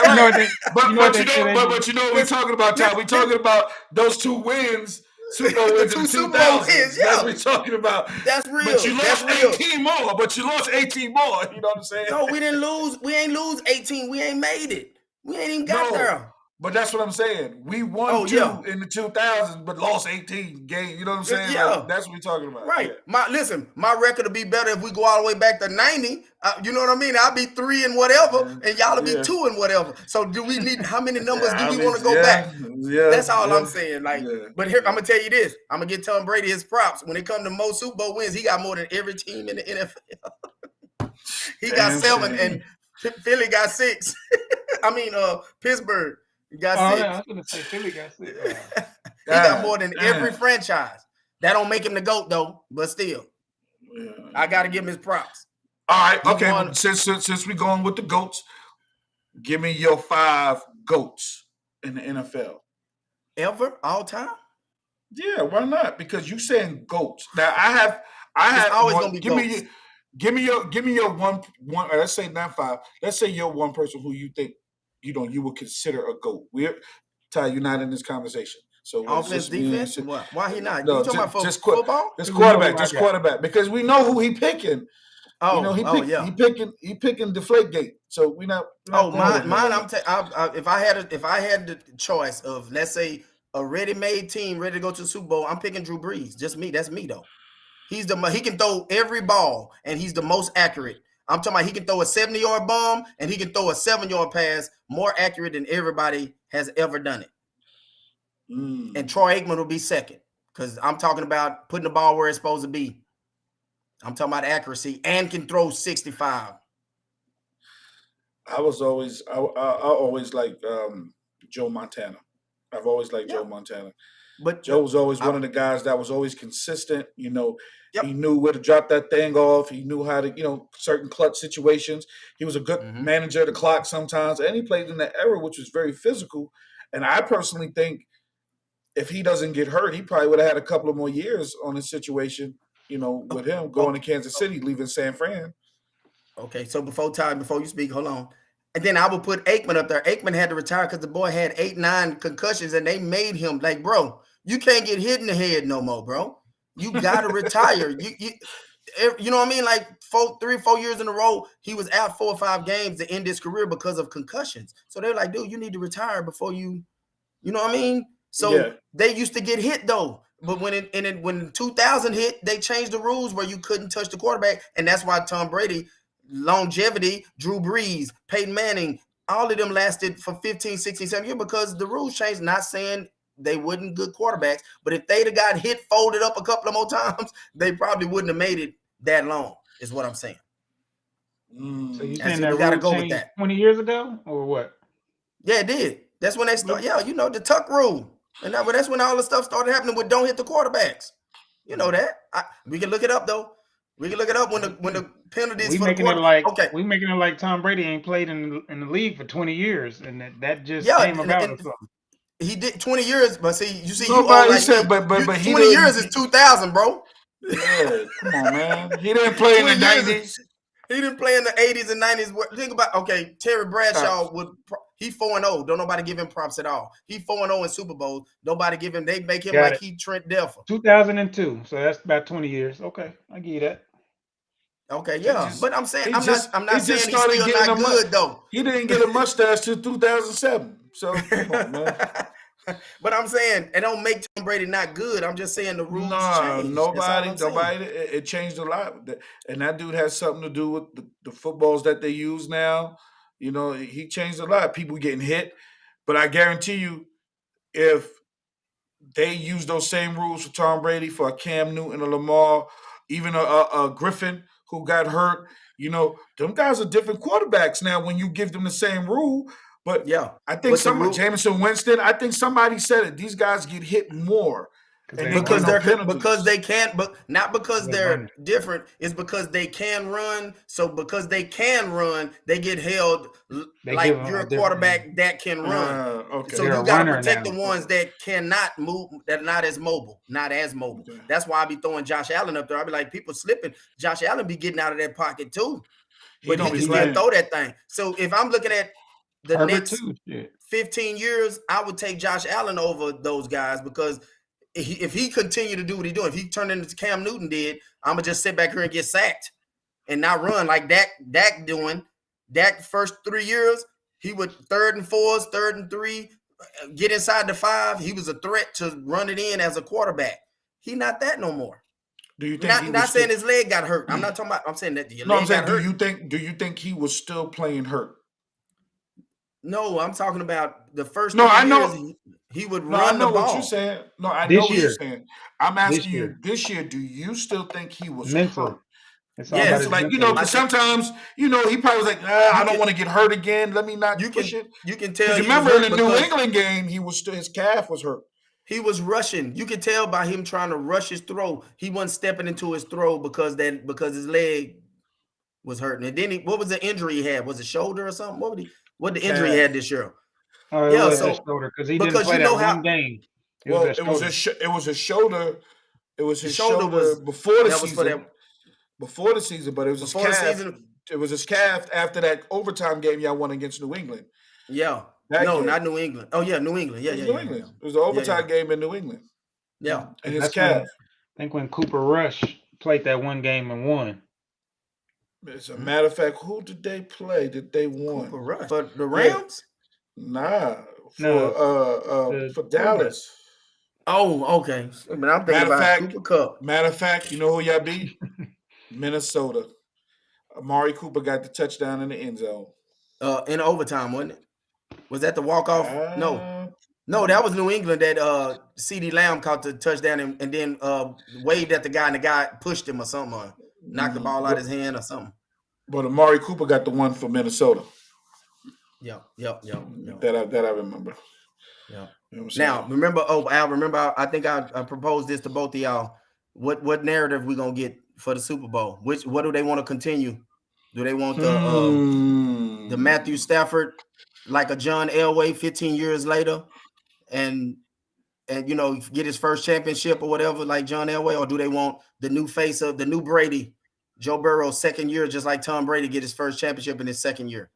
right. But you know what we're talking about, Ty. We're talking about those 2 wins, Super Bowl wins in the 2000s. Yeah. That's what we're talking about. That's real. But you lost 18 more. But you lost 18 more. You know what I'm saying? No, we didn't lose. We ain't lose 18. We ain't made it. We ain't even got there. But that's what I'm saying. We won 2 in the 2000s, but lost 18 games. You know what I'm saying? Yeah. Like, that's what we're talking about. Right. Yeah. My record will be better if we go all the way back to 90. You know what I mean? I'll be 3 and whatever, and y'all will be 2 and whatever. So do we need, how many numbers do we want to go back? Yeah. That's all I'm saying. But here, I'm going to tell you this. I'm going to give Tom Brady his props. When it comes to most Super Bowl wins, he got more than every team in the NFL. He got 7, and Philly got 6. I mean, Pittsburgh got 6. Yeah, I was going to say Philly got 6. He got more than every franchise. That don't make him the GOAT though, but still, I got to give him his props. All right, okay. Since we're going with the GOATs, give me your 5 GOATs in the NFL. Ever, all time? Yeah, why not? Because you saying GOATs. Now I have always gonna be GOATs. Give me your one. Let's say not 5. Let's say you're one person who you think you would consider a GOAT. Ty, you're not in this conversation. So offense, defense. What? Why he not? No, you talking about just football? Just quarterback. Just quarterback. Because we know who he picking. He picking Deflategate. So we not. Mine. If I had the choice of, let's say, a ready-made team ready to go to the Super Bowl, I'm picking Drew Brees. Just me. That's me though. He can throw every ball, and he's the most accurate. I'm talking about he can throw a 70-yard bomb, and he can throw a 7-yard pass more accurate than everybody has ever done it. And Troy Aikman will be second, because I'm talking about putting the ball where it's supposed to be. I'm talking about accuracy and can throw 65. I always liked Joe Montana. I've always liked Joe Montana. But Joe was always one of the guys that was always consistent. He knew where to drop that thing off. He knew how to, certain clutch situations. He was a good manager of the clock sometimes. And he played in that era, which was very physical. And I personally think if he doesn't get hurt, he probably would have had a couple of more years on this situation, with him going to Kansas City, leaving San Fran. Okay, so before you speak, hold on. And then I would put Aikman up there. Aikman had to retire because the boy had 8-9 concussions, and they made him like, bro, you can't get hit in the head no more, bro. You got to retire. You know what I mean? Like 3 or 4 years in a row, he was out 4 or 5 games to end his career because of concussions. So they're like, dude, you need to retire before you know what I mean? So they used to get hit though. But when 2000 hit, they changed the rules where you couldn't touch the quarterback. And that's why Tom Brady, longevity, Drew Brees, Peyton Manning, all of them lasted for 15, 16, 17 years because the rules changed. Not saying they wasn't good quarterbacks, but if they'd have got hit, folded up a couple of more times, they probably wouldn't have made it that long, is what I'm saying. So you saying that rule go changed with that 20 years ago or what? Yeah, it did. That's when they started. Yeah, the tuck rule. And that's when all the stuff started happening with don't hit the quarterbacks. You know that. We can look it up though. We can look it up when the penalties for the quarterback. We making it like Tom Brady ain't played in the league for 20 years, and that just came about. And he did 20 years, but see, nobody said, but 20 years is 2000, bro. Yeah, come on, man. He didn't play in the 90s. He didn't play in the 80s and 90s. Think about, Terry Bradshaw he 4-0. Don't nobody give him props at all. He 4-0 in Super Bowls. Nobody give him. They make him he Trent Dilfer. 2002. So that's about 20 years. Okay, I give you that. Okay, yeah, but I'm saying I'm not saying he's still not good though. He didn't get a mustache till 2007. So come on, man. But I'm saying it don't make Tom Brady not good. I'm just saying the rules changed. Nobody. It changed a lot, and that dude has something to do with the footballs that they use now. He changed a lot. People getting hit, but I guarantee you, if they use those same rules for Tom Brady, for a Cam Newton, a Lamar, even a Griffin who got hurt, them guys are different quarterbacks now when you give them the same rule. But Yeah, I think but the rule Jameson Winston. I think somebody said it. These guys get hit more, and they because get no they're penalties. because they can't, but not because they're running. different. It's because they can run. So because they can run, they get held They like give 'em you're a a different- quarterback that can run. Okay. So They're you a got to runner protect now. the ones that cannot move, that are not as mobile. Okay. That's why I be throwing Josh Allen up there. I be like, people slipping. Josh Allen be getting out of that pocket too, but he don't can be still playing. throw that thing. So if I'm looking at the Herbert next too. Shit. 15 years, I would take Josh Allen over those guys because if he continue to do what he's doing, if he turned into Cam Newton did, I'm gonna just sit back here and get sacked and not run like Dak doing. Dak first 3 years, he would 3rd and 4s, 3rd and 3, get inside the 5. He was a threat to run it in as a quarterback. He not that no more. Do you think Not saying his leg got hurt. I'm not talking about. I'm saying that your leg got hurt. Do you think he was still playing hurt? No, I'm talking about the first. No, 3 I know. years, he would No, run I know the ball. what you're saying. No, I This know what you're year. saying. I'm asking you year. this year. Do you still think he was Mental. hurt? It's all Yes, about It's his like, mental. because sometimes, he probably was like, I don't can- want to get hurt again. Let me not You push can it. you can tell. Because He was remember in hurt the New because England game, he was still, his calf was hurt. he was rushing. You could tell by him trying to rush his throw. He wasn't stepping into his throw because his leg was hurting. And then what was the injury he had? Was it shoulder or something? What the injury he had this year? Oh, it Yeah, was so- his shoulder because he didn't because play you know that how- one game. It was his shoulder. It was his shoulder shoulder was- before the that was for season. that- Before the season, but it was Before the his calf. season? It was his calf after that overtime game y'all won against New England. Yeah. That No, game. not New England. Oh yeah, New England. Yeah, It was yeah, New yeah, England. yeah. It was the overtime game in New England. Yeah. And his That's calf. I think when Cooper Rush played that one game and won. As a matter of fact, who did they play? Did they won? Cooper Rush. For the Rams? Nah, No, for Dallas. Oh, okay. I mean, I'm thinking Matter of about fact- Cooper Kupp. Matter of fact, you know who y'all beat? Minnesota. Amari Cooper got the touchdown in the end zone. In overtime, wasn't it? Was that the walk-off? No. Uh, No, that was New England that CeeDee Lamb caught the touchdown and then waved at the guy and the guy pushed him or something, or knocked the ball out of his hand or something. But Amari Cooper got the one for Minnesota. Yeah. That I remember. Yeah. You know what I'm Now, saying? remember, Al, I think I proposed this to both of y'all. What narrative we gonna get for the Super Bowl? What do they want to continue? Do they want the Matthew Stafford like a John Elway 15 years later and get his first championship or whatever like John Elway, or do they want the new face of the new Brady, Joe Burrow's second year, just like Tom Brady get his first championship in his second year?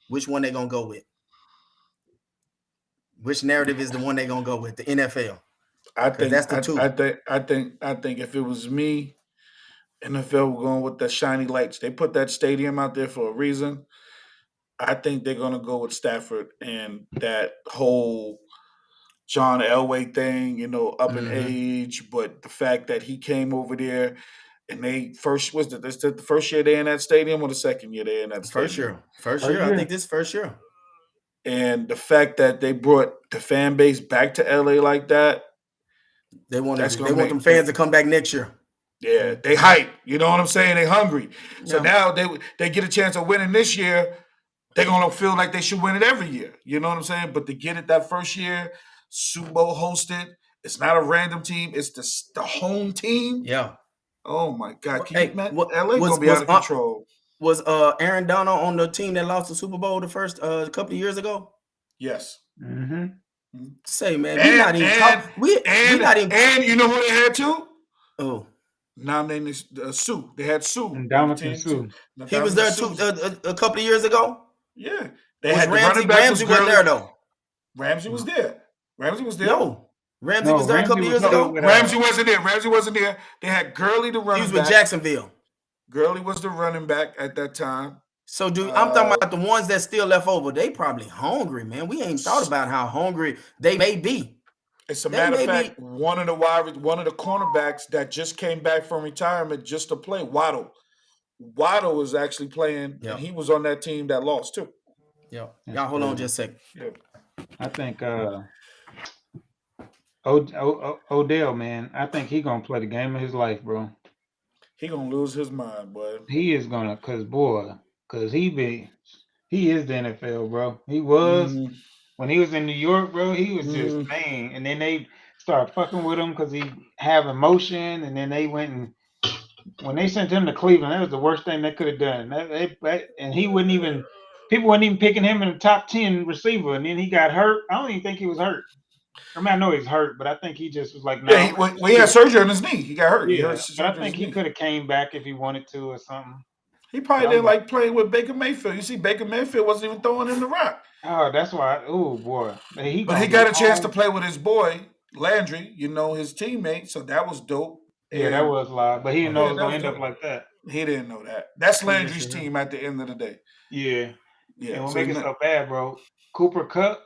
Which one they gonna go with? Which narrative is the one they gonna go with? The NFL. I think that's the two. I think if it was me, NFL were going with the shiny lights. They put that stadium out there for a reason. I think they're gonna go with Stafford and that whole John Elway thing, up in age, but the fact that he came over there and they first the first year they in that stadium or the second year they in that stadium? First year. I think this first year. And the fact that they brought the fan base back to LA like that, They want That's gonna them make- fans to come back next year. yeah, they hype. You know what I'm saying? They hungry. So Yeah. now they get a chance of winning this year. They're gonna feel like they should win it every year. You know what I'm saying? But to get it that first year, Super Bowl hosted. It's not a random team. It's the home team. Yeah. Oh my God! Can Hey, you imagine? what- LA was- gonna be out of was- control. Was Aaron Donald on the team that lost the Super Bowl the first couple of years ago? Yes. Mm-hmm. Say, man, And- we're not even and- talking. We not even. And you know who they had too? Oh, Now named Sue. They had Sue. And on the Ndamukong team, Suh. Now, he was there Ndamukong too a couple of years ago. Yeah. They Was had the Ramsey? running back Ramsey was wasn't Gurley. there though. Ramsey was there. Ramsey was there. No, Ramsey No, was there a couple Ramsey of was years there ago. with, Ramsey wasn't there. Ramsey wasn't there. They had Gurley the He running was with back. Jacksonville. Gurley was the running back at that time. So, I'm talking about the ones that still left over. They probably hungry, man. We ain't thought about how hungry they may be. As a They matter of may fact, one of the cornerbacks that just came back from retirement just to play, Waddle. Waddle was actually playing, Yeah. and he was on that team that lost too. Yeah, y'all hold on just a second. I think Odell, man, I think he gonna play the game of his life, bro. He gonna lose his mind, boy. He is gonna, cause he be He is the NFL, bro. He was Mm, when he was in New York, bro. He was just mm. man. And then they started fucking with him because he have emotion. And then they went and when they sent him to Cleveland, that was the worst thing they could have done. And he wouldn't even people weren't even picking him in the top 10 receiver. And then he got hurt. I don't even think he was hurt. I mean, I know he's hurt, but I think he just was like, no. Yeah, he had surgery on his knee. He got hurt. He Yeah, hurt but surgery I on think his he knee. could have came back if he wanted to or something. He probably But I'm didn't like playing with Baker Mayfield. You see, Baker Mayfield wasn't even throwing him the rock. Oh, that's why. Oh boy, But he got a chance to play with his boy Landry, his teammate. So that was dope. Yeah, that And was live, but he didn't know it was gonna end up like that. he didn't know that. That's He just Landry's didn't. team at the end of the day. Yeah, Yeah. and what So make it he's so not- bad, bro? Cooper Cup,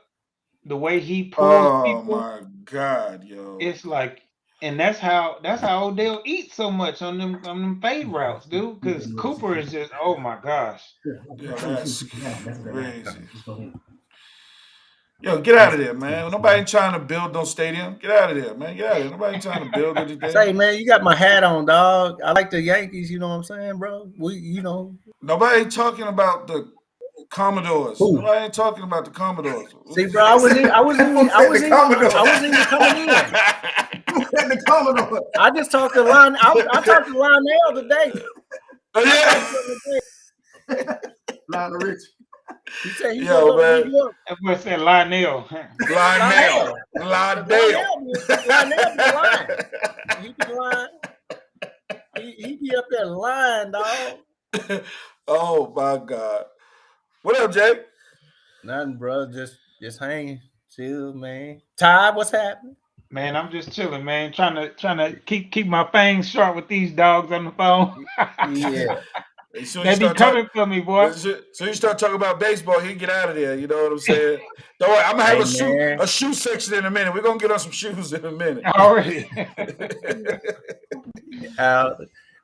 the way he pulls oh people, my God, yo. it's like, and that's how Odell eats so much on them fade routes, dude. Because Cooper is just, oh my gosh. Yeah, that's crazy. Yo, get out of there, man. Nobody trying to build no stadium. Get out of there, man. Get out of there. Nobody trying to build anything. Say, man, you got my hat on, dog. I like the Yankees. You know what I'm saying, bro? Nobody talking about the Commodores. Who? Nobody ain't talking about the Commodores. See, bro, I was in the coming in. The Commodores. I just talked to Lionel. I talked to Lionel today. Oh, yeah. Lionel Rich. He said he's Yo, going to man. New York. That boy said Lionel. Lionel. Lionel be the line. He be lying. He be up there lying, dog. Oh my God. What up, Jay? Nothing, bro. Just hanging. Chill, man. Ty, what's happening? Man, I'm just chilling, man. Trying to keep my fangs sharp with these dogs on the phone. Yeah. They be coming for me, boy. So you start talking about baseball, he get out of there. You know what I'm saying? Don't worry, I'm gonna have a shoe section in a minute. We're gonna get on some shoes in a minute. Already.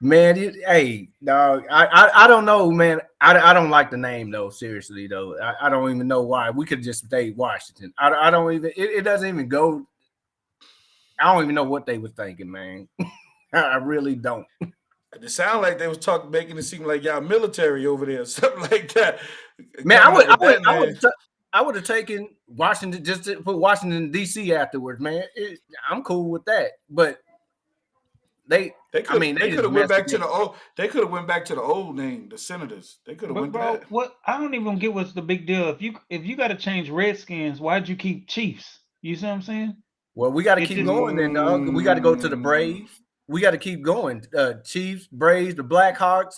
Man, hey, dog. I don't know, man. I don't like the name though. Seriously though, I don't even know why. We could just stay Washington. I don't even. It doesn't even go. I don't even know what they were thinking, man. I really don't. It sounded like they was making it seem like y'all military over there, something like that. Man, I would have taken Washington, just to put Washington D.C. afterwards, man. I'm cool with that, but they could have went back to the old. They could have went back to the old name, the Senators. They could have went back. What I don't even get what's the big deal. If you got to change Redskins, why'd you keep Chiefs? You see what I'm saying? Well, we got to keep going then, dog. We got to go to the Braves. We got to keep going. Chiefs, Braves, the Blackhawks.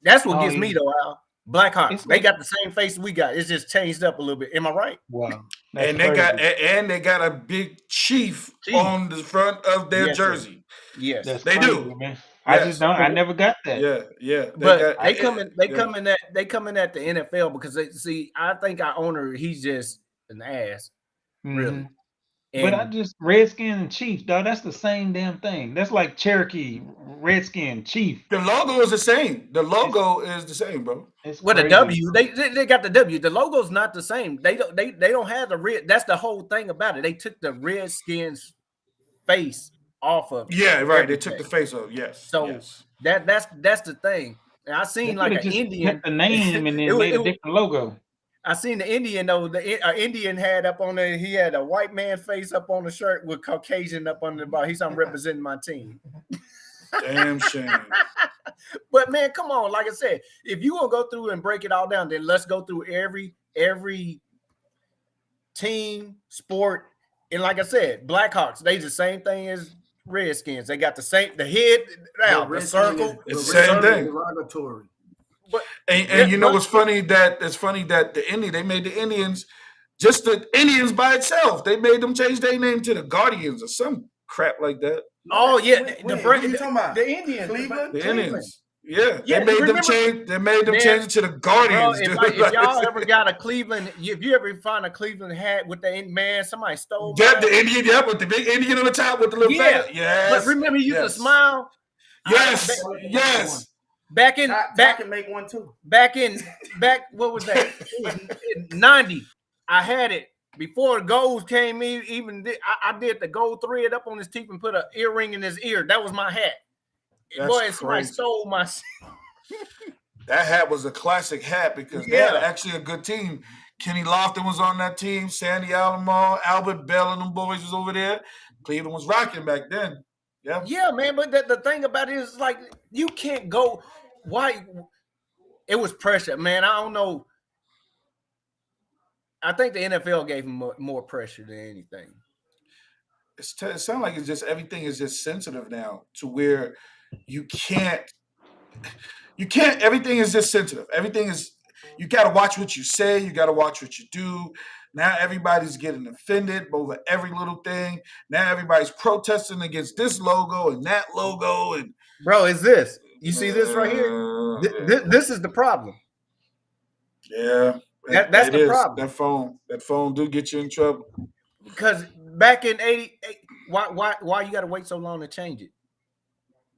That's what gets me though, Al. Blackhawks. They got the same face we got. It's just changed up a little bit. Am I right? Wow. And they got a big chief on the front of their jersey. Yes, they crazy, do. Man. I just don't. I never got that. Yeah. They come in at the NFL because I think our owner, he's just an ass, really. But Redskin and Chief, dog, that's the same damn thing. That's like Cherokee, Redskin, Chief. The logo is the same. The logo is the same, bro. With a W, they got the W. The logo's not the same. They don't have the red. That's the whole thing about it. They took the Redskins face off of. Yeah, right. They took the face off. Yes. So that's the thing. And I seen like an Indian the name and then made a different logo. I seen the Indian though. The Indian had up on there. He had a white man face up on the shirt with Caucasian up on the bar. He's I'm representing my team. Damn shame. But man, come on. Like I said, if you gonna go through and break it all down, then let's go through every team, sport. And like I said, Blackhawks, they the same thing as Redskins. They got the head now, the circle. It's the same thing. Derogatory. But and you know what's funny that they made the Indians just the Indians by itself. They made them change their name to the Guardians or some crap like that. Oh yeah, the Indians, Cleveland. The Indians. Yeah, they made them change it to the Guardians. Bro, if y'all ever got a Cleveland, if you ever find a Cleveland hat with the man, somebody stole. Yeah, the Indian, with the big Indian on the top with the little fan. Yes. But remember, you used to smile. Yes. Back in I can make one too. Back what was that? In 90. I had it before the gold came in. Even I did the gold thread up on his teeth and put an earring in his ear. That was my hat. Boy, somebody stole my. That hat was a classic hat because they had actually a good team. Kenny Lofton was on that team. Sandy Alomar, Albert Bell, and them boys was over there. Cleveland was rocking back then. Yeah. Yeah, man. But the thing about it is, like, you can't go. Why? It was pressure, man. I don't know. I think the NFL gave him more pressure than anything. It sounds like it's just everything is just sensitive now to where you can't. Everything is just sensitive. Everything is. You got to watch what you say. You got to watch what you do. Now everybody's getting offended over every little thing. Now everybody's protesting against this logo and that logo. And bro, is this? You see this right here? This is the problem. Yeah, that's the problem. That phone do get you in trouble. Because back in '88, why you got to wait so long to change it?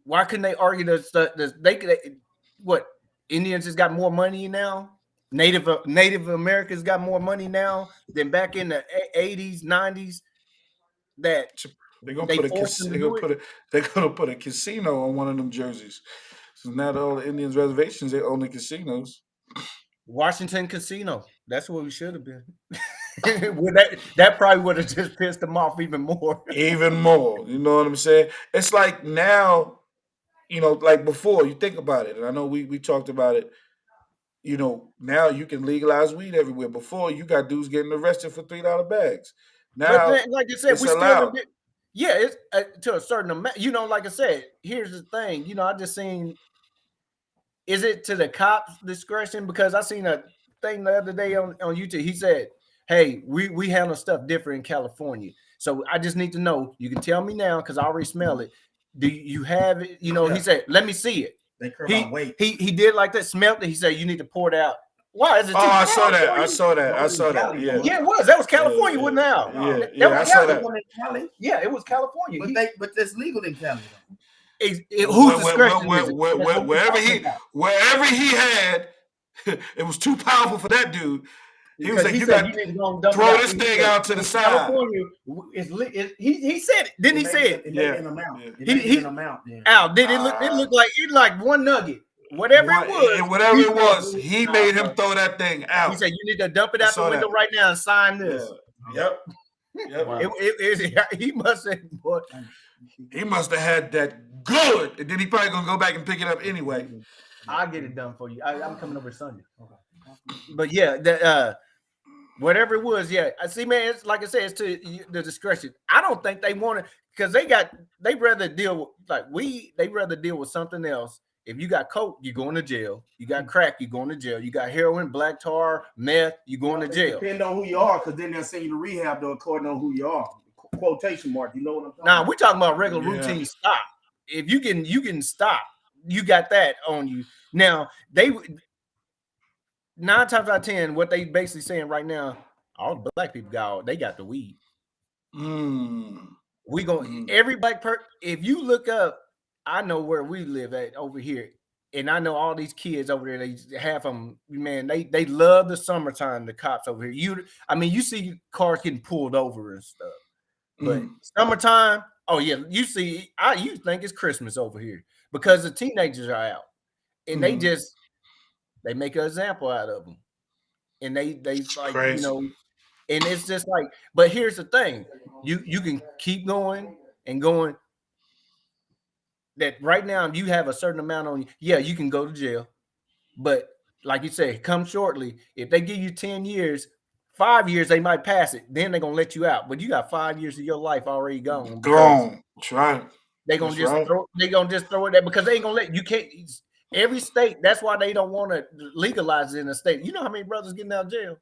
Why couldn't they argue what Indians has got more money now? Native Americans got more money now than back in the 80s, 90s. That they're gonna put a casino on one of them jerseys. So now all the Indians reservations, they own the casinos. Washington Casino. That's what we should have been. that probably would have just pissed them off even more. Even more. You know what I'm saying? It's like now, like before, you think about it, and I know we talked about it. Now you can legalize weed everywhere. Before, you got dudes getting arrested for $3 bags. Now, but then, like you said, we allowed. Still it's to a certain amount. Like I said, here's the thing. I just seen. Is it to the cops' discretion? Because I seen a thing the other day on YouTube. He said, "Hey, we handle stuff different in California. So I just need to know. You can tell me now because I already smell it. Do you have it? He said, let me see it. He did like that, smelled it. He said, you need to pour it out. Why is it? I saw that. Yeah. Yeah, it was. That was California, wasn't it? Yeah, I saw that. Yeah, it was California. But that's legal in Canada. Whose discretion is it? Wherever he had, it was too powerful for that dude. He was like, you got to throw this thing out to the side. California he said it. Didn't he say it? Yeah. An amount. Al, did it look like one nugget? Whatever it was, he made him throw that thing out. He said, you need to dump it out the window right now and sign this. Yeah. Yep. Wow. He must have had that good. And then he probably going to go back and pick it up anyway. I'll get it done for you. I'm coming over Sunday. Okay. But yeah, whatever it was, yeah. I see, man. It's like I said, it's to the discretion. I don't think they want to because they rather deal with like weed. They rather deal with something else. If you got coke, you're going to jail. You got crack, you're going to jail. You got heroin, black tar, meth, you're going to jail. Depend on who you are, because then they'll send you to rehab though, according on who you are. Quotation mark. You know what I'm talking about? We're talking about regular routine stop. If you can stop, you got that on you. Now, 9 times out of 10, what they basically saying right now, all the black people got the weed. We going every black person. If you look up, I know where we live at over here, and I know all these kids over there. They have them, man. They love the summertime. The cops over here. You see cars getting pulled over and stuff, but summertime. Oh yeah, you see. You think it's Christmas over here because the teenagers are out, and they make an example out of them, and they like crazy. and it's just like. But here's the thing: you can keep going and going. That right now, if you have a certain amount on you, you can go to jail. But like you say, come shortly. If they give you 10 years, 5 years, they might pass it. Then they're gonna let you out. But you got 5 years of your life already gone. Try. They're gonna just throw it there because they ain't gonna let you can't. Every state. That's why they don't want to legalize it in the state. You know how many brothers getting out of jail?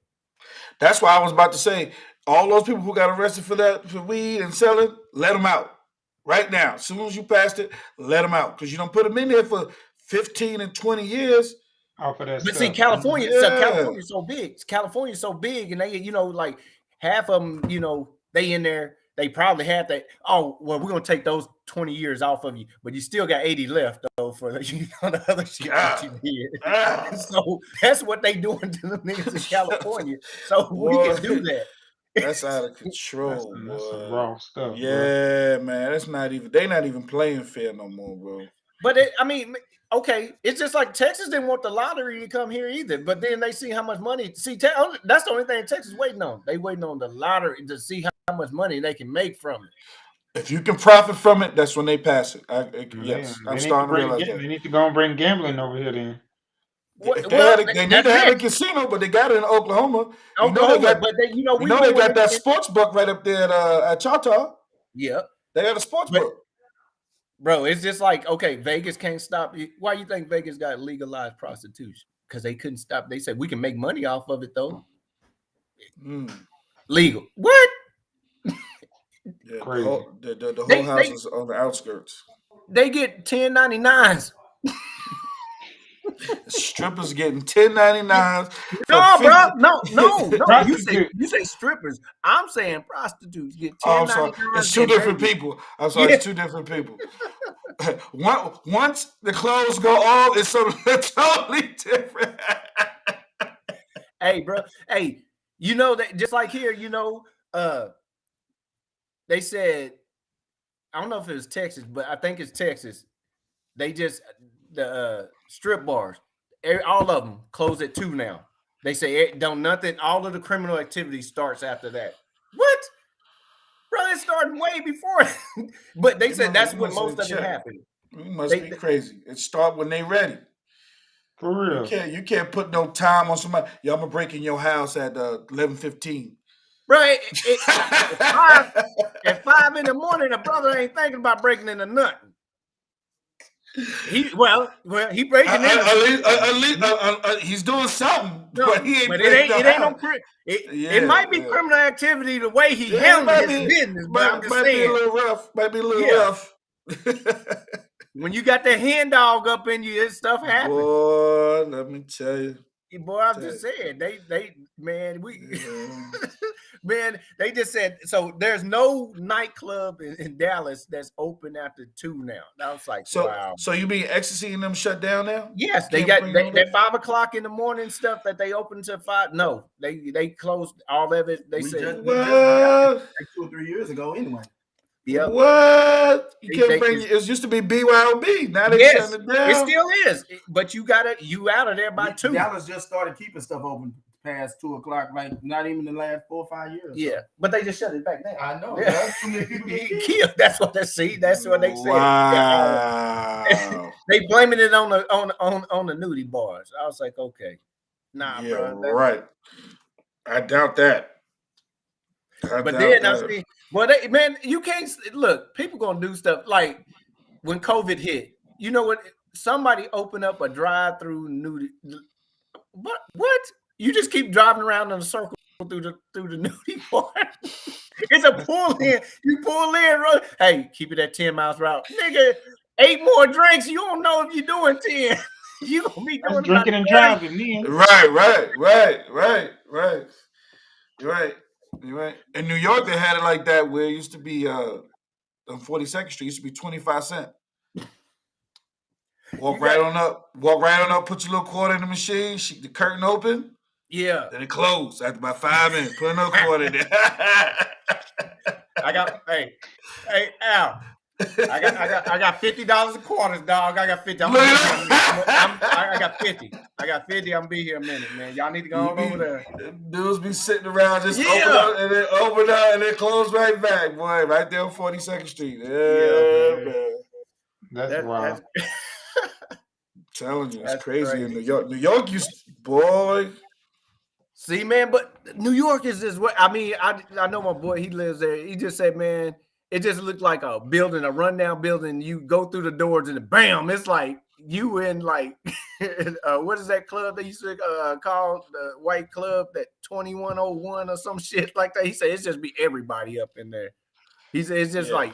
That's why I was about to say all those people who got arrested for weed and selling, let them out. Right now, as soon as you passed it, let them out because you don't put them in there for 15 and 20 years. But see, California's so big. California's so big, and they, like half of them, they in there. They probably have that. Oh, well, we're gonna take those 20 years off of you, but you still got 80 left though for the other shit that you did. So that's what they doing to the niggas in California. So we can do that. That's out of control, that's some raw stuff. Yeah, bro. Man. They're not even playing fair no more, bro. But I mean, okay, it's just like Texas didn't want the lottery to come here either. But then they see how much money. See, that's the only thing Texas waiting on. They waiting on the lottery to see how much money they can make from it. If you can profit from it, that's when they pass it. Yes, They I'm need starting to bring realize They that. need to go and bring gambling over here then. If they need to have a casino, but they got it in Oklahoma. Oklahoma, but they got that sports book right up there at Choctaw. Yeah, they got a sports book. Bro, it's just like, okay, Vegas can't stop you. Why you think Vegas got legalized prostitution? Because they couldn't stop. They said we can make money off of it though. Legal. What? Yeah, the whole house is on the outskirts. They get 1099s. Strippers getting 1099s. No, bro. No. You say strippers. I'm saying prostitutes get 1099s. It's two different people. I'm sorry, it's two different people. Once the clothes go off, it's something totally different. Hey, bro. Hey, you know that just like here, they said, I don't know if it was Texas, but I think it's Texas. They just the strip bars, all of them close at 2 now. They say don't nothing. All of the criminal activity starts after that. What, bro? It started way before, but they said that's when most of it happened. You must be crazy. It start when they ready. For real. You can't put no time on somebody. Yo, I'm gonna break in your house at 11:15. Right. At 5 in the morning, the brother ain't thinking about breaking into nothing. He breaking in. At least he's doing something. No, but he ain't. But it ain't no. It might be criminal activity the way he handles his business. But I'm just saying, might be a little rough. When you got the hen dog up in you, this stuff happens. Boy, let me tell you. Boy, I'm just saying, they just said, so there's no nightclub in Dallas that's open after 2 now. I was like, wow. So you mean Ecstasy and them shut down now? Yes, they got that 5 o'clock in the morning stuff that they open to 5. No, they closed all of it. They said, well, like 2 or 3 years ago anyway. Yeah. What? You can't bring it used to be BYOB. Now they shutting it down. It still is, but you out of there by 2. Dallas just started keeping stuff open past 2 o'clock, like not even the last 4 or 5 years. Yeah, but they just shut it back now. I know. Yeah. That's too many people getting killed. That's what they see. That's what they say. Wow. They blaming it on the nudie bars. I was like, okay, nah, bro. Right. I doubt that. Man, you can't look. People gonna do stuff like when COVID hit. You know what? Somebody opened up a drive-through nudie. What? You just keep driving around in a circle through the nudie bar. It's a pull in. You pull in. Hey, keep it at 10 miles per hour, nigga. 8 more drinks. You don't know if you're doing 10. You gonna be doing drinking and driving, man. Right. You're right. In New York, they had it like that where it used to be on 42nd Street, it used to be 25 cents. Walk right on up, put your little quarter in the machine, the curtain open. Yeah. Then it closed after about 5 minutes. Put another quarter in there. Hey, Al. I got $50 a quarter, dog. I got 50. I got 50. I got 50. I'm be here a minute, man. Y'all need to go on over there. Dudes be sitting around just open up and then close right back, boy. Right there on 42nd Street. Yeah, man. That's wild. I'm telling you, it's crazy in New York. New York boy. See, man, but New York is just what I mean. I know my boy, he lives there. He just said, man, it just looked like a building, a rundown building. You go through the doors and bam, it's like you in like what is that club they used to call the white club, that 2101 or some shit like that. He said it's just be everybody up in there. He said it's just like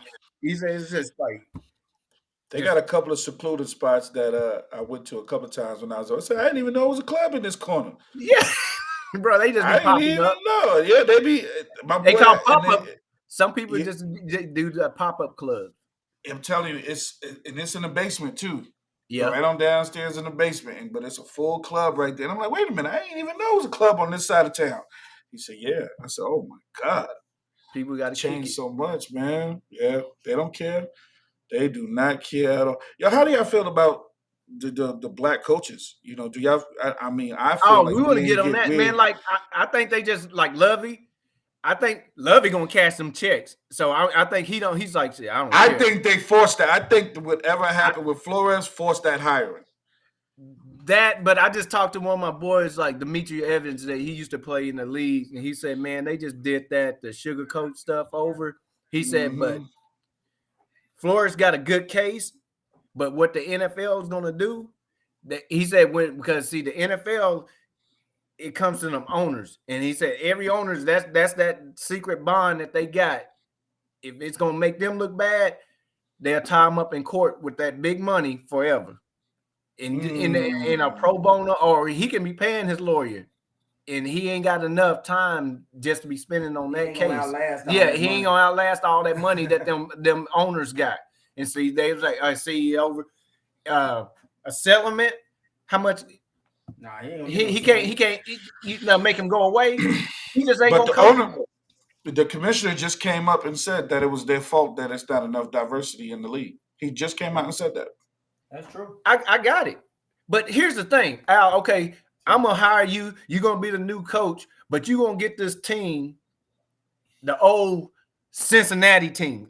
they got a couple of secluded spots that I went to a couple of times when I was there. I said I didn't even know it was a club in this corner. Yeah, bro, they just be popping up. No, yeah, they call pop up. Some people just do the pop-up club. I'm telling you, it's in the basement too. Yeah, right on downstairs in the basement, but it's a full club right there. And I'm like, wait a minute, I didn't even know it was a club on this side of town. He said, yeah. I said, oh my God. People got to change so much, man. Yeah, they don't care. They do not care at all. Yo, how do y'all feel about the black coaches? You know, do y'all? I mean, I feel Oh, like we want to ain't get on that, we man. ain't- Like I think they just like Lovey. I think Lovey gonna cash some checks. So I think he don't. He's like, shit, I don't. I care. think they forced that. I think that whatever happened with Flores forced that hiring. That, but I just talked to one of my boys, like Demetri Evans, that he used to play in the league, and he said, "Man, they just did that the sugarcoat stuff over." He said, "But Flores got a good case, but what the NFL is gonna do?" That he said because see the NFL, it comes to them owners, and he said every owners that's that secret bond that they got. If it's gonna make them look bad, they'll tie them up in court with that big money forever. In a pro bono, or he can be paying his lawyer, and he ain't got enough time just to be spending on that case. Yeah, he ain't gonna outlast all that money that them owners got. And see, they was like, I see over a settlement. How much? Nah, He can't you know, make him go away. He just ain't But gonna the come. owner, the commissioner just came up and said that it was their fault that it's not enough diversity in the league. He just came out and said that. That's true. I got it. But here's the thing, Al, okay, I'm going to hire you. You're going to be the new coach, but you're going to get this team, the old Cincinnati team,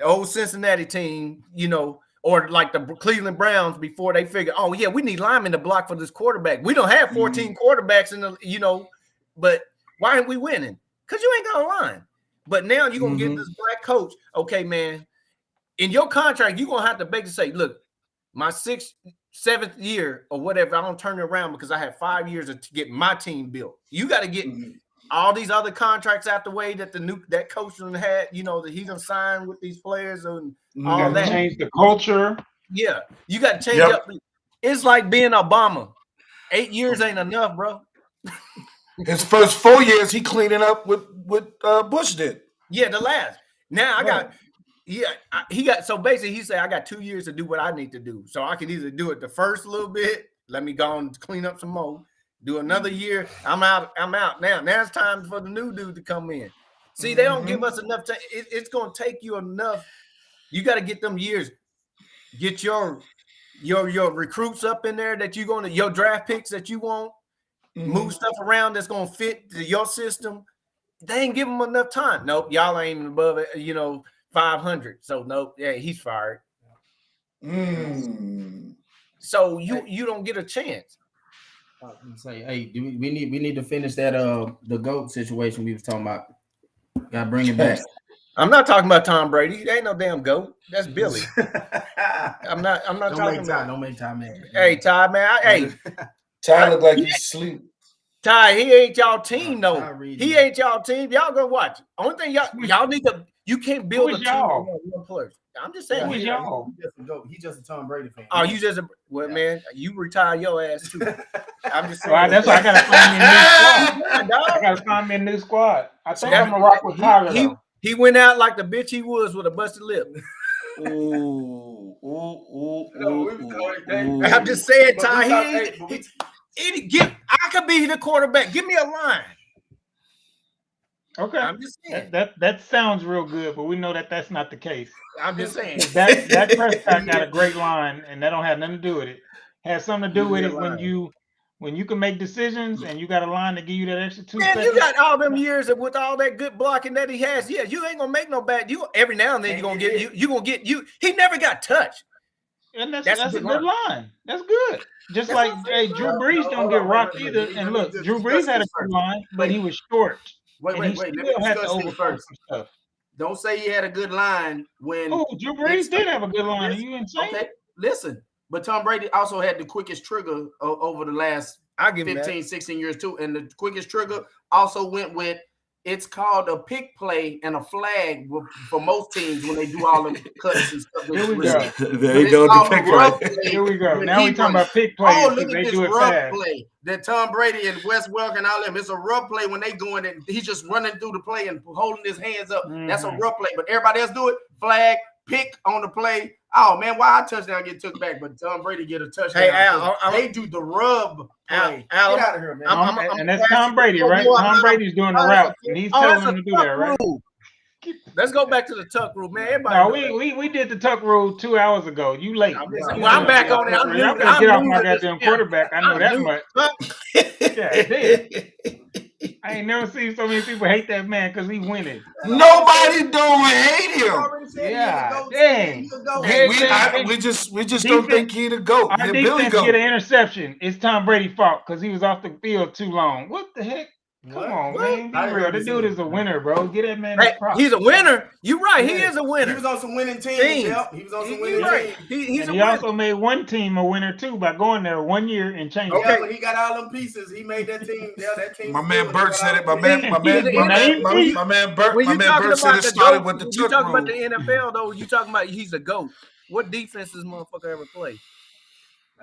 you know, or like the Cleveland Browns before they figure, oh, yeah, we need linemen to block for this quarterback. We don't have 14 quarterbacks in the, you know, but why aren't we winning? Because you ain't got a line. But now you're going to get this black coach. Okay, man, in your contract, you're going to have to basically say, look, my 6th, 7th year or whatever, I don't turn it around because I had 5 years to get my team built. You got to get all these other contracts out the way that that coach had, you know, that he's gonna sign with these players and all that. Change the culture. Yeah, you got to change up. It's like being Obama. 8 years ain't enough, bro. His first 4 years, he cleaning up what Bush did. Yeah, the last. Now I got. Yeah, he got. So basically, he said I got 2 years to do what I need to do. So I can either do it the first little bit, let me go and clean up some more. Do another year. I'm out now. Now it's time for the new dude to come in. See, they don't give us enough time. It's going to take you enough. You got to get them years. Get your recruits up in there that you're going to, your draft picks that you want. Move stuff around that's going to fit your system. They ain't give them enough time. Nope, y'all ain't even above it, 500. So nope, yeah, he's fired. So you don't get a chance. Say, hey, we need to finish that the GOAT situation we was talking about. Gotta bring it back. I'm not talking about Tom Brady. There ain't no damn GOAT. That's Billy. I'm not talking about. Don't make time, man. Hey, Ty, man. Ty look like he's asleep. Ty, he ain't y'all team though. He ain't y'all team. Y'all go watch. Only thing y'all need to. You can't build a team on one player. I'm just saying. Who's y'all? He's just a Tom Brady fan. Oh, you just man. You retire your ass too. I'm just saying. Well, that's why I gotta find me a new squad. I gotta find me a new squad. I think I'm gonna rock with Tyler. He went out like the bitch he was with a busted lip. I'm just saying, Ty. I could be the quarterback. Give me a line. Okay, I'm just saying. That sounds real good, but we know that that's not the case. I'm just saying that Prescott got a great line, and that don't have nothing to do with it. Has something to do with it when you can make decisions and you got a line to give you that extra 2 seconds. You got all them years with all that good blocking that he has. Yeah, you ain't gonna make no bad. You every now and then you're gonna get you. He never got touched. And that's a good line. That's good. Just like Drew Brees don't get rocked either. And look, Drew Brees had a good line, but he was short. Wait. Let me discuss this first. Stuff. Don't say he had a good line when. Oh, Drew Brees did have a good line. Are you insane? Okay, listen. But Tom Brady also had the quickest trigger over the last 15, 16 years too. And the quickest trigger also went with, it's called a pick play and a flag for most teams when they do all the cuts and stuff. Here we go. There you go. The pick play. Here we go. Now we're talking about pick play. Oh, look at this rough play that Tom Brady and Wes Welker and all them. It's a rough play when they going and he's just running through the play and holding his hands up. That's a rough play. But everybody else do it. Flag, pick on the play. Oh man, why a touchdown get took back, but Tom Brady get a touchdown? Hey Al, they do the rub play. Al, get out of here, man. And that's Tom Brady, right? Tom Brady's doing the route, and he's telling him to do that, right? Let's go back to the tuck rule, man. Everybody No, know that. we did the tuck rule 2 hours ago. You late. Well, I'm back on it. I'm Y'all new- better I'm get off new my to this goddamn camp. quarterback. I know I'm that new. much. Huh? I ain't never seen so many people hate that man because he winning. Nobody don't hate him. Yeah, dang. We just don't think he the GOAT. Our He Billy defense get an GOAT. interception. It's Tom Brady's fault because he was off the field too long. What the heck? Come on, man. Be real. The dude is a winner, bro. Get that man his Hey, props. he's a winner. You're right. He Yeah. is a He winner. was on some winning teams. Teams. Yep. He was on some You're winning right. teams. He's And a he winner. also made one team a winner too by going there 1 year and changing. Okay. Yeah, when he got all them pieces, he made that team. Yeah, that team. My was man good. Bert He said got it. My all man, them my pieces. man, my man Bert, When my you man talking Bert said about it the started GOAT, with the when you tuck talking rule. about the NFL though, you talking about he's a GOAT. What defense this motherfucker ever play?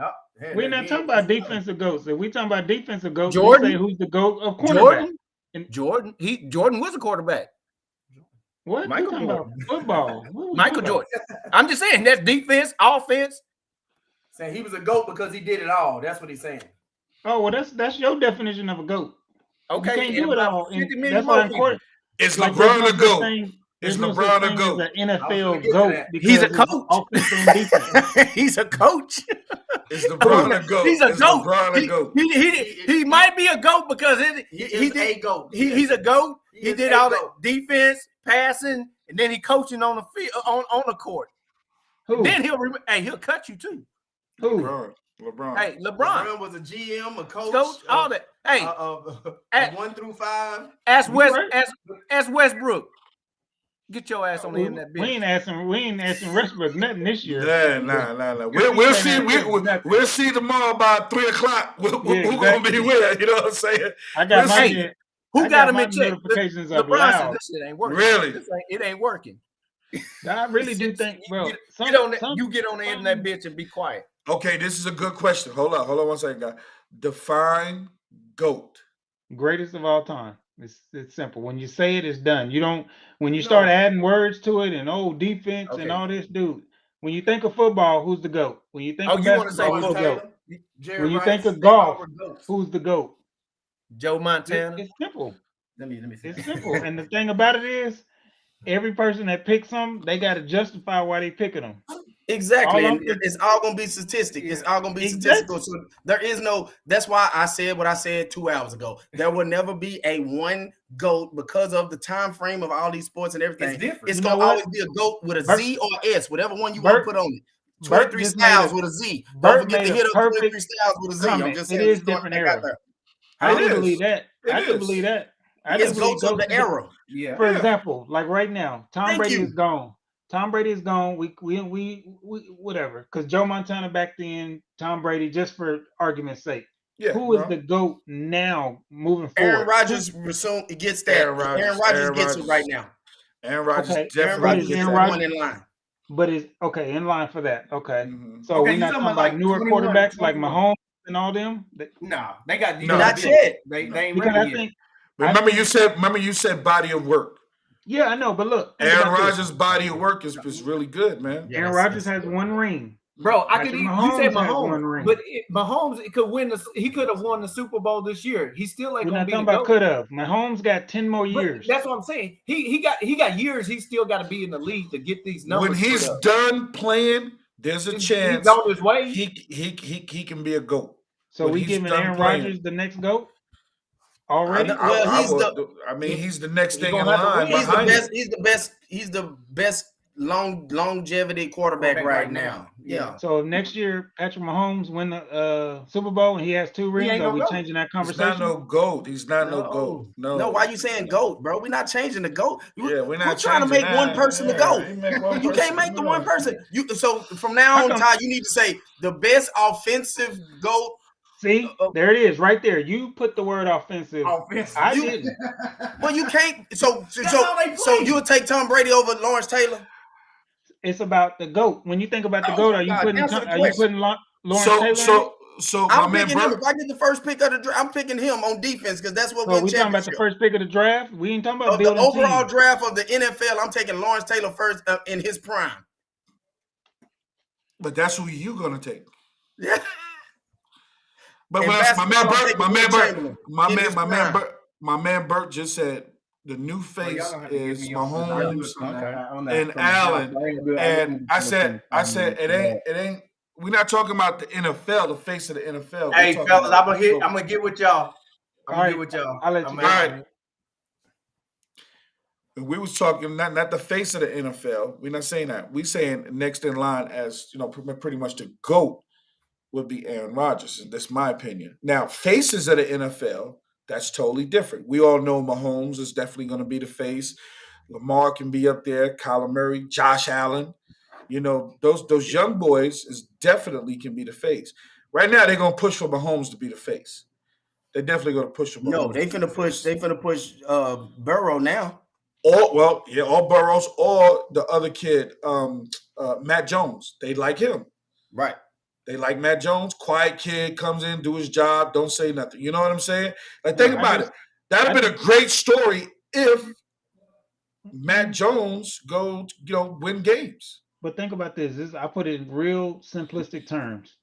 Yep. Hey, We're not talking about defensive goats. If we talking about defensive goats, Jordan? we say who's the goat of cornerback. Jordan was a quarterback. What? Michael We talking about football. What we Michael talking about? Jordan. I'm just saying that's defense, offense. Saying he was a GOAT because he did it all. That's what he's saying. Oh well, that's your definition of a goat. Okay, you can't and do it about all. 50 And million that's more why in people. court, It's like, LeBron the GOAT. There's It's no LeBron such the thing GOAT. as an I was gonna NFL get to goat that. because He's a it's coach. offense and defense. He's a coach. It's LeBron the GOAT. He's a It's GOAT. LeBron the GOAT. He might be a GOAT because He he is did. a GOAT. He's a GOAT. He He is did a all the GOAT. defense, passing, and then he coaching on the field on the court. Who? Then he'll cut you too. Who? LeBron. Hey, LeBron, LeBron was a GM, a coach, coach, all that. Hey, at- 1 through 5. ask You West, right. ask Westbrook. Get your ass on the end of that We bench. ain't asking Westbrook nothing this year. Nah. We'll see. We'll see tomorrow about 3:00. Who gonna be where? You know what I'm saying? I got my Hey, shit. Who I got him my in check? notifications up LeBron said loud. this shit ain't working. Really? It ain't working. I really do think, bro. You get on the end of that bitch and be quiet. Okay, this is a good question. Hold on 1 second, guys. Define GOAT. Greatest of all time. It's simple. When you say it, it's done. You don't. When you start adding words to it and defense Okay. and all this, dude. When you think of football, who's the GOAT? When you think of You want to say basketball, who's the football? GOAT? Jerry When you Rice, think of they golf, all were GOATs. who's the GOAT? Joe Montana. It's simple. Let me see. It's simple. And the thing about it is, every person that picks them, they got to justify why they picking them. Exactly. All And it's all gonna be statistic. It's all gonna be Exactly. statistical. So there is no, that's why I said what I said 2 hours ago. There will never be a one GOAT because of the time frame of all these sports and everything. It's different. It's You gonna know what? always be a GOAT with a Bert- Z or S, whatever one you want Bert- to put on it. Bert 23 just styles made a- with a Z. Bert Don't forget made to a hit up perfect 23 styles with a Z. I'm comment. just It saying. is just throwing different that out era. there. I It do is. believe that. It I do is. believe that. I It's do believe GOATs of the era. Yeah. For Yeah. example, like right now, Tom Thank Brady you. is gone. Tom Brady is gone. We whatever. Because Joe Montana back then, Tom Brady, just for argument's sake. Yeah. Who is the GOAT now moving forward? Aaron Rodgers soon gets that. Aaron Rodgers. Aaron Rodgers gets it right now. Aaron Rodgers Okay, Aaron definitely Rodgers gets is Aaron that. one in line. But is okay in line for that. Okay. Mhm. So Okay, we're you not talking talking about, about like, newer 21, quarterbacks like 21. Mahomes and all them. No, they got No. Not yet. They ain't Because ready I yet. think Remember you said body of work. yeah, I know, but look, think Aaron about this. Rodgers' body of work is really good, man. Yeah, Aaron that's- Rodgers has one ring. Bro, I Patrick could. You Mahomes said has one ring. Mahomes, but Mahomes could win. He could have won the Super Bowl this year. He still ain't We're gonna not be talking the about GOAT. could have. Mahomes got 10 more But years. that's what I'm saying. He got years. He still got to be in the league to get these numbers. When he's put up. done playing, there's a He's chance on his way. he can be a GOAT. So when we he's giving done Aaron playing. Rodgers the next GOAT already? He's the next He's thing in gonna have to line win. He's the behind best. him. He's the best longevity quarterback right now. Yeah. So if next year Patrick Mahomes win the Super Bowl and he has 2 rings, ain't are no we GOAT. changing that He's conversation? not no GOAT. He's not no GOAT. No. No, why you saying GOAT, bro? We're not changing the GOAT. Yeah, we're not Quit trying to changing make one that. person the Yeah, GOAT. you make one You person, can't make the no. one person. So from now How on, come- Ty, you need to say the best offensive GOAT. See, there it is right there. You put the word offensive. Offensive. I You- didn't. Well, you can't. So how they play. you would take Tom Brady over Lawrence Taylor? It's about the GOAT. When you think about the Oh GOAT, my are you God, putting answer the are you question. putting Lawrence Taylor? in it? So my I'm man picking him. Bert, If I get the first pick of the draft, I'm picking him on defense because that's what So we're we talking about the first pick of the draft. We ain't talking about Of the building overall teams. draft of the NFL, I'm taking Lawrence Taylor first in his prime. but that's who you gonna take. Yeah. But In my man basketball, I'm Bert, taking my man Will Bert, Chamberlain my in man, his my man prime. Bert, my man Bert just said The new face y'all gonna have to give is me on, 'cause I Mahomes knew something Okay. on that and from the jump. Allen. I ain't gonna do- I And ain't I gonna said do it ain't. We're not talking about the NFL, the face of the NFL. We're Hey, talking fellas, about I'm gonna get with y'all. I'm All gonna right, get with y'all. I'll let you I'm go. All out. right. We was talking not the face of the NFL. We're not saying that. We're saying next in line as pretty much the GOAT would be Aaron Rodgers, and that's my opinion. Now, faces of the NFL, that's totally different. We all know Mahomes is definitely going to be the face. Lamar can be up there. Kyler Murray, Josh Allen. Those young boys is definitely can be the face. Right now, they're going to push for Mahomes to be the face. They're definitely going to push for Mahomes. No, they to be the finna push. face. They finna push Burrow now. Or Burrows or the other kid, Matt Jones. They like him. Right. They like Matt Jones. Quiet kid, comes in, do his job, don't say nothing. You know what I'm saying? Like, think about it. That'd have been a great story if Matt Jones win games. But think about this. I put it in real simplistic terms.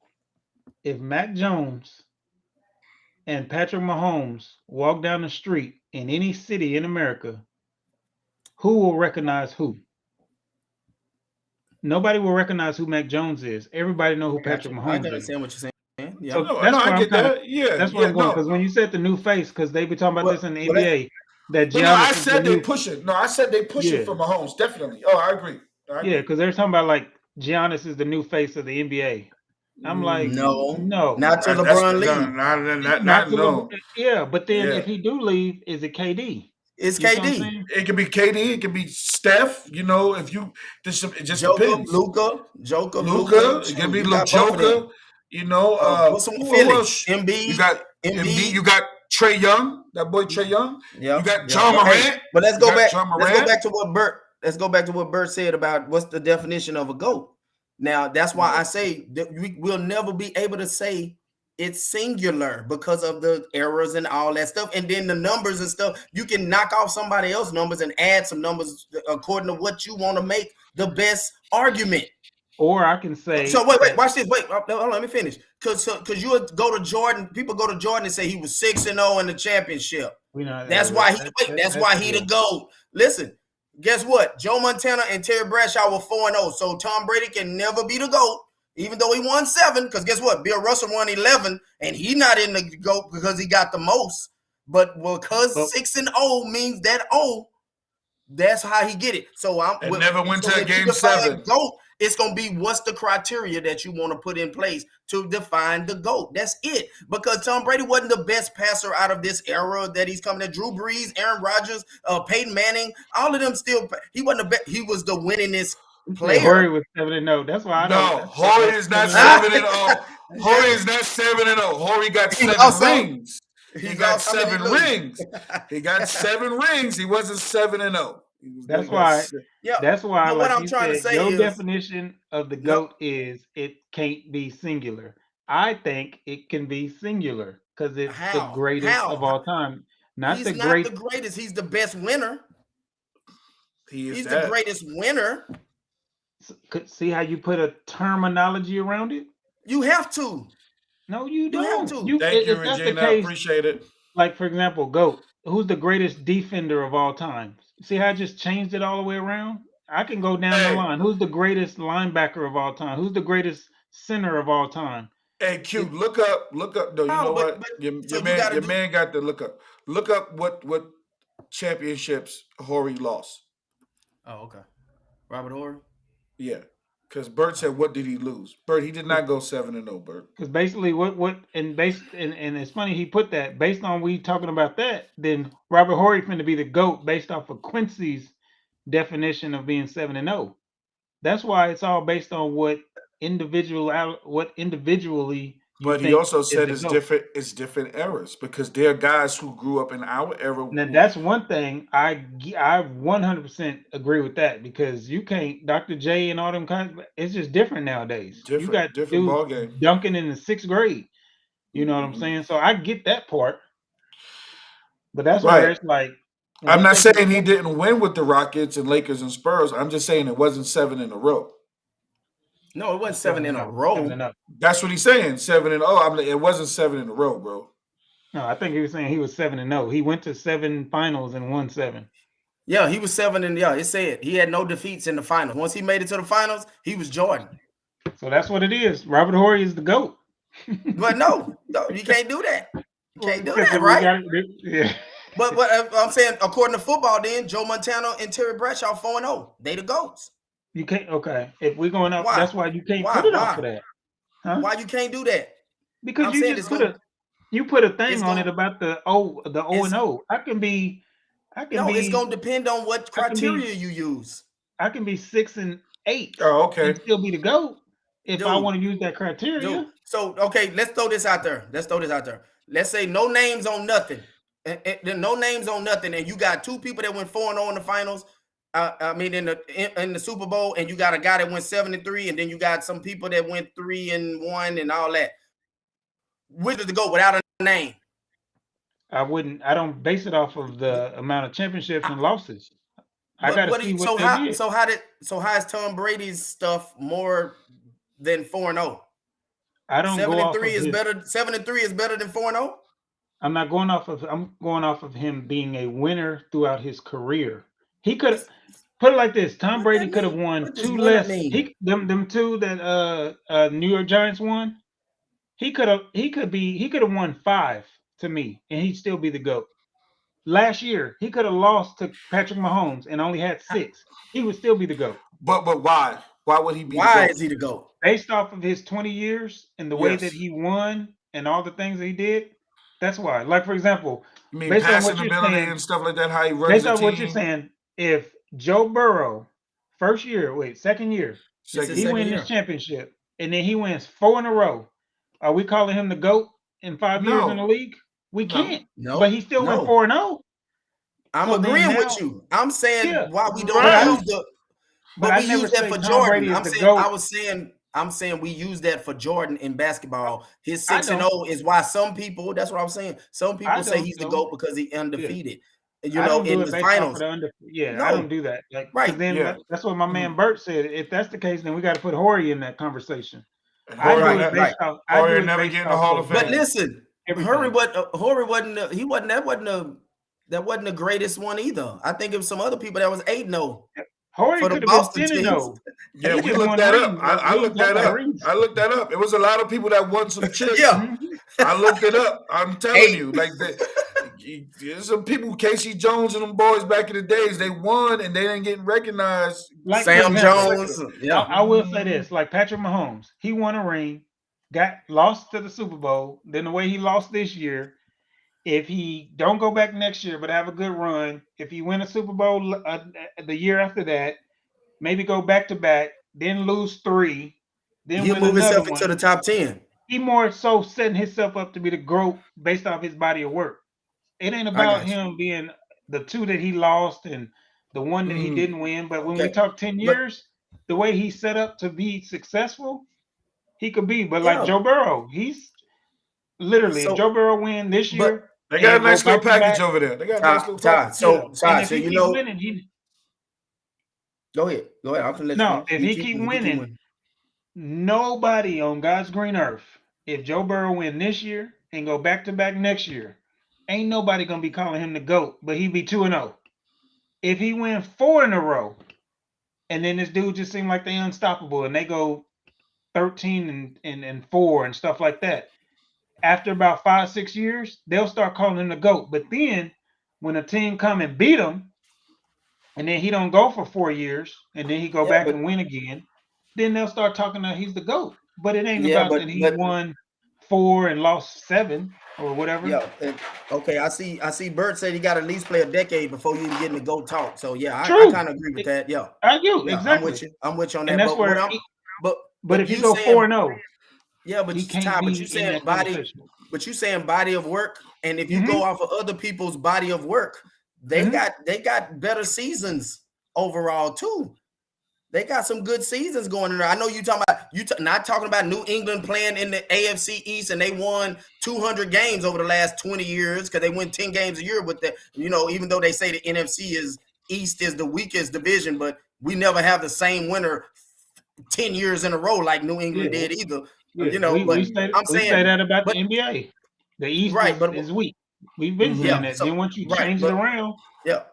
If Mac Jones and Patrick Mahomes walk down the street in any city in America, who will recognize who? Nobody will recognize who Mac Jones is. Everybody know who Patrick I Mahomes can is. understand what you're saying. Yeah. So No, that's I where get I'm that. Yeah, that's where I'm going. no. Because when you said the new face, because they be talking about this in the Well, NBA, that No, I Giannis is said the they new, pushing. No, I said they pushing Yeah. for Mahomes. Definitely. Oh, I agree. yeah, because they're talking about like Giannis is the new face of the NBA. I'm like, No, no, not till That's- LeBron no, leave. not to no. yeah. But then Yeah. if he do leave, is it KD? It's You see what I'm KD. saying? It could be KD. It could be Steph. If you, it just Joker, depends. Luka. It could be You little got both of them. Joker. What's some Who Philly? else? Embiid. You got Embiid. You got Trey Young. That boy Trey Young. Yeah. You got John Morant. But let's You go got back. John Let's go Morant. back to what Bert. Let's go back to what Bert said about what's the definition of a GOAT. Now that's why I say that we'll never be able to say it's singular because of the errors and all that stuff, and then the numbers and stuff. You can knock off somebody else's numbers and add some numbers according to what you want to make the best argument. Or I can say. So wait, watch this. Wait, hold on, let me finish. Because you would go to Jordan. People go to Jordan and say he was 6-0 in the championship. That's why he the GOAT. Listen, guess what? Joe Montana and Terry Bradshaw were 4-0. So Tom Brady can never be the GOAT, even though he won 7. Because guess what? Bill Russell won 11, and he not in the GOAT because he got the most. But because 6-0 means that that's how he get it. So never went to a game 7. GOAT, it's gonna be what's the criteria that you want to put in place to define the GOAT. That's it. Because Tom Brady wasn't the best passer out of this era that he's coming to. Drew Brees, Aaron Rodgers, Peyton Manning, all of them still. He wasn't the best. He was the winningest player. Horry was 7-0. That's why I know. No, Horry is not 7-0. Horry is not 7-0. Horry got 7 rings. He got 7 rings. He got 7 rings. He wasn't 7-0. That's why. Yeah. That's why. But like what I'm trying to say your is, definition of the GOAT is it can't be singular. I think it can be singular because it's the greatest of all time. He's not the greatest. He's the best winner. He's the greatest winner. See how you put a terminology around it? You have to. No, you don't. Thank you, Regina. I appreciate it. Like, for example, GOAT. Who's the greatest defender of all time? See how I just changed it all the way around? I can go down the line. Who's the greatest linebacker of all time? Who's the greatest center of all time? Hey, Q, look up. No, you know what? Your man got to look up. Look up what championships Horry lost. Oh, okay. Robert Horry? Yeah. Because Bert said, what did he lose? Bert, he did not go 7-0, Bert. Because basically and it's funny he put that based on we talking about that, then Robert Horry finna be the GOAT based off of Quincy's definition of being 7-0. That's why it's all based on what individually. But he also said it's different eras because there are guys who grew up in our era. Now that's one thing I 100% agree with that because you can't Dr. J and all them kinds. It's just different nowadays. You got different ball game. Duncan in the 6th grade. You know what I'm saying? So I get that part. But that's where it's like. I'm not saying he didn't win with the Rockets and Lakers and Spurs. I'm just saying it wasn't 7 in a row. No, it wasn't 7 in a row. That's what he's saying. 7-0. It wasn't 7 in a row, bro. No, I think he was saying he was 7-0. He went to 7 finals and won 7. Yeah, he was 7 and it said he had no defeats in the finals. Once he made it to the finals, he was Jordan. So that's what it is. Robert Horry is the GOAT. But no, you can't do that. You can't do Because that, we right? yeah. But I'm saying, according to football, then Joe Montana and Terry Bradshaw 4-0. They the GOATs. You can't. Okay, if we're going up, Why? that's why you can't Why? put it Why? off of that. Huh? Why you can't do that? Because I'm you saying just it's put a thing it's on gonna- it about the O and O. I can be. It's gonna depend on what I can be- criteria you use. I can be 6 and 8 Oh, okay. and still be the GOAT if I Dude. want to use that criteria. Dude, so okay, let's throw this out there. Let's say no names on nothing. And no names on nothing, and you got 2 people that went 4-0 in the finals. I mean, in the Super Bowl, and you got a guy that went 7-3, and then you got some people that went 3-1 and all that. Which is the GOAT without a name? I don't base it off of the amount of championships and losses. I got to see what they did. So how is Tom Brady's stuff more than 4-0? I don't go off 7-3 of is his, better. 7-3 is better than 4-0. I'm going off of him being a winner throughout his career. He could put it like this: Tom What Brady that could have mean? won What does 2 winner less. mean? Them 2 that New York Giants won. He could have won 5 to me, and he'd still be the GOAT. Last year, he could have lost to Patrick Mahomes and only had 6. He would still be the GOAT. But why? Why would he be? Why the is he the GOAT? Based off of his 20 years and the way Yes. that he won and all the things that he did, that's why. Like, for example, I mean, based on passing what you're ability saying- and stuff like that. How he runs based the on team. what you're saying, if Joe Burrow, second year, This is he second wins year. this championship, and then he wins 4 in a row, are we calling him the GOAT in 5 years No. in the league? We No. can't. No, But he still went 4-0. I'm So then agreeing now- with you. I'm saying Yeah, why we don't right. use the. But But I we never use that say for Tom Jordan. Brady is I'm the saying GOAT. I'm saying we use that for Jordan in basketball. His I 6-0 is why some people. That's what I'm saying. Some people I say don't he's the know. GOAT because he undefeated. You I know, don't do in it the based off finals. of the under. Yeah, No. I don't do that. Like, 'cause Right, then yeah. that's what my man Bert said. If that's the case, then we got to put Horry in that conversation. And I Horry do Right, it never- based off. I Horry do it never based get in the off Hall of But Fame. listen, everything. Horry wasn't. He wasn't. That wasn't the greatest one either. I think it was some other people that was 8-0. Horry for the could have been Boston 10-0. Yeah, He we just looked won that rings, up. but I we looked don't that talk about up. rings. I looked that up. It was a lot of people that won some chips. Yeah. I looked it up. I'm telling Hey. you, like there's some people, Casey Jones and them boys back in the days, they won and they didn't get recognized. Like, for Sam example, Jones. Yeah. I will say this: like Patrick Mahomes, he won a ring, got lost to the Super Bowl. Then the way he lost this year, if he don't go back next year but have a good run, if he win a Super Bowl the year after that, maybe go back to back, then lose 3, then He'll win move another himself one. into the top 10. He more so setting himself up to be the GOAT based off his body of work. It ain't about got you. him being the 2 that he lost and the 1 that he Mm. didn't win. But when we Okay. talk 10 But- years, the way he's set up to be successful, he could be. But Yeah. like Joe Burrow, he's literally, So- if Joe Burrow win this but- year, They got a and nice go little back to package back- over there. They got a nice little Ty, package. so and Ty, if so he you keep know, winning, go ahead. I'm gonna let No, you. if he keep winning, nobody on God's green earth, if Joe Burrow win this year and go back to back next year, ain't nobody gonna be calling him the GOAT, but he be 2-0. If he win 4 in a row, and then this dude just seem like they unstoppable and they go 13 and 4 and stuff like that, after about 5-6 years, they'll start calling him the GOAT. But then when a team come and beat him, and then he don't go for 4 years, and then he go Yeah, back but- and win again, then they'll start talking that he's the GOAT. But it ain't Yeah, about but- that he but- won 4 and lost 7 or whatever. Yeah. Okay. I see. Bert said he got to at least play a decade before you even get in the GOAT talk. So yeah, I True. kind of agree with that. Yeah. I do, Yeah, exactly. I'm with you on that. And that's but where, what I'm- but if you you go saying- 4-0, yeah, but he you can't Ty, be but you in saying that body, conversation. but you saying body of work, and if you Mhm. go off of other people's body of work, they Mhm. got better seasons overall too. They got some good seasons going in there. I know you talking about not talking about New England playing in the AFC East and they won 200 games over the last 20 years because they win 10 games a year with the, even though they say the NFC East is the weakest division, but we never have the same winner 10 years in a row like New England Yeah. did either. Yeah, but we say saying- that about but- the NBA. The East Right, but- is weak. We've been Mhm. saying Yeah, that. so- Then once you right, change but- it around, Yeah.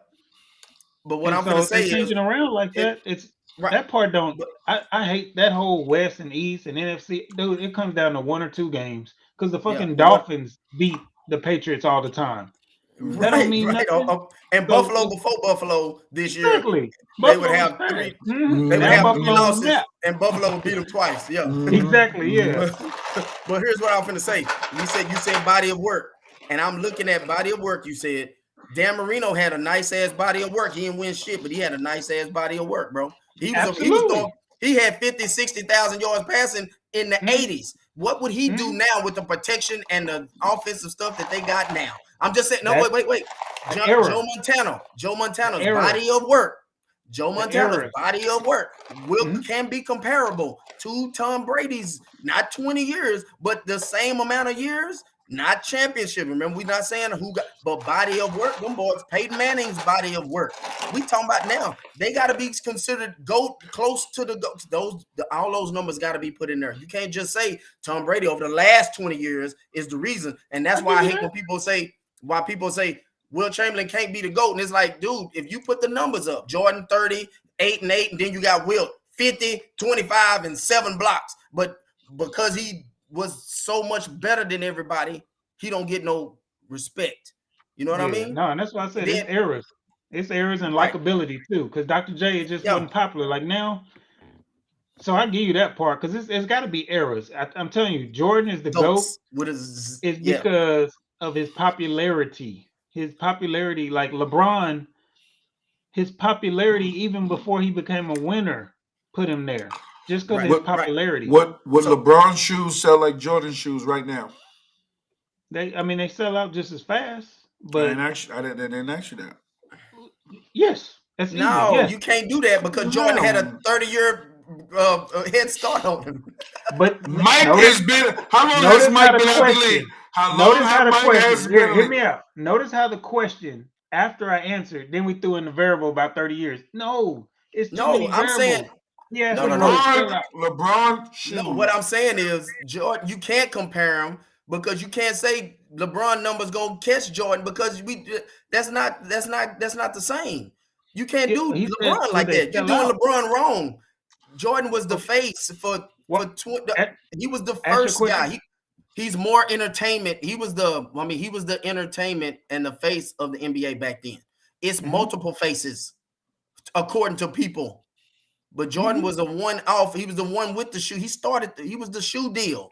But what I'm so gonna if they say is, changing around like that, it's right. that part don't. But I hate that whole West and East and NFC, dude. It comes down to 1 or 2 games because the yeah, fucking but what? Dolphins beat the Patriots all the time. That don't Right, mean right. nothing. And So Buffalo before Buffalo this year, exactly, they would Buffalo was have trash. they would Now have 3 Buffalo on the losses, map. and Buffalo would beat them twice. Yeah. Exactly, yeah. But here's what I'm finna say. You said body of work, and I'm looking at body of work. You said Dan Marino had a nice ass body of work. He didn't win shit, but he had a nice ass body of work, bro. He had 50, 60,000 yards passing in the 80s. What would he do now with the protection and the offensive stuff that they got now? I'm just saying. No, wait. Joe Montana's body of work. Joe Montana's body of work can be comparable to Tom Brady's, not 20 years, but the same amount of years, not championship. Remember, we're not saying who got, but body of work. Them boys, Peyton Manning's body of work. We talking about now. They got to be considered close to the GOAT. All those numbers got to be put in there. You can't just say Tom Brady over the last 20 years is the reason. And that's why I hate when people say, Will Chamberlain can't be the GOAT. And it's like, dude, if you put the numbers up, Jordan 30, 8 and 8, and then you got Wilt 50, 25, and 7 blocks. But because he was so much better than everybody, he don't get no respect. You know what I mean? No, and that's why I said it's errors. It's errors and likability too, because Dr. J just wasn't popular like now. So I give you that part because it's got to be errors. I'm telling you, Jordan is the GOAT. It's because of his popularity. His popularity, like LeBron, his popularity even before he became a winner put him there. Just because of his popularity. Would LeBron shoes sell like Jordan shoes right now? They sell out just as fast. But I didn't ask you that. Yes. That's you can't do that because Jordan had a 30-year head start on him. But Mike has been. How long has Mike been in the league? How long has Mike has been? Hear me out. Notice how the question after I answered, then we threw in the variable about 30 years. No, it's too many variables. Saying. Yeah, LeBron. No, what I'm saying is, Jordan, you can't compare him because you can't say LeBron numbers gonna catch Jordan because that's not the same. You can't do LeBron like that. You're doing LeBron wrong. Jordan was the face he was the first guy. He's more entertainment. He was the entertainment and the face of the NBA back then. It's multiple faces according to people. But Jordan was a one-off. He was the one with the shoe. He was the shoe deal.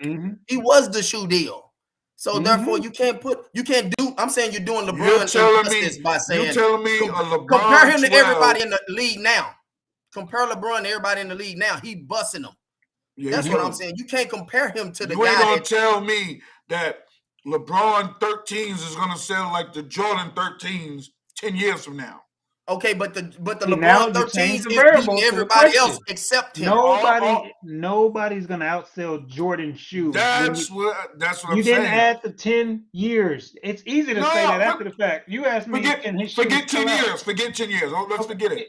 He was the shoe deal. So therefore, you can't do. I'm saying you're doing LeBron injustice by saying you're telling me LeBron compare him to everybody in the league now. Compare LeBron to everybody in the league now. He busting them. Yeah, that's what I'm saying. You can't compare him to the guy. You ain't gonna tell me that LeBron 13s is gonna sell like the Jordan 13s 10 years from now. Okay, but the LeBron 13s is beating everybody else except him. Nobody's gonna outsell Jordan shoes. That's what I'm saying. You didn't add the 10 years. It's easy to say that after the fact. You asked me, forget 10 years. Forget 10 years. Let's forget it.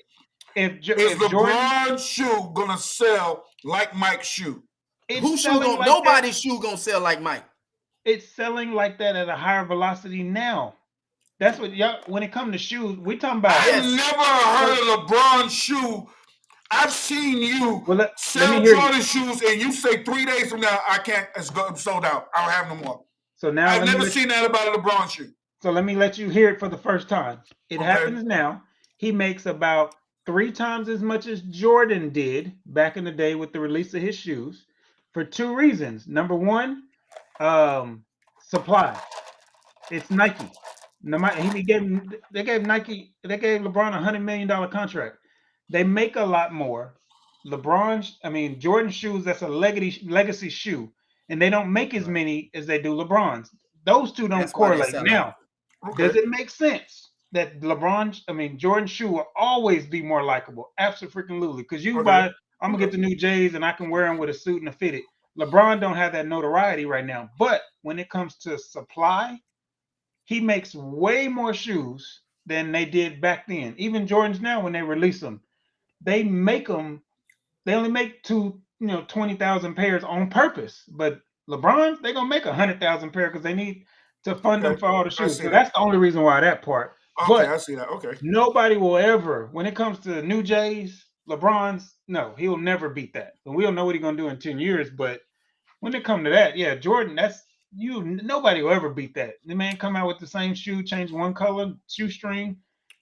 Is LeBron's shoe gonna sell like Mike's shoe? Nobody's shoe gonna sell like Mike. It's selling like that at a higher velocity now. That's what when it comes to shoes, we talking about. I've never heard of LeBron's shoe. I've seen you sell Jordan shoes, and you say 3 days from now, I can't. It's sold out. I don't have no more. So now I've never seen that about a LeBron shoe. So let me let you hear it for the first time. It happens now. He makes about 3 times as much as Jordan did back in the day with the release of his shoes for 2 reasons. Number one, supply. It's Nike. They gave LeBron $100 million contract. They make a lot more. Jordan shoes, that's a legacy shoe, and they don't make as many as they do LeBron's. Those two don't correlate. Now, does it make sense that Jordan shoe will always be more likable? Absolutely. Because I'm gonna get the new J's and I can wear them with a suit and a fitted. LeBron don't have that notoriety right now. But when it comes to supply, he makes way more shoes than they did back then. Even Jordans now, when they release them, they only make 20,000 pairs on purpose. But LeBron, they're gonna make 100,000 pairs because they need to fund them for all the shoes. So that's the only reason why that part. But I see that. Okay. nobody will ever, when it comes to New Jays, LeBron's, no, he'll never beat that. And we don't know what he's gonna do in 10 years. But when it comes to that, yeah, Jordan, that's nobody will ever beat that. The man come out with the same shoe, change one color, shoestring.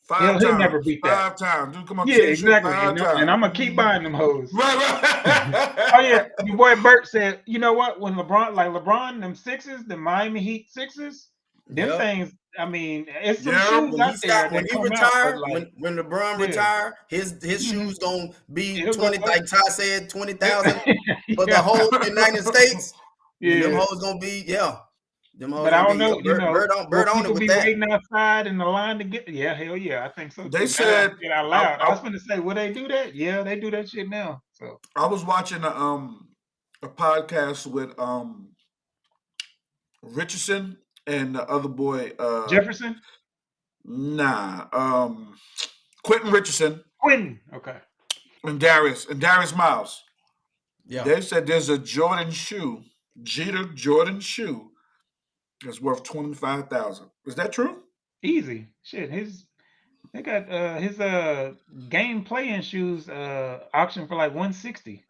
Five He'll times. never beat that. 5 times. Dude, come on, Yeah, change your exactly. 5 times. And I'm gonna keep buying them hoes. Right. Oh yeah, your boy Bert said, you know what? When LeBron, them Sixers, the Miami Heat Sixers, them Yep. things. I mean, it's some Yeah, shoes When out he there stop, that when he come out, retire, but like, when LeBron yeah. retire, his shoes gonna be It'll go 20, up. like Ty said, 20,000 for the Yeah. whole United States. And them Yeah. hoes gonna be, yeah. Them hoes But I gonna don't be, know, Bird will on it people with be that. waiting outside in the line to get? Yeah, hell yeah, I think so. They too. said- Get out loud. I was I- gonna say, will they do that? Yeah, they do that shit now. So I was watching a podcast with Richardson and the other boy Jefferson, Quentin Richardson Quentin, okay. and Darius Miles. Yeah. They said there's a Jordan shoe, Jeter Jordan shoe, that's worth $25,000. Is that true? Easy shit. They got his game playing shoes auction for like 160.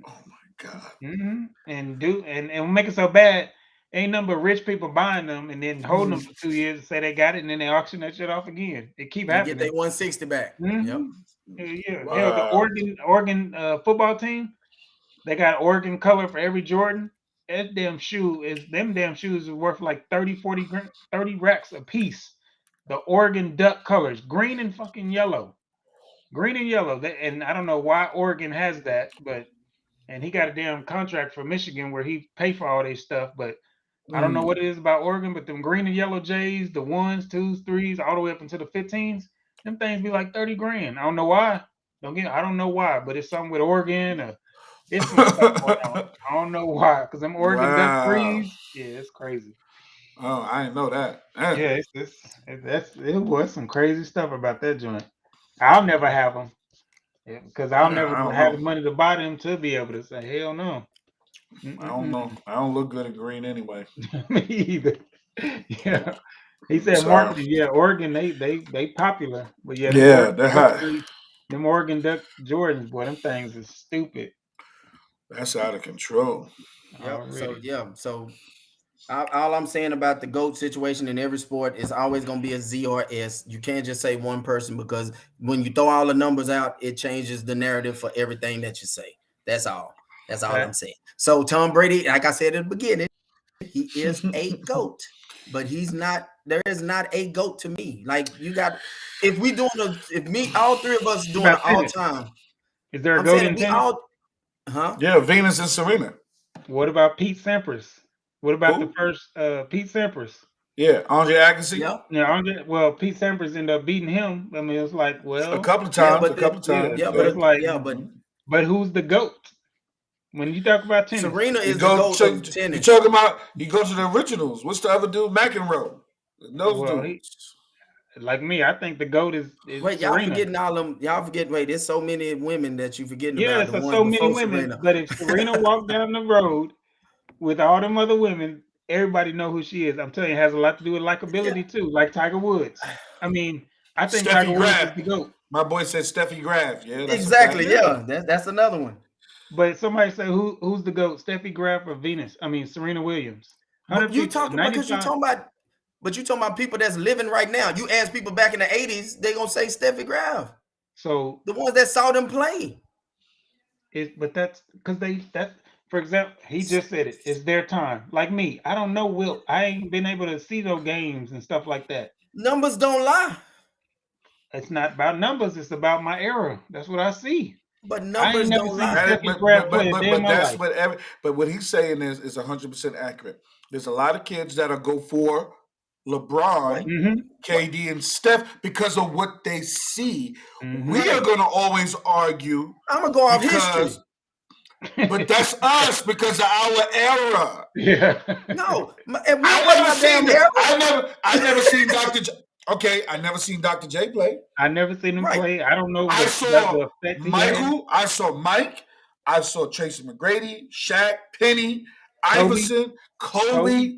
Oh my God. Mm-hmm. And make it so bad. Ain't nothing but rich people buying them and then holding them for 2 years and say they got it, and then they auction that shit off again. It keep You happening. get their 160 back. Mhm. Yep. Yeah. Wow. Hell, the Oregon football team, they got Oregon color for every Jordan. Them damn shoes is worth like 30 racks a piece. The Oregon Duck colors, green and fucking yellow. Green and yellow. And I don't know why Oregon has that, and he got a damn contract for Michigan where he pay for all this stuff, but I don't know what it is about Oregon, but them green and yellow J's, the 1s, 2s, 3s, all the way up into the 15s, them things be like 30 grand. I don't know why. I don't know why, but it's something with Oregon. Or it's some stuff going on. I don't know why, because them Oregon Duck Wow. 3s, yeah, it's crazy. Oh, I didn't know that. Yeah, it was some crazy stuff about that joint. I'll never have them because I'll Yeah, I never don't have know. the money to buy them to be able to say hell no. I don't know. I don't look good in green anyway. Me either. Yeah, he said Sorry. marketing. Yeah, Oregon they popular, but yeah, Yeah, they're hot. Them Oregon Duck Jordans, boy, them things is stupid. That's out of control. Yep. So Already. yeah. So all I'm saying about the GOAT situation in every sport is always going to be a Z or S. You can't just say one person, because when you throw all the numbers out, it changes the narrative for everything that you say. That's all. That's all Right. I'm saying. So Tom Brady, like I said at the beginning, he is a GOAT, but he's not. There is not a GOAT to me. Like you got, if all three of us doing about an all tennis? time. Is there a I'm goat saying in we tennis? all, huh? Yeah, Venus and Serena. What about Pete Sampras? What about Who? the first Pete Sampras? Yeah, Andre Agassi. Yep. Yeah, Pete Sampras ended up beating him. I mean, it was like, well, A couple of Yeah, times. but a couple of times. yeah, but it's like, but who's the GOAT? When you talk about tennis, Serena You is the go GOAT to, of you tennis. talking about, you go to the originals. What's the other dude? McEnroe. Those Well, dudes. like me, I think the GOAT is Wait, y'all Serena. forgetting all them? Y'all forget? Wait, there's so many women that you forgetting Yeah, about. there's The so ones many before women. Serena. But if Serena walked down the road with all them other women, everybody know who she is. I'm telling you, it has a lot to do with likability too, like Tiger Woods. I mean, I think Steffi Tiger Woods Graf. is the GOAT. My boy said Steffi Graf. Yeah, that's Exactly. a fact. Yeah, that's another one. But somebody say who's the GOAT? Steffi Graf or Venus? I mean Serena Williams. But you talking about, because you talking about, but you talking about people that's living right now. You ask people back in the 80s, they gonna say Steffi Graf. So The ones that saw them play. but that's because for example, he just said it. It's their time. Like me, I don't know Wilt. I ain't been able to see those games and stuff like that. Numbers don't lie. It's not about numbers. It's about my era. That's what I see. But I ain't numbers never don't seen lie. Steffi Graf play a day in my that's life. but what he's saying is 100% accurate. There's a lot of kids that'll go for LeBron, Mhm. KD, and Steph because of what they see. Mhm. We are gonna always argue, I'm gonna go off because- history. but that's us because of our era. Yeah. No, and we I wasn't never a damn seen era. I never seen Dr. J. Okay, I never seen Dr. J play. I never seen him Right. play. I don't know I what saw the effect he had. Michael. I saw Mike. I saw Tracy McGrady, Shaq, Penny, Iverson, Kobe.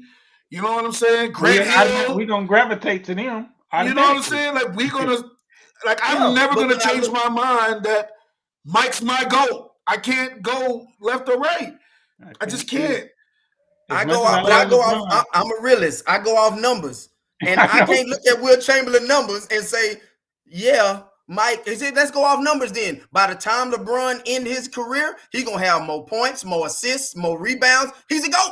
You know what I'm saying? Greg Hill. We gonna gravitate to them. You know what I'm saying? Like we gonna, like I'm never but gonna when I change look- my mind that Mike's my GOAT. I can't go left or right. I just can't. I go off. I'm a realist. I go off numbers, and I can't look at Will Chamberlain numbers and say, "Yeah, Mike." He said, "Let's go off numbers." Then, by the time LeBron end his career, he gonna have more points, more assists, more rebounds. He's a GOAT.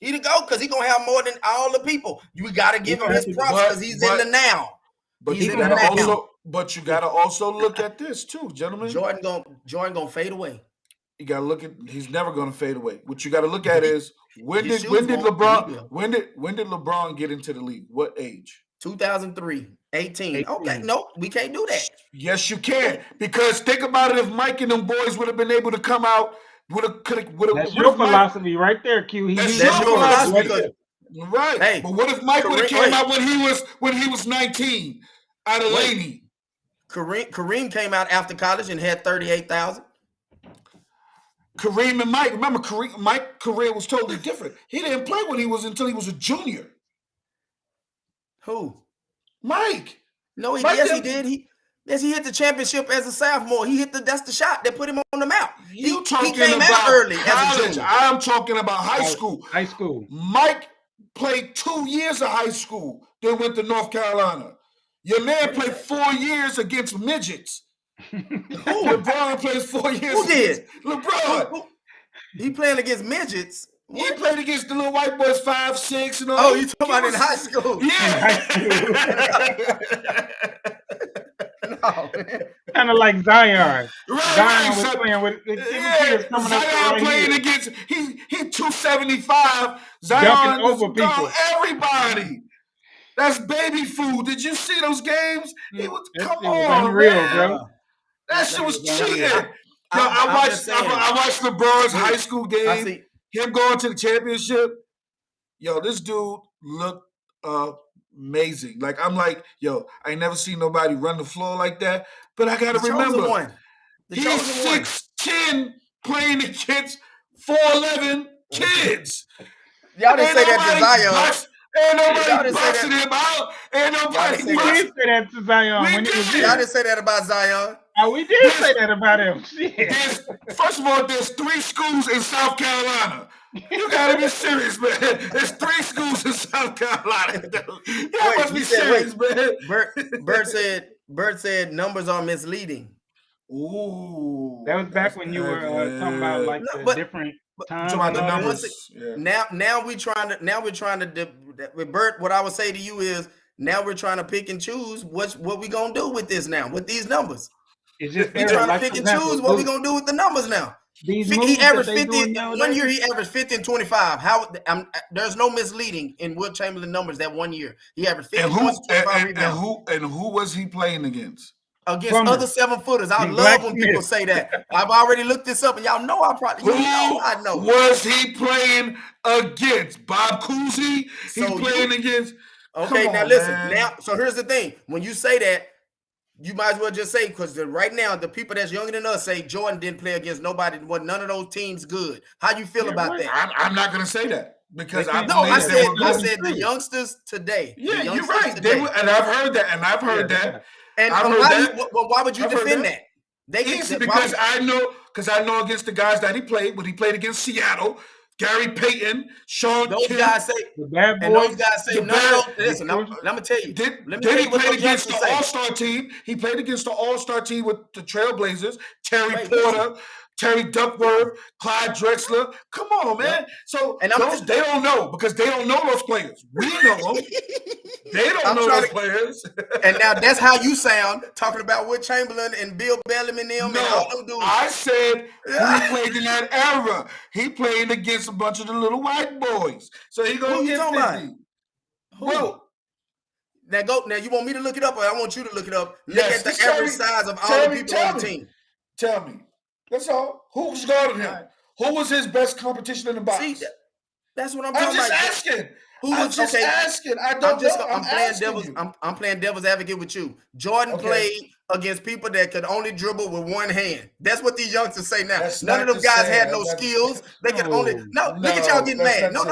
He the GOAT because he gonna have more than all the people. You gotta give him his props because he's in the now. But He's you in the gotta now. also, but you gotta also look at this too, gentlemen. Jordan gonna fade away. You gotta look at. He's never gonna fade away. What you gotta look at is when His did shoes won't, LeBron he will. when did LeBron get into the league? What age? 2003, 18. Okay, nope, we can't do that. Yes, you can. Because think about it. If Mike and them boys would have been able to come out, That's your philosophy right there, Q. That's your philosophy. Right. Hey, but what if Mike would have came wait. out when he was 19 out of Laney? Kareem came out after college and had 38,000. Kareem and Mike. Remember, Mike's career was totally different. He didn't play until he was a junior. Who? Mike. No, he Mike he did. He hit the championship as a sophomore. That's the shot that put him on the map. You he talking came about out early college? as a junior. I'm talking about high school. High school. Mike played 2 years of high school, then went to North Carolina. Your man played 4 years against midgets. LeBron plays 4 years. Who did? LeBron. He playing against midgets. He played against the little white boys 5, 6, and all. Oh, you talking about in high school? Yeah. No. Kind of like Zion. Right, Zion was so- playing with Yeah, coming up Zion right playing here. against he 275. Zion Dunking was over people. everybody. That's baby food. Did you see those games? He was It come was on, unreal, man. bro. That shit was cheating. Yo, I'm just saying. I watched LeBron's high school I game. see. Him going to the championship. Yo, this dude looked amazing. Like I'm like, yo, I ain't never seen nobody run the floor like that. But I gotta The chosen remember, one. The he's chosen one. 6'10", playing against 4'11" kids. Y'all didn't say that to Zion. Ain't Y'all nobody didn't say busting him out. Ain't nobody didn't We say did say that to Zion We when he was did. here. Y'all didn't say that about Zion. Oh, we did say that about him. Shit. First of all, there's 3 schools in South Carolina. You gotta be serious, man. There's 3 schools in South Carolina. Y'all must be serious, man. Bert said numbers are misleading. Ooh. That was back when you were talking about like No, the but- different times. Talking about the and all that. numbers. Yeah. Now we're trying to with Bert. What I would say to you is now we're trying to pick and choose what we gonna do with this now with these numbers. It's just We trying to like, pick for and example, choose what we gonna do with the numbers now. These He moves averaged that they 50 doing nowadays. one year. He averaged 50 and 25. There's no misleading in Will Chamberlain numbers that 1 year. He averaged 50 And points, 25 rebounds who was he playing against? against Plumber. other 7-footers. I And love when Blacksmith. people say that. I've already looked this up, and y'all know I know. Was he playing against? Bob Cousy? So He's playing against. Okay, Come now on, listen. man. Now, so here's the thing. When you say that, you might as well just say, because right now the people that's younger than us say Jordan didn't play against nobody. None of those teams good. How you feel about that? I'm not going to say that because I No, I believe they were good. said the youngsters today. Yeah, The you're youngsters right. today. And I've heard that. And I've heard that. And I've heard that. why would you I've heard defend that. that? They can Easy why because would- I know against the guys that he played when he played against Seattle, Gary Payton, Sean those Kemp. guys say, The bad and boys. those guys say, The none of bad- those. Listen, I'm gonna tell you. Then Let me tell he you what played those against the youngsters say. All-Star team. He played against the All-Star team with the Trailblazers, Terry Wait, Porter, Terry Duckworth, Clyde Drexler. Come on, man. So And they don't know because they don't know those players. We know them. They don't know those players. And now that's how you sound talking about Will Chamberlain and Bill Bellamy and them and all them dudes. I said he played in that era. He played against a bunch of the little white boys. So he Who gonna you get talking 50. about? Who? Well, Now you want me to look it up, or I want you to look it up? Look Yes, at the just tell average me- size of all tell the me- people tell on the me. team. tell me. That's all. Who's guarding him? Who was his best competition in the box? See, that's what I'm I'm talking just about. asking. I'm just asking. I don't know. I'm playing devil's advocate with you. Jordan played against people that could only dribble with one hand. That's what these youngsters say now. None of them guys had no skills. They could only look at y'all getting mad. No.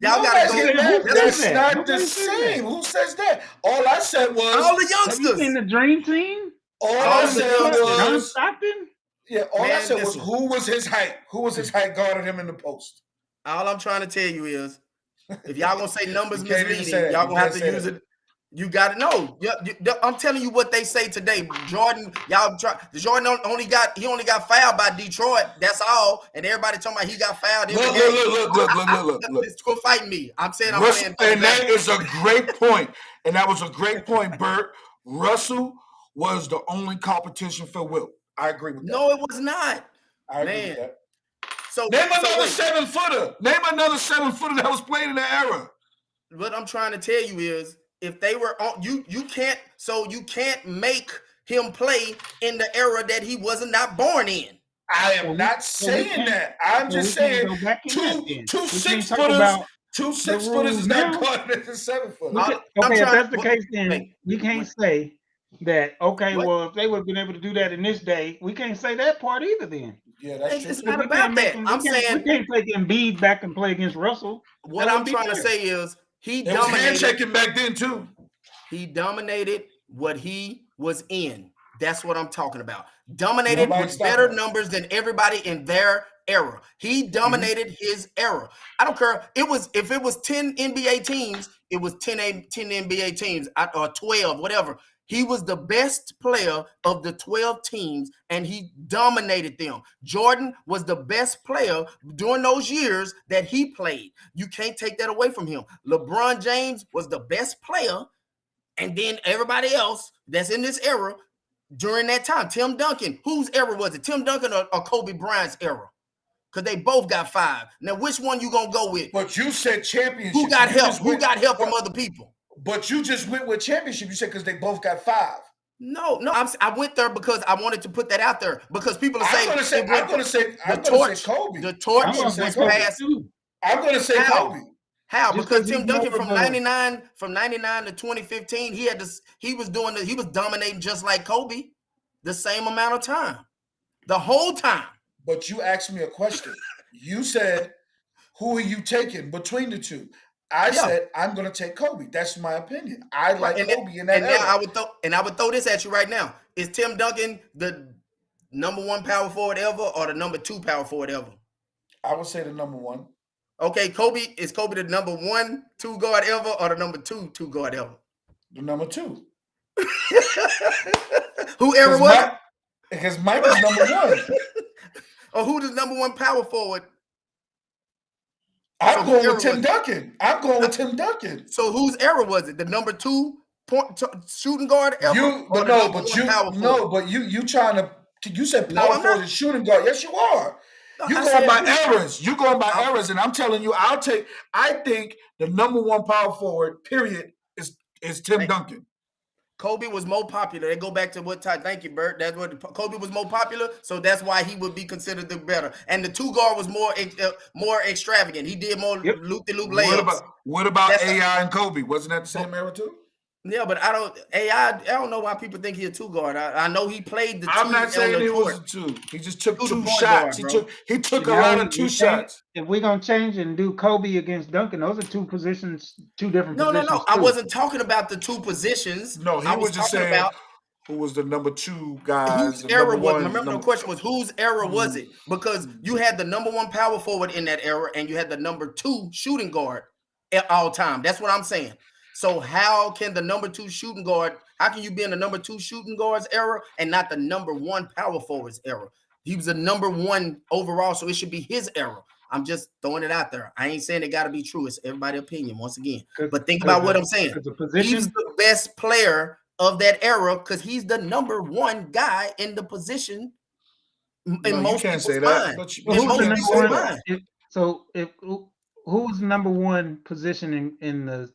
Y'all gotta go. That's not the same. Who says that? All I said was all the youngsters. Have you seen the Dream Team? All I said was John Stockton. Yeah, I said was who was his height? Who was his height guarding him in the post? All I'm trying to tell you is, if y'all gonna say numbers misleading, y'all gonna have to use it. You got to know. I'm telling you what they say today. Jordan only got fouled by Detroit. That's all. And everybody talking about he got fouled. Look. Go fight me. I'm saying I'm playing. And that is a great point. And that was a great point, Bert. Russell was the only competition for Wilt. I agree with that. No, it was not. I agree with that. So name another 7-footer. Name another 7-footer that was played in that era. What I'm trying to tell you is, if they were on, you can't make him play in the era that he was not born in. I am not saying that. I'm just saying two 6-footers. Two 6-footers is not guarding as a 7-footer. Okay, if that's the case, then we can't say that. Okay, well, if they would have been able to do that in this day, we can't say that part either. Then. Yeah, that's true. It's not about that. I'm saying we can't take Embiid back and play against Russell. What I'm trying to say is he dominated. Was handshaking back then too. He dominated what he was in. That's what I'm talking about. Dominated with better numbers than everybody in their era. He dominated his era. I don't care. If it was 10 NBA teams, it was 10 NBA teams or 12, whatever. He was the best player of the 12 teams, and he dominated them. Jordan was the best player during those years that he played. You can't take that away from him. LeBron James was the best player, and then everybody else that's in this era during that time. Tim Duncan, whose era was it? Tim Duncan or Kobe Bryant's era? Because they both got 5. Now, which one you gonna go with? But you said championship. Who got help? Who got help from other people? But you just went with championship. You said because they both got 5. No. I went there because I wanted to put that out there because people are saying I'm gonna say Kobe. The torch was passed. I'm gonna say Kobe. How? Because Tim Duncan from 99 to 2015, he was dominating just like Kobe the same amount of time. The whole time. But you asked me a question. You said, who are you taking between the two? I said I'm going to take Kobe. That's my opinion. I like Kobe in that era. I would throw this at you right now. Is Tim Duncan the number 1 power forward ever or the number 2 power forward ever? I would say the number 1. Okay, is Kobe the number 1 2 guard ever or the number 2 2 guard ever? The number 2. Who ever was? Because Mike is number 1. Or who the number 1 power forward? I'm going with Tim Duncan. So whose era was it? The number 2 shooting guard ever? But you trying to. You said power forward and shooting guard. Yes, you are. You going by errors. You going by errors, and I'm telling you, I think the number 1 power forward, period, is Tim Duncan. Kobe was more popular. They go back to what time? Thank you, Bert. That's what Kobe was more popular, so that's why he would be considered the better. And the 2 guard was more extravagant. He did more loop-de-loop layups. What about AI and Kobe? Wasn't that the same era too? Yeah, but I don't know why people think he's a 2 guard. I know he played the 2. I'm not saying he was a 2. He just took 2 shots. He took a lot of 2 shots. If we're gonna change and do Kobe against Duncan, those are 2 positions, 2 different positions. No. I wasn't talking about the 2 positions. No, he was just saying about who was the number 2 guy. Whose era was it? Remember the question was whose era was it? Because you had the number 1 power forward in that era, and you had the number 2 shooting guard at all time. That's what I'm saying. So how can the number 2 shooting guard, how can you be in the number 2 shooting guards era and not the number 1 power forwards era? He was the number 1 overall, so it should be his era. I'm just throwing it out there. I ain't saying it got to be true. It's everybody's opinion once again. But think about what I'm saying. He's the best player of that era because he's the number 1 guy in the position. In most you can't say that. Who was the number 1 position in the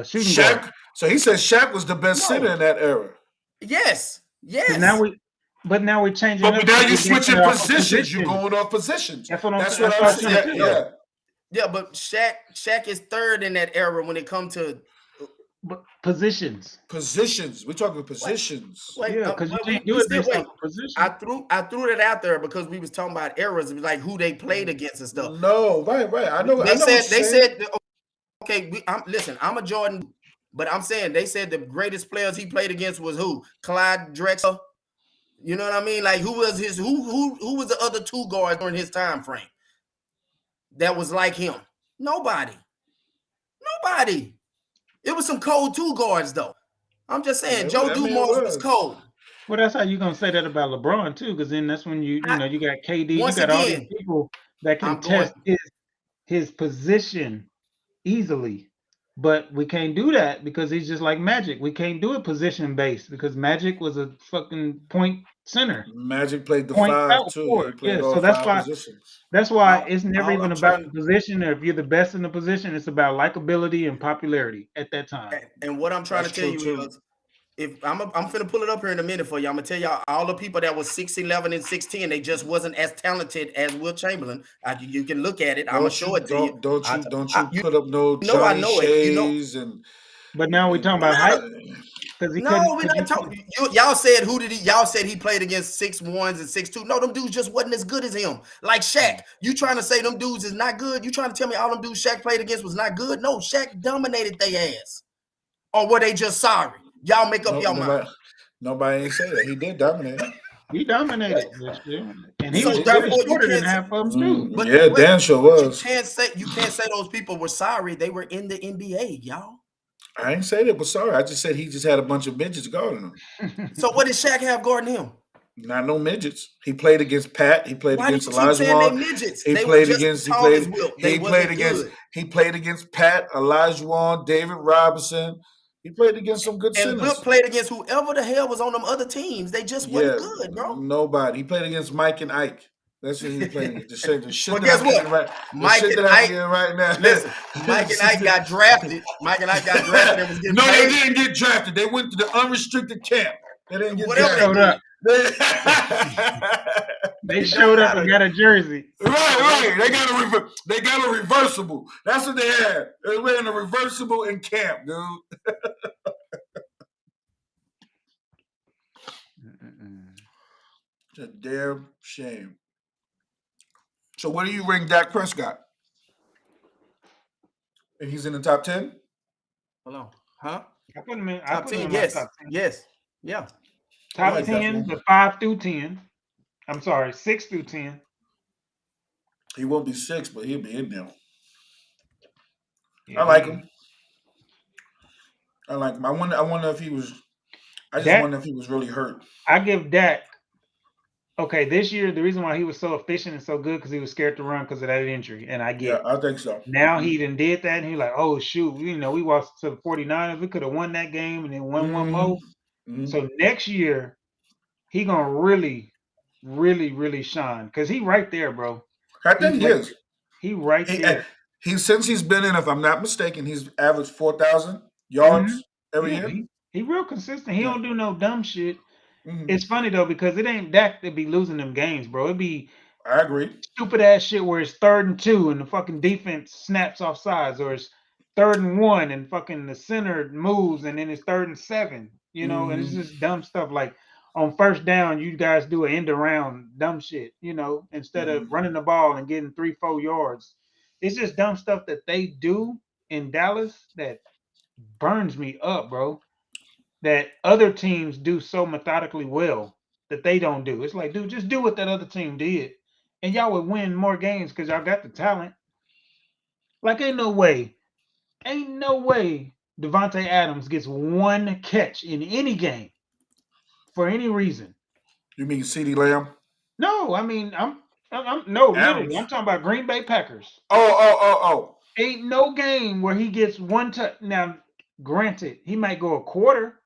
shooting Shaq. guard? So he said Shaq was the best center in that era. Yes. Now we're changing. But now you're switching positions. You're going off positions. That's what I'm saying. Yeah. Yeah, but Shaq is third in that era when it comes to But positions. Positions. We're talking positions. wait. Yeah, because you But can't we do it still based wait. off position. I threw that out there because we was talking about eras, like who they played against and stuff. No, right. I know. They I know what said you're saying. okay. Listen. I'm a Jordan, but I'm saying they said the greatest players he played against was who? Clyde Drexler. You know what I mean? Like who was the other two guards during his time frame that was like him? Nobody. It was some cold two guards though. I'm just saying, Joe Dumars was cold. Well, that's how you're gonna say that about LeBron too, because then that's when you know you got KD, you got all these people that can test his position easily. But we can't do that because he's just like Magic. We can't do it position based because Magic was a fucking point center. Magic played the Point 5 too. He played all so that's 5 why positions. that's why it's never all even I'm about trying- the position, or if you're the best in the position, it's about likability and popularity at that time. And what I'm trying That's to tell true, you too. is, if I'm finna pull it up here in a minute for you, I'm gonna tell y'all all the people that was 6'11" and 6'10", they just wasn't as talented as Will Chamberlain. You can look at it. I'm gonna show it to you. Don't you put up no know I Johnny know it, you know. Shays and. But now we're talking about height. No, we're not talking. Y'all said y'all said he played against 6'1" and 6'2". No, them dudes just wasn't as good as him. Like Shaq, you trying to say them dudes is not good? You trying to tell me all them dudes Shaq played against was not good? No, Shaq dominated their ass. Or were they just sorry? Y'all make up your mind. Nobody ain't say that. He did dominate. He dominated, and he So was therefore, shorter you than can't- half of them too. But Yeah, Dan sure was. You can't say those people were sorry. They were in the NBA, y'all. I ain't say that was sorry. I just said he just had a bunch of midgets guarding him. So what did Shaq have guarding him? Not no midgets. He played against Pat. He played Why do against you keep saying they Olajuwon. midgets? He They played were just against. as tall as Wilt. They wasn't good. He played against Pat, Olajuwon, David Robinson. He played against some good And centers. Wilt played against whoever the hell was on them other teams. They just wasn't good, bro. Nobody. He played against Mike and Ike. That's who he played against. The shit Well, that guess I'm what? getting right. Mike and I'm Ike- getting right now. Listen, Mike and Ike got drafted. Mike and Ike got drafted and was getting No, paid. they didn't get drafted. They went to the unrestricted camp. They didn't get Whatever drafted. They showed up and got a jersey. Right. They got a reversible. That's what they had. They were wearing a reversible in camp, dude. It's a damn shame. So what do you rank Dak Prescott? And he's in the top 10? Hold on. Huh? I put him in. Top 10? Yes. Yes. Yeah. Top like that 10, one. the 5 through 10. I'm sorry, 6 through 10. He won't be 6, but he'll be in there. Yeah, I like him. I wonder if he was. I just wonder if he was really hurt. I give Dak. Okay, this year the reason why he was so efficient and so good because he was scared to run because of that injury, and I get. Yeah, I think so. Now he done did that, and he's like, "Oh shoot, we lost to the 49ers. We could have won that game and then won one more." Mhm. So next year, he gonna really, really, really shine because he right there, bro. I think he is. He right there. Since he's been in, if I'm not mistaken, he's averaged 4,000 yards every year. He real consistent. He don't do no dumb shit. Mhm. It's funny though because it ain't Dak that be losing them games, bro. It be I agree. stupid ass shit where it's 3rd and 2 and the fucking defense snaps off sides, or it's 3rd and 1 and fucking the center moves and then it's 3rd and 7. And it's just dumb stuff like on 1st down, you guys do an end around dumb shit, instead of running the ball and getting 3-4 yards. It's just dumb stuff that they do in Dallas that burns me up, bro. That other teams do so methodically well that they don't do. It's like, dude, just do what that other team did, and y'all would win more games because y'all got the talent. Like, ain't no way Devontae Adams gets 1 catch in any game for any reason. You mean CeeDee Lamb? No, I mean, literally, I'm talking about Green Bay Packers. Oh. Ain't no game where he gets 1 touch. Now, granted, he might go a quarter.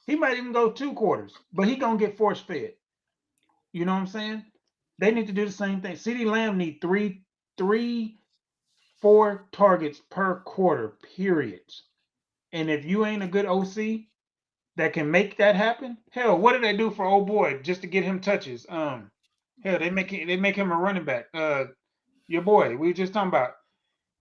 He might even go 2 quarters, but he gonna get force fed. You know what I'm saying? They need to do the same thing. CeeDee Lamb need 4 targets per quarter, period. And if you ain't a good OC that can make that happen, hell, what did they do for old boy just to get him touches? Hell, they make him a running back. Your boy, we were just talking about.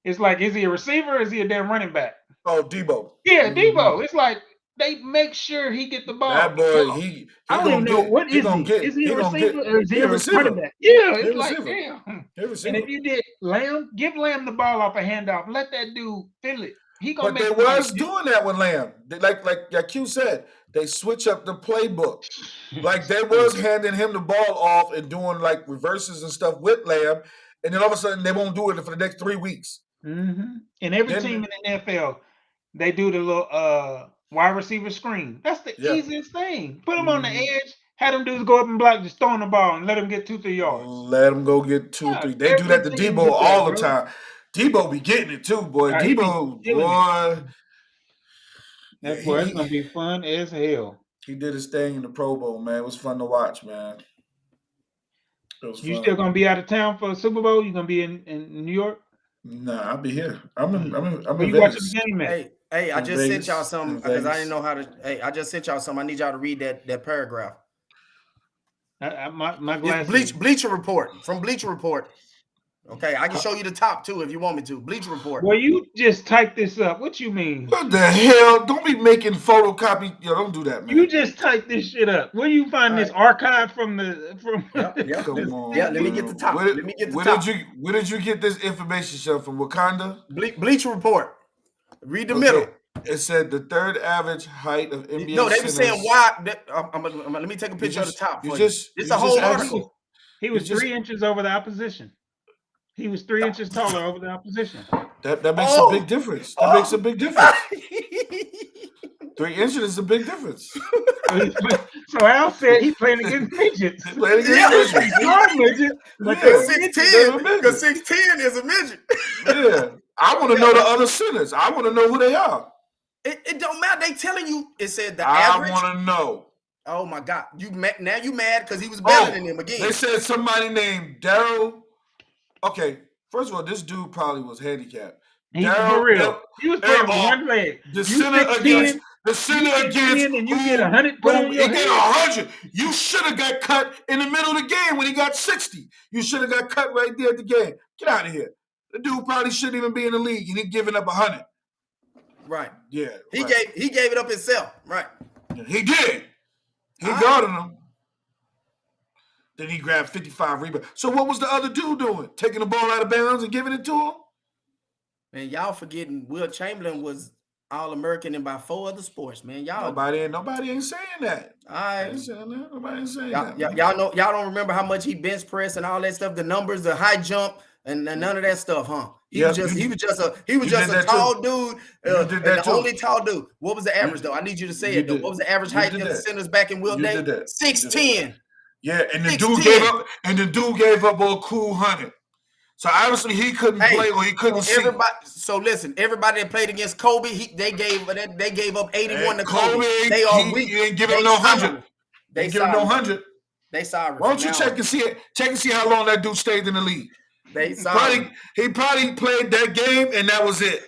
It's like, is he a receiver or is he a damn running back? Oh, Debo. Yeah, Mhm. Debo. It's like they make sure he get the ball. That boy, he I don't even know what is he. Is he a gonna receiver or is he he a a receiver. running back? Yeah, He a it's like receiver. damn. He a receiver. And if you did Lamb, give Lamb the ball off a handoff. Let that dude feel it. He gonna But make they somebody was doing that with Lamb. They, like you said, they switch up the playbook. Like they was handing him the ball off and doing like reverses and stuff with Lamb, and then all of a sudden they won't do it for the next 3 weeks. Mm-hmm. And every Then- team in the NFL, they do the little wide receiver screen. That's the Yeah. easiest thing. Put them on the Mhm. edge. Have them dudes go up and block, just throwing the ball and let them get 2-3 yards. Let him go get 2, Yeah, 3. They do that to every team Debo do that, all the bro. time. Debo be getting it too, boy. Nah, he be Debo, killing it. boy. That's boy, it's gonna be fun as hell. He did his thing in the Pro Bowl, man. It was fun to watch, man. It was You fun. still gonna be out of town for the Super Bowl? You gonna be in New York? Nah, I'll be here. I'm in Where you Vegas. watching the game at? Hey, I In just sent Vegas, y'all in something because I Vegas. didn't know how to. Hey, I just sent y'all something. I need y'all to read that paragraph. My It's glasses. Bleacher Report from Bleacher Report. Okay, I can show you the top too if you want me to. Bleacher Report. Well, you just type this up. What you mean? What the hell? Don't be making photocopy. Yo, don't do that, man. You just type this shit up. Where you find this archive from the Yep. Come on. Yeah, let me man. get the top. Where, Let me get the where top. Where did you get this information, show from Wakanda? Bleacher Report. Read the Okay. middle. It said the third average height of NBA. No, they were saying centers- why. Let me take a picture of the top. For you. It's a whole article. He was just- 3 inches over the opposition. He was 3 inches taller over the opposition. That makes Oh. a big difference. That makes a big difference. 3 inches is a big difference. So Al said he playing against midgets. He played against Yeah. midgets. They are midgets, but Yeah. they're Because midgets. 6'10", because 6'10" is a midget. Yeah. I want to know the other centers. I want to know who they are. It don't matter. They telling you. It said the I average. want to know. Oh my God! Now you mad because he was better than him again. They said somebody named Daryl. Okay, first of all, this dude probably was handicapped. He's Daryl- for real. He was playing with Daryl- one leg. The You center 6'10", against the center you against 6'10", and you get 100 put on he your get head. 100. You should have got cut in the middle of the game when he got 60. You should have got cut right there at the game. Get out of here. The dude probably shouldn't even be in the league, and he giving up 100. Right. Yeah, He right. gave it up himself. Right. He did. He All guarded him. Then he grabbed 55 rebounds. So what was the other dude doing? Taking the ball out of bounds and giving it to him? Man, y'all forgetting Will Chamberlain was All-American in about 4 other sports, man. Y'all, Nobody ain't saying that. all right. Ain't saying that. Nobody ain't saying Y'all, that. y'all, y'all know, y'all don't remember how much he bench press and all that stuff, the numbers, the high jump, and none of that stuff, huh? He was just a did that tall too. dude, You and did that the too. only tall dude. What was the average though? I need you to say You it though. did. What was the average You height did of the that. centers back in Will You Day? did that. 6'10". Yeah, and the 6'10". dude gave up, a cool 100. So obviously he couldn't Hey, play or he couldn't see. So listen, everybody that played against Kobe, they gave up 81 to Kobe. Kobe ain't, They are he weak. ain't giving They him no sorry. 100. They Ain't giving him no sorry. 100. They sorry. Why don't you Now, check and see it? Check and see how long that dude stayed in the league. They sorry. He probably played that game and that was it.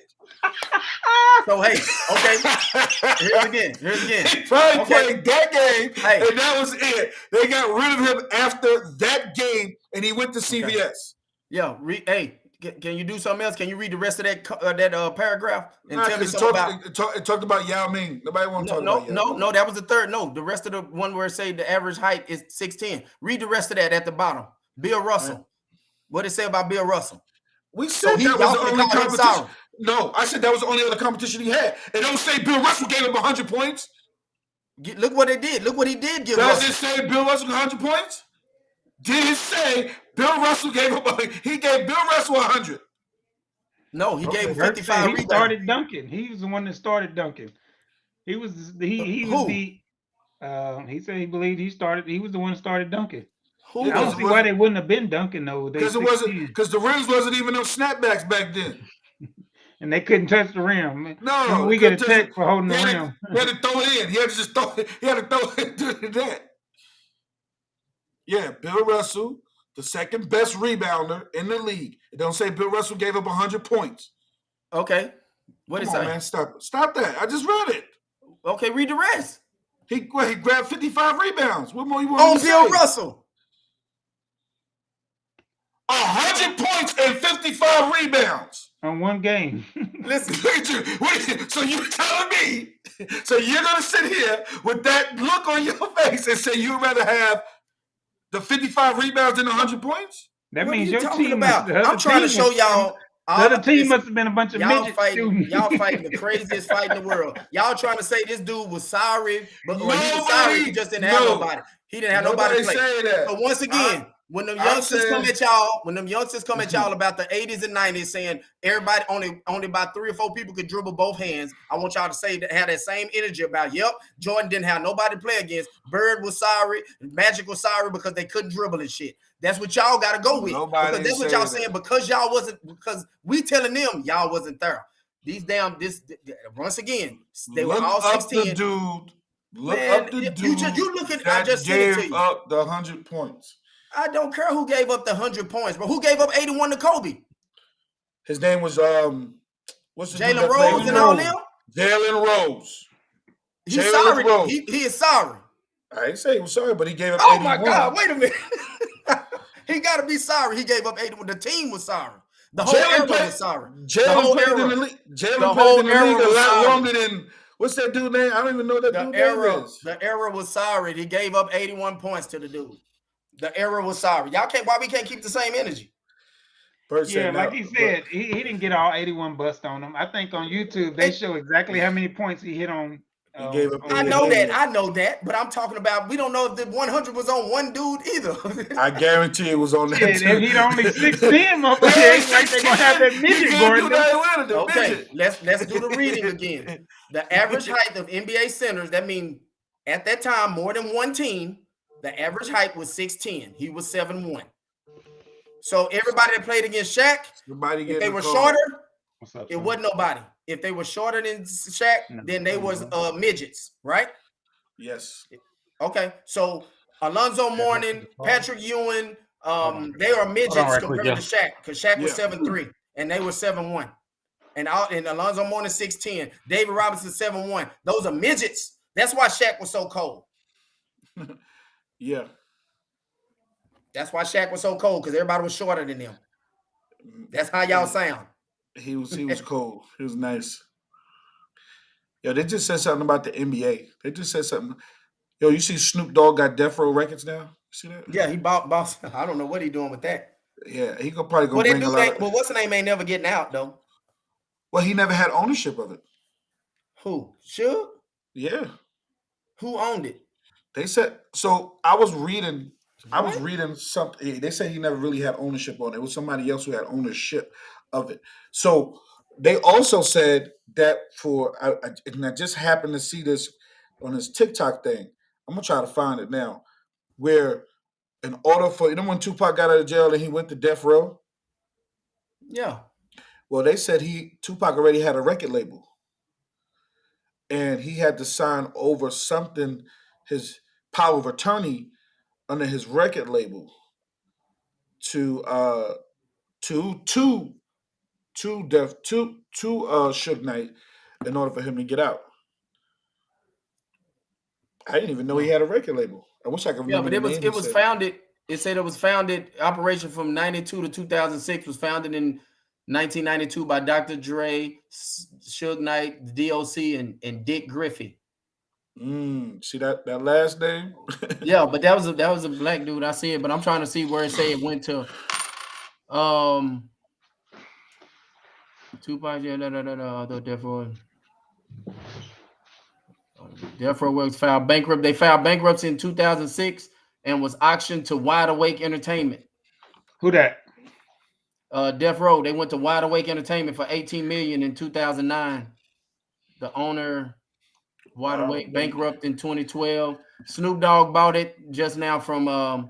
So hey, okay. Here's again. He probably Okay. played that game Hey. and that was it. They got rid of him after that game and he went to CVS. Yeah. Hey, can you do something else? Can you read the rest of that paragraph and Nah, tell me 'cause something about? it talked about Yao Ming. Nobody want to talk about Yao Ming. No. That was the third. No, the rest of the one where it say the average height is 6'10". Read the rest of that at the bottom. Bill Russell. Right. What it say about Bill Russell? We said So that was y'all the finna only call him competition. sorry. No, I said that was the only other competition he had. It don't say Bill Russell gave him 100 points. Look what they did. Look what he did give Does Russell. it say Bill Russell 100 points? Did it say Bill Russell gave him? He gave Bill Russell 100. No, he gave him Hurt 55 said he rebounds. started dunking. He was the one that started dunking. He was he was Who? he said he believed he was the one that started dunking. Who Yeah, I don't was see why they wouldn't have been dunking though. They Because it 16, wasn't because the rims wasn't even no snapbacks back then. and they couldn't touch the rim. No, Remember, we get a couldn't touch check for holding the He had, rim. he had to throw it in. He had to just throw it. He had to throw it to that. Yeah, Bill Russell, the second best rebounder in the league. It don't say Bill Russell gave up 100 points. Okay. What it Come on, say? man, stop that. I just read it. Okay, read the rest. He grabbed 55 rebounds. What more you want On me to Bill say? Russell. 100 points and 55 rebounds. on one game. Listen, Wait, so you telling me? So you're gonna sit here with that look on your face and say you'd rather have the 55 rebounds than 100 points? That what are means you your talking team about? the other I'm trying to team show must- y'all. The other team listen, must have been a bunch of y'all midgets fighting. shooting. Y'all fighting the craziest fight in the world. Y'all trying to say this dude was sorry, but or he was sorry. He just didn't have nobody. He didn't have nobody to play. say that. But once again, when them I'm youngsters come saying- at y'all, about the 80s and 90s saying everybody only about 3 or 4 people could dribble both hands, I want y'all to say that have that same energy about, yep, Jordan didn't have nobody to play against. Bird was sorry, Magic was sorry because they couldn't dribble and shit. That's what y'all got to go with. Nobody Because that's what say y'all that. saying because we telling them y'all wasn't there. These once again, they Look were all up 16. the dude. Look Man, up the you dude looking. I that just sent it to gave you. up the 100 points. I don't care who gave up the 100 points, but who gave up 81 to Kobe? His name was what's the dude Jalen that Rose played and all with him? them. Jalen Rose. He's Jalen sorry. Rose. He is sorry. I ain't say he was sorry, but he gave up. Oh 81. my God! Wait a minute. He got to be sorry. He gave up 81. The team was sorry. The whole era was sorry. Jalen played in the league. Jalen the played whole in the era league a was lot sorry. longer than what's that dude name? I don't even know what that dude name is. The era was sorry. He gave up 81 points to the dude. The era was sorry. Why we can't keep the same energy? Bird Yeah, said like no, he but said, he didn't get all 81 bust on him. I think on YouTube they show exactly how many points he hit on. He gave up I 80. know that, but I'm talking about we don't know if the 100 was on one dude either. I guarantee it was on that. Shit, too. if he'd only 16 up there, ain't like they're gonna have that He midget can't guard do them. that with it, the Okay, midget. let's do the reading again. The average height of NBA centers, that means at that time, more than one team, the average height was 6'10". He was 7'1". So everybody that played against Shaq, if they were shorter, What's up, it son? wasn't nobody. If they were shorter than Shaq, then they was midgets, right? Yes. Okay, so Alonzo Mourning, Patrick Ewing, they are midgets right compared quick, to Shaq, because Shaq was Yeah. 7'3", and they were 7'1". And Alonzo Mourning 6'10", David Robinson 7'1". Those are midgets. That's why Shaq was so cold. Yeah. That's why Shaq was so cold, because everybody was shorter than him. That's how y'all sound. He was cold. He was nice. Yo, they just said something about the NBA. They just said something. Yo, you see Snoop Dogg got Death Row Records now? You see that? Yeah, he bought. I don't know what he doing with that. Yeah, he could probably go But bring a lot of. but what's the name ain't never getting out though. Well, he never had ownership of it. Who? Suge? Yeah. Who owned it? They said so. I was reading What? something. They said he never really had ownership on it. It was somebody else who had ownership of it. So they also said that and I just happened to see this on this TikTok thing. I'm gonna try to find it now. Where in order for when Tupac got out of jail and he went to death row, Yeah. well, they said Tupac already had a record label, and he had to sign over something, his power of attorney under his record label to Suge Knight in order for him to get out. I didn't even know he had a record label. I wish I could Yeah, remember. but the name it was he said. founded. It said it was founded. Operation from 92 to 2006 was founded in 1992 by Dr. Dre, Suge Knight, DOC, and Dick Griffey. See that last name? Yeah, but that was a black dude. I see it, but I'm trying to see where it say it went to. Tupac, yeah, the Death Row Works filed bankrupt. They filed bankruptcy in 2006 and was auctioned to Wide Awake Entertainment. Who that? Death Row. They went to Wide Awake Entertainment for $18 million in 2009. The owner, Wide Awake, bankrupt in 2012. Snoop Dogg bought it just now from.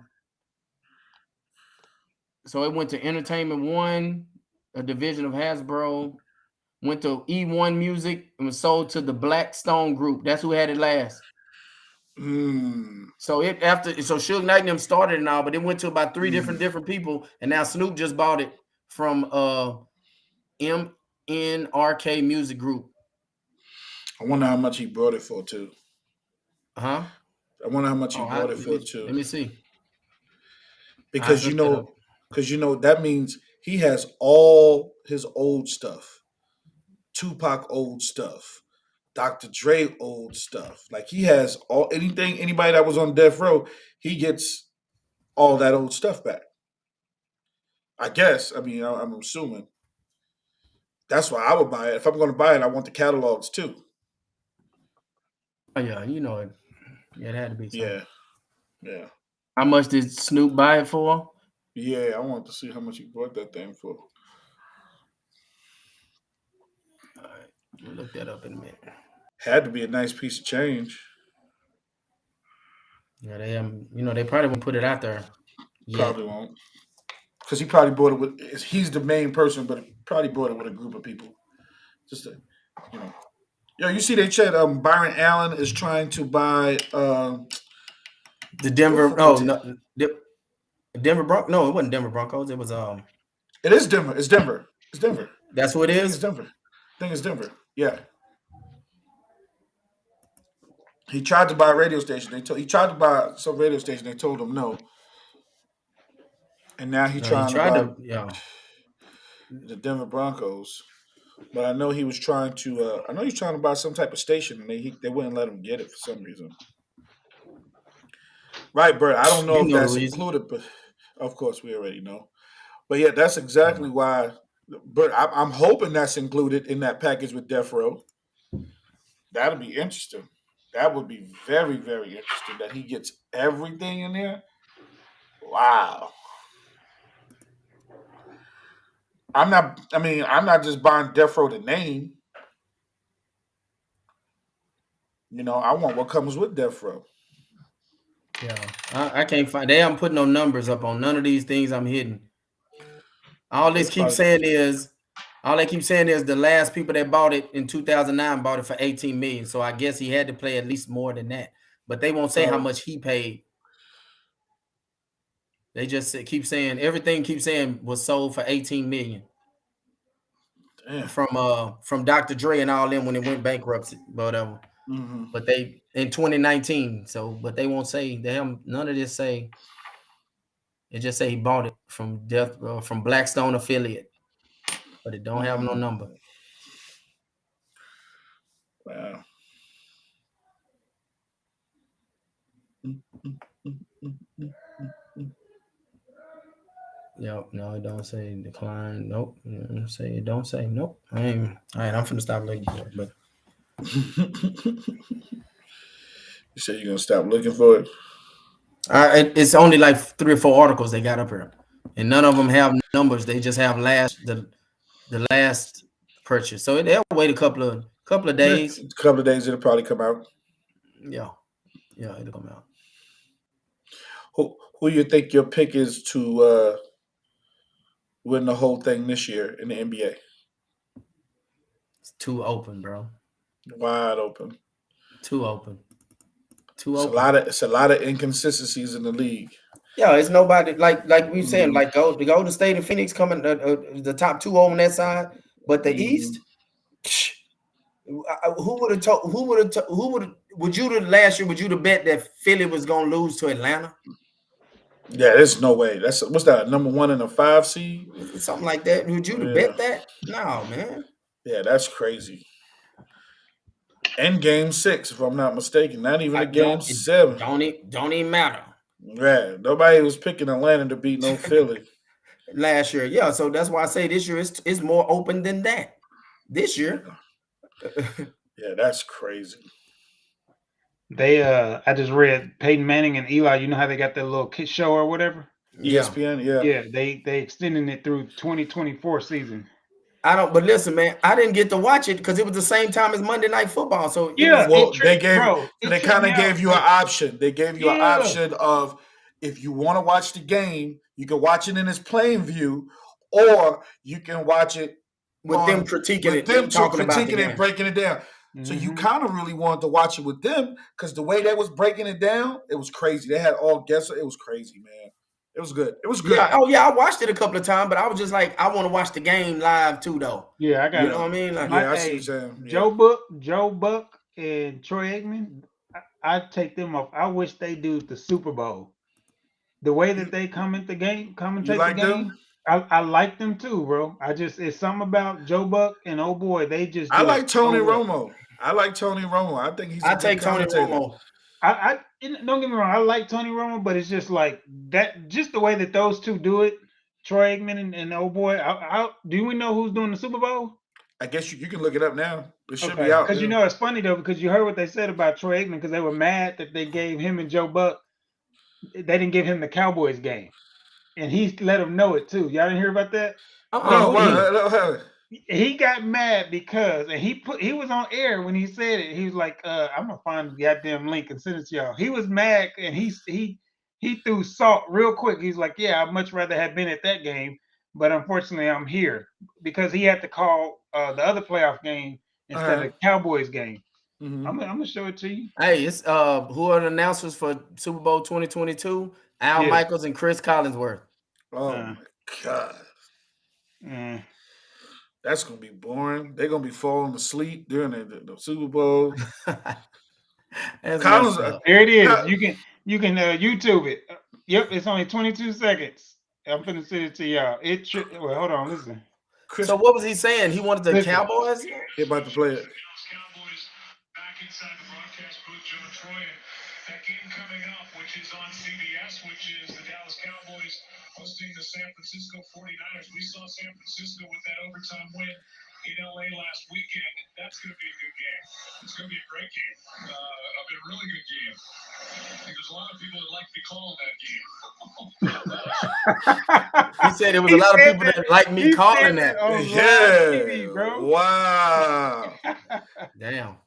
So it went to Entertainment One, a division of Hasbro. Went to E1 Music and was sold to the Blackstone Group. That's who had it last. So Suge Knight and them started and all, but it went to about 3 different people, and now Snoop just bought it from MNRK Music Group. I wonder how much he brought it for too. Huh? I wonder how much he brought it for too. Let me see. Because that means he has all his old stuff, Tupac old stuff, Dr. Dre old stuff. Like he has all anything anybody that was on death row, he gets all that old stuff back. I guess. I mean, I'm assuming. That's why I would buy it. If I'm going to buy it, I want the catalogs too. Oh yeah, you know it. Yeah, it had to be. Something. Yeah, yeah, How much did Snoop buy it for? yeah. I want to see how much he bought that thing for. All right, we'll look that up in a minute. Had to be a nice piece of change. Yeah, they probably won't put it out there. Yet. Probably won't, because he probably bought it with. He's the main person, but he probably bought it with a group of people. Just to, you know. Yo, you see they said Byron Allen is trying to buy the Denver. Oh no, Denver Broncos. No, it wasn't Denver Broncos. It was It is Denver. It's Denver. It's Denver. That's what it is. It's Denver. I think it's Denver. Yeah. He tried to buy a radio station. He tried to buy some radio station. They told him no. And now he's trying to buy the Denver Broncos. But I know he was trying to. I know he's trying to buy some type of station, and they wouldn't let him get it for some reason. Right, Bert? I don't know if that's included, but of course we already know. But yeah, that's exactly why. But I'm hoping that's included in that package with Death Row. That'll be interesting. That would be very, very interesting that he gets everything in there. Wow. I'm not just buying Death Row the name. You know, I want what comes with Death Row. Yeah. I can't find. They haven't put no numbers up on none of these things I'm hitting. All they keep saying is the last people that bought it in 2009 bought it for 18 million. So I guess he had to pay at least more than that. But they won't say how much he paid. They just keep saying everything. Keep saying was sold for 18 million. Damn. From Dr. Dre and all them when it went bankruptcy, whatever. Mm-hmm. But they in 2019. So, but they won't say none of this say. It just say he bought it from from Blackstone affiliate, but it don't have no number. Wow. Yep, no, it don't say decline. Nope. It don't say nope. All right, I'm finna stop looking for it, but you said you're gonna stop looking for it? It's only like 3 or 4 articles they got up here, and none of them have numbers. They just have the last purchase. So they'll wait a couple of days. A couple of days, it'll probably come out. Yeah, it'll come out. Who you think your pick is to win the whole thing this year in the NBA? It's too open, bro. Wide open. Too open. It's a lot of inconsistencies in the league. Yeah, it's nobody like we saying like the Golden State and Phoenix coming the top 2 on that side, but the East. Who would have would you have bet that Philly was gonna lose to Atlanta? Yeah, there's no way. What's that, number 1 and a 5 seed? Something like that. Would you have bet that? No, man. Yeah, that's crazy. And game 6, if I'm not mistaken. Not even a game 7. Don't even matter. Yeah, nobody was picking Atlanta to beat no Philly. Last year, yeah. So that's why I say this year is more open than that. This year. Yeah, that's crazy. They I just read Peyton Manning and Eli. You know how they got that little kid show or whatever? ESPN, yeah. Yeah, they extending it through 2024 season. But listen, man, I didn't get to watch it because it was the same time as Monday Night Football. So they kind of gave you an option. They gave you an option of if you want to watch the game, you can watch it in its plain view, or you can watch it with them critiquing it and breaking it down. Mm-hmm. So you kind of really wanted to watch it with them because the way they was breaking it down, it was crazy. They had all guesses. It was crazy, man. It was good. It was good. Yeah. Oh yeah, I watched it a couple of times, but I was just like, I want to watch the game live too, though. Yeah, I got. You know what I mean? Like, I see what you're saying. Joe Buck, and Troy Aikman. I take them off. I wish they do the Super Bowl. The way that they commentate the game. Them? I like them too, bro. It's something about Joe Buck and oh boy, they just I do it like Tony so well. Romo. I like Tony Romo. I think he's a I good take Tony commentator. Romo. Don't get me wrong, I like Tony Romo, but it's just like that, just the way that those two do it, Troy Aikman and oh boy. Do we know who's doing the Super Bowl? I guess you can look it up now. It should Okay, be out. because you know it's funny though, because you heard what they said about Troy Aikman, because they were mad that they gave him and Joe Buck, they didn't give him the Cowboys game, and he let them know it too. Y'all didn't hear about that? No, He got mad because, and he was on air when he said it. He was like, "I'm gonna find the goddamn link and send it to y'all." He was mad, and he threw salt real quick. He's like, "Yeah, I'd much rather have been at that game, but unfortunately, I'm here," because he had to call the other playoff game instead of the Cowboys game. Mm-hmm. I'm gonna show it to you. Hey, it's who are the announcers for Super Bowl 2022? Al Michaels and Chris Collinsworth. Oh my God. That's gonna be boring. They're gonna be falling asleep during the Super Bowl. Collins, there it is. You can YouTube it. Yep, it's only 22 seconds. I'm gonna send it to y'all. Well, hold on, listen. So what was he saying? He wanted the Cowboys? He about to play it. Cowboys back inside the broadcast booth, Joe and Troy, and that game coming up, which is on CBS, which is the Dallas Cowboys hosting the San Francisco 49ers. We saw San Francisco with that overtime win in LA last weekend. That's going to be a good game. It's going to be a great game. A really good game. There's a lot of people that like me calling that game. He said there was a lot of people that like me calling that. Yeah, TV, bro. Wow. Damn.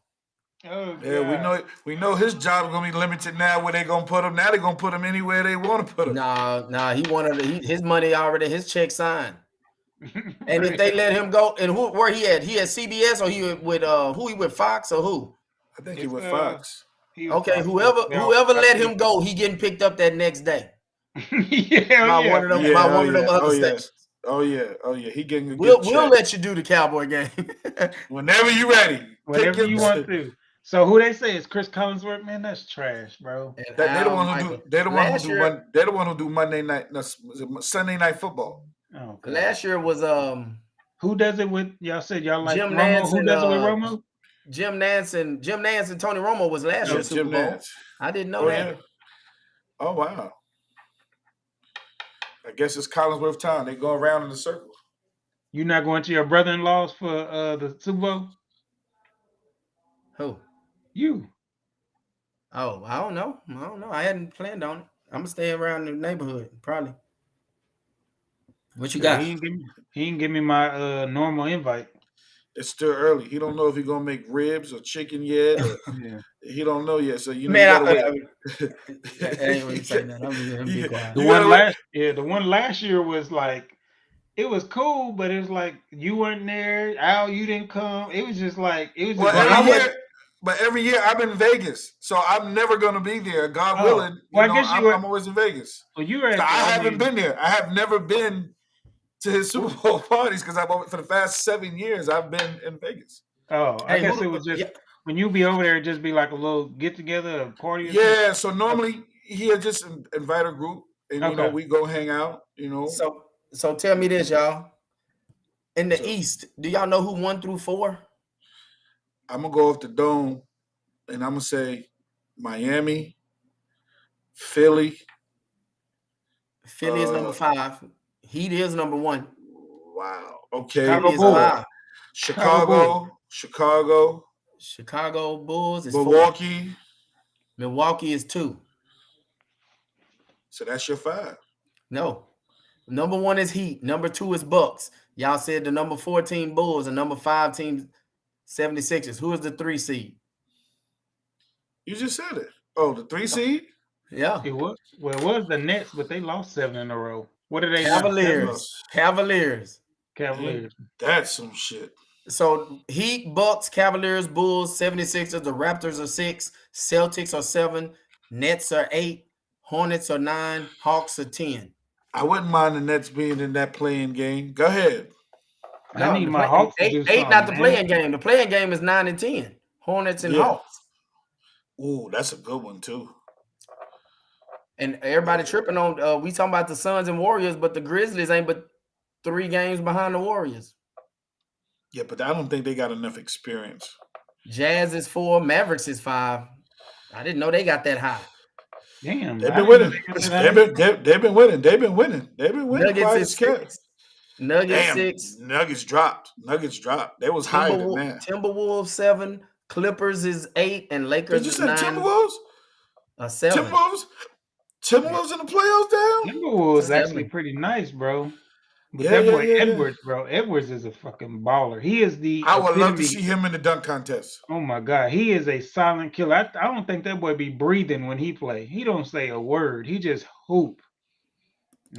Oh, yeah, we know his job is gonna be limited now. Where they gonna put him? Now they gonna put him anywhere they want to put him. Nah. He wanted his money already. His check signed. And if they let him go, and where he at? He at CBS or he with who? He with Fox or who? I think he with Fox. Okay, whoever let him go, he getting picked up that next day. By one of them other stations. Oh yeah. He getting a good We'll check. let you do the Cowboy game whenever you ready. Whenever you want to. So who they say is Chris Collinsworth? Man, that's trash, bro. They're the one who do Monday night, Sunday night football. Oh, last year was who does it with y'all? Said y'all like Jim Romo? Nance Who does it with Romo? Jim Nance and Tony Romo was last year's Super Bowl. Nance. I didn't know that. Yeah. Oh wow. I guess it's Collinsworth time. They go around in a circle. You not going to your brother-in-law's for the Super Bowl? Who? You. Oh, I don't know. I hadn't planned on it. I'm gonna stay around the neighborhood, probably. What you got? He didn't give me my normal invite. It's still early. He don't know if he's gonna make ribs or chicken yet. Or he don't know yet. So you know. Man, I ain't really saying that. The one last year was like, it was cool, but it was like you weren't there. Al, you didn't come. It was just like it was. But every year I'm in Vegas, so I'm never gonna be there. God willing. Well, I guess I'm always in Vegas. Well, you were. I haven't been there. I have never been to his Super Bowl parties because for the past 7 years I've been in Vegas. Oh, I guess it was just when you be over there, it'd just be like a little get together, a party. Yeah. So normally he'll just invite a group, and we go hang out. So tell me this, y'all. In the East, do y'all know who 1 through 4? I'm gonna go off the dome, and I'm gonna say Miami, Philly. Philly is number 5. Heat is number 1. Wow. Okay. Chicago Bulls is Milwaukee. 4. Milwaukee is 2. So that's your 5. No. Number 1 is Heat. Number 2 is Bucks. Y'all said the number 4 team Bulls and number 5 team 76ers. Who is the 3 seed? You just said it. Oh, the 3 seed? Yeah. It was the Nets, but they lost 7 in a row. What are they? Cavaliers. That's some shit. So Heat, Bucks, Cavaliers, Bulls, 76ers, the Raptors are 6, Celtics are 7, Nets are 8, Hornets are 9, Hawks are 10. I wouldn't mind the Nets being in that playing game. Go ahead. I need my Hawks to do 8 not the playing game. The playing game is 9 and 10. Hornets and Hawks. Ooh, that's a good one too. And everybody tripping on we talking about the Suns and Warriors, but the Grizzlies ain't but 3 games behind the Warriors. Yeah, but I don't think they got enough experience. Jazz is 4, Mavericks is 5. I didn't know they got that high. Damn, They've I been didn't know winning. they got that high. They've been winning. They've been winning. They've been winning. Nuggets Quiet is as kept. 6. Nuggets Damn, 6. Nuggets dropped. They was higher than that. Timberwolves 7. Clippers is 8, and Lakers Did you is say 9. Timberwolves? 7. Timberwolves in the playoffs down? Timberwolves 7. actually pretty nice, bro. But Yeah, that yeah, boy yeah, yeah. Edwards, bro. Edwards is a fucking baller. He is the I would love to epitome- see him in the dunk contest. Oh my God, he is a silent killer. I don't think that boy be breathing when he play. He don't say a word. He just hoop.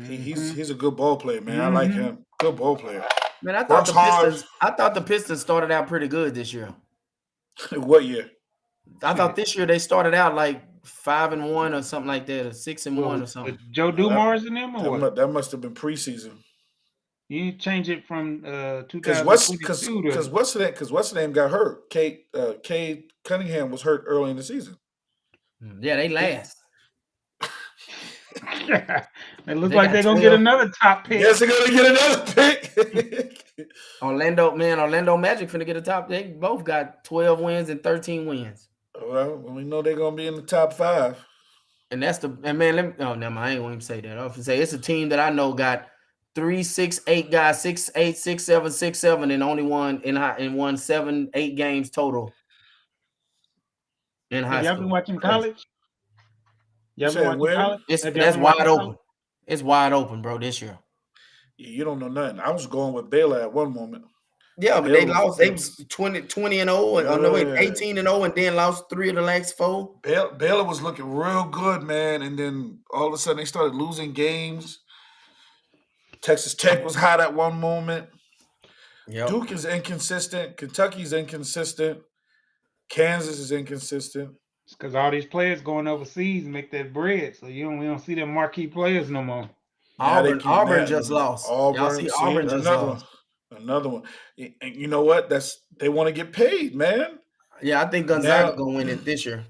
He's a good ball player, man. I like him. Good ball player. Man, I thought Works the Pistons started out pretty good this year. What year? I thought this year they started out like 5-1 or something like that, or 6-1 or something. With Joe Dumars in them or what? That must have been preseason. You change it from Because 2022 what's the name got hurt? Cade Cunningham was hurt early in the season. Yeah, they last. It looks They like got they're gonna 12. get another top pick. Yes, they're gonna get another pick. Orlando Magic finna get a top. They both got 12 wins and 13 wins. Well, we know they're gonna be in the top 5. And that's man, never mind. I ain't want to say that. I was gonna say it's a team that I know got 3, 6, 8 guys, 6, 8, 6, 7, 6, 7, and only won 7, 8 games total in high Have y'all school. been watching college? Y'all said been watching where? college? That's Have y'all been wide watching open. college? It's wide open, bro, this year. Yeah, you don't know nothing. I was going with Baylor at one moment. Yeah, but Baylor they was- lost. They was 20 and 0, and no, wait, Yeah. 18 and 0, and then lost 3 of the last 4. Baylor was looking real good, man, and then all of a sudden they started losing games. Texas Tech was hot at one moment. Yep. Duke is inconsistent. Kentucky's inconsistent. Kansas is inconsistent. It's because all these players going overseas make that bread, so we don't see them marquee players no more. Now they Auburn keep- just lost. Auburn, Y'all see Auburn just another lost. one. Another one. And you know what? They want to get paid, man. Yeah, I think Gonzaga Now- gonna win it this year.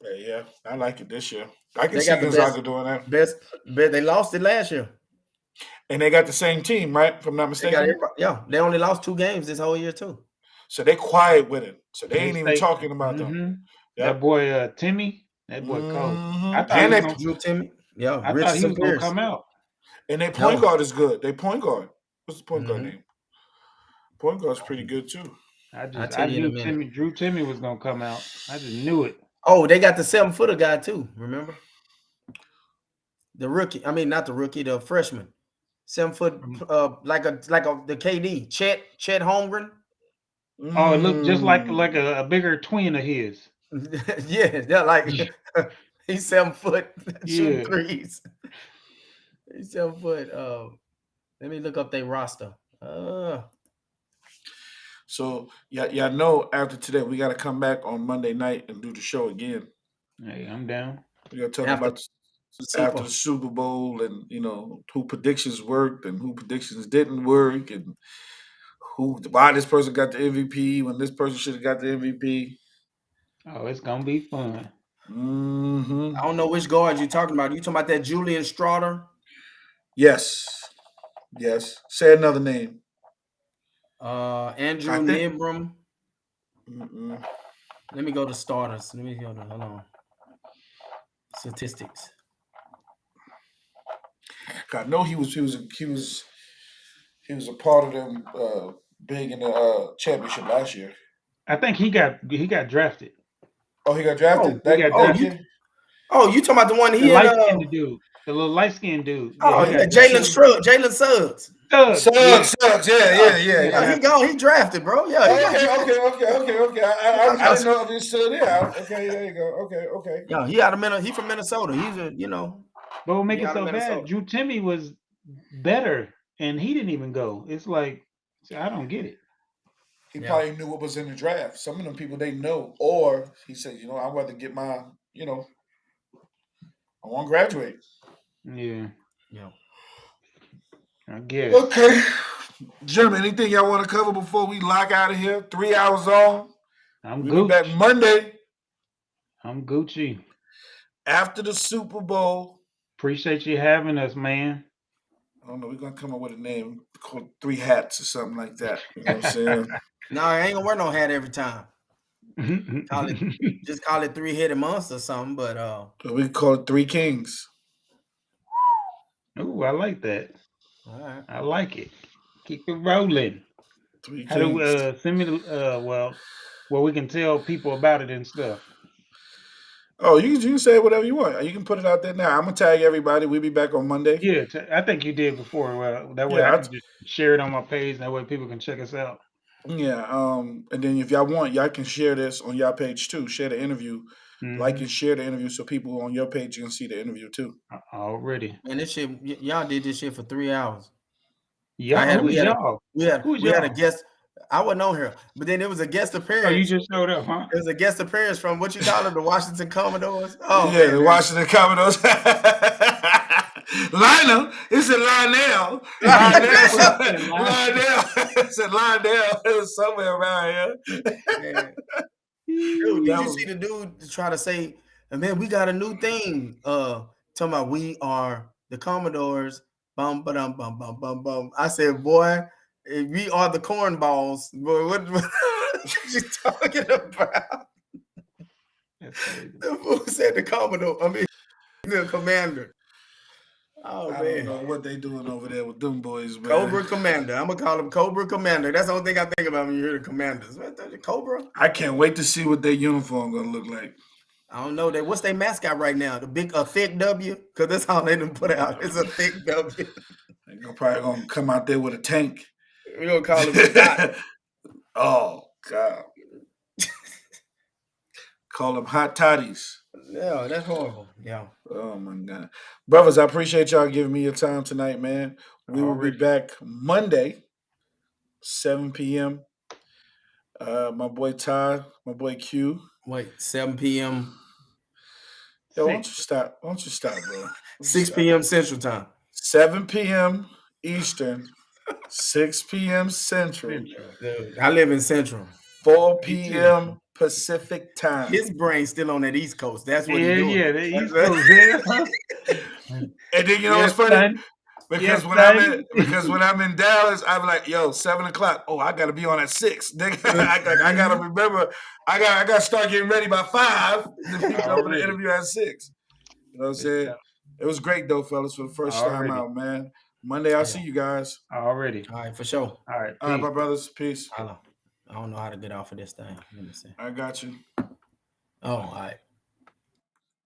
Yeah, I like it this year. I can They see got the Gonzaga best- doing that. Bet they lost it last year. And they got the same team, right? If I'm not They got mistaken. yeah, they only lost 2 games this whole year too. So they quiet with it. So they ain't even State. talking about them. Mhm. Yep. That boy Timmy, that boy cold. Mhm. I thought And he they- was gonna- Drew Timmy. Yeah, I Rich thought he was gonna Pierce. come out. And their point No. guard is good. They point guard. What's the point guard Mhm. name? Point guard's pretty good too. I tell you in a knew minute. Drew Timmy was gonna come out. I just knew it. Oh, they got the 7-footer guy too. Remember the rookie? I mean, not the rookie, the freshman. 7 foot, like the KD, Chet Holmgren. Oh, it looked just like Mm. a bigger twin of his. Yeah, they're like he's 7 foot shooting Yeah. threes. He's 7 foot. Let me look up their roster. So y'all know after today we got to come back on Monday night and do the show again. Hey, I'm down. We got to talk After about after the Super Bowl and who predictions worked and who predictions didn't work and why this person got the MVP when this person should have got the MVP. Oh, it's gonna be fun. Mm-hmm. I don't know which guard you're talking about. You talking about that Julian Strouder? Yes. Say another name. Andrew I think- Nembrum. Mm-mm. Let me go to starters. Hold on. Statistics. I know he was a part of them big in the championship last year. I think he got drafted. Oh, he got drafted. he got drafted. Oh, you talking about the one The he light had? skinned dude, the little light skinned dude. Oh, he yeah, got Jalen drafted. Suggs. Suggs. Yeah. Yeah, he drafted, bro. Yeah, he got drafted. Okay. I didn't know if he's still there. Okay, there you go. Okay. Yeah, he from Minnesota. He's But what make He it out so of Minnesota. bad? Drew Timmy was better, and he didn't even go. It's like I don't get it. He Yeah. probably knew what was in the draft. Some of them people they know, or he said, I'd rather get my, I want to graduate. Yeah, Yeah. I guess. Okay, gentlemen, anything y'all want to cover before we lock out of here? 3 hours on. I'm We'll be back Gucci. Monday I'm Gucci. after the Super Bowl. Appreciate you having us, man. don't know. We're gonna come up with a name called Three Hats or something like that. You know what I'm saying? No, I ain't gonna wear no hat every time. Just call it 3-headed monster or something. But So we can call it Three Kings. Ooh, I like that. all right. I like it. Keep it rolling. Three How do Kings. send me the well, we can tell people about it and stuff. Oh, you can say whatever you want. You can put it out there now. I'm gonna tag everybody. We'll be back on Monday. Yeah, I think you did before. That way Yeah, I can just share it on my page. That way people can check us out. Yeah. And then if y'all want, y'all can share this on y'all page too. Share the interview. Like and share the interview so people on your page can see the interview too. Already. And this shit, y'all did this shit for 3 hours. Yeah, we had y'all? a guest. I wasn't on here, but then there was a guest appearance. Oh, you just showed up, huh? There was a guest appearance from what you call it, the Washington Commodores. Oh yeah, man, the Washington Commodores. Lionel, it's a Lionel. Lionel. It's a Lionel. It was somewhere around here. Dude, did you see the dude try to say, man, we got a new thing. Talking about we are the Commodores. Bum bum bum bum bum bum. I said, boy, we are the cornballs. Boy, what you talking about? The fool said the Commodore. I mean, the Commander. Oh I man, don't know what they doing over there with them boys, man. Cobra Commander. I'm gonna call him Cobra Commander. That's the only thing I think about when you hear the Commanders. Cobra. I can't wait to see what their uniform gonna look like. I don't know. What's their mascot right now? The big thick W? Because that's how they done put out. It's a thick W. They're probably gonna come out there with a tank. We're gonna call it hot. Oh God. Call them hot toddies. Yeah, that's horrible. Yeah. Oh my God. Brothers, I appreciate y'all giving me your time tonight, man. We will be back Monday, 7 p.m. My boy Ty, my boy Q. Wait, 7 p.m. Yo, why don't you stop? Why don't you stop, bro? 6 p.m. Central Time. 7 p.m. Eastern, 6 p.m. Central. Dude, I live in Central. 4 p.m. Pacific Time. His brain's still on that East Coast. That's what he's doing. Yeah, the East Coast. And then you know what's funny? Son. Because when I'm in Dallas, I'm like, yo, 7 o'clock. Oh, I gotta be on at 6. Nigga, I gotta remember. I gotta start getting ready by 5 to be up for the interview at 6. You know what I'm saying? It was great though, fellas, for the first time out, man. Monday, I'll see you guys. Already. All right, for sure. All right, my brothers. Peace. I don't know how to get off of this thing. Let me see. I got you. Oh, all right.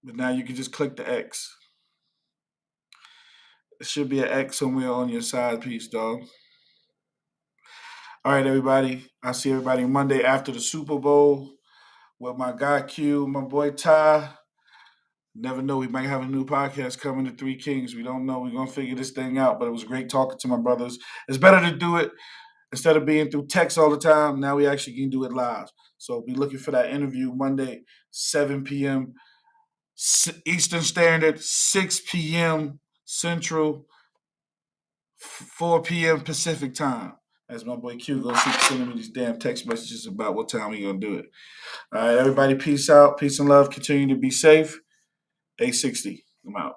But now you can just click the X. It should be an X somewhere on your side piece, dog. All right, everybody. I'll see everybody Monday after the Super Bowl with my guy Q, my boy Ty. Never know. We might have a new podcast coming to Three Kings. We don't know. We're going to figure this thing out. But it was great talking to my brothers. It's better to do it instead of being through text all the time. Now we actually can do it live. So be looking for that interview Monday, 7 p.m. Eastern Standard, 6 p.m. Central, 4 p.m. Pacific Time. As my boy Q goes keep sending me these damn text messages about what time we going to do it. All right, everybody, peace out. Peace and love. Continue to be safe. A60. I'm out.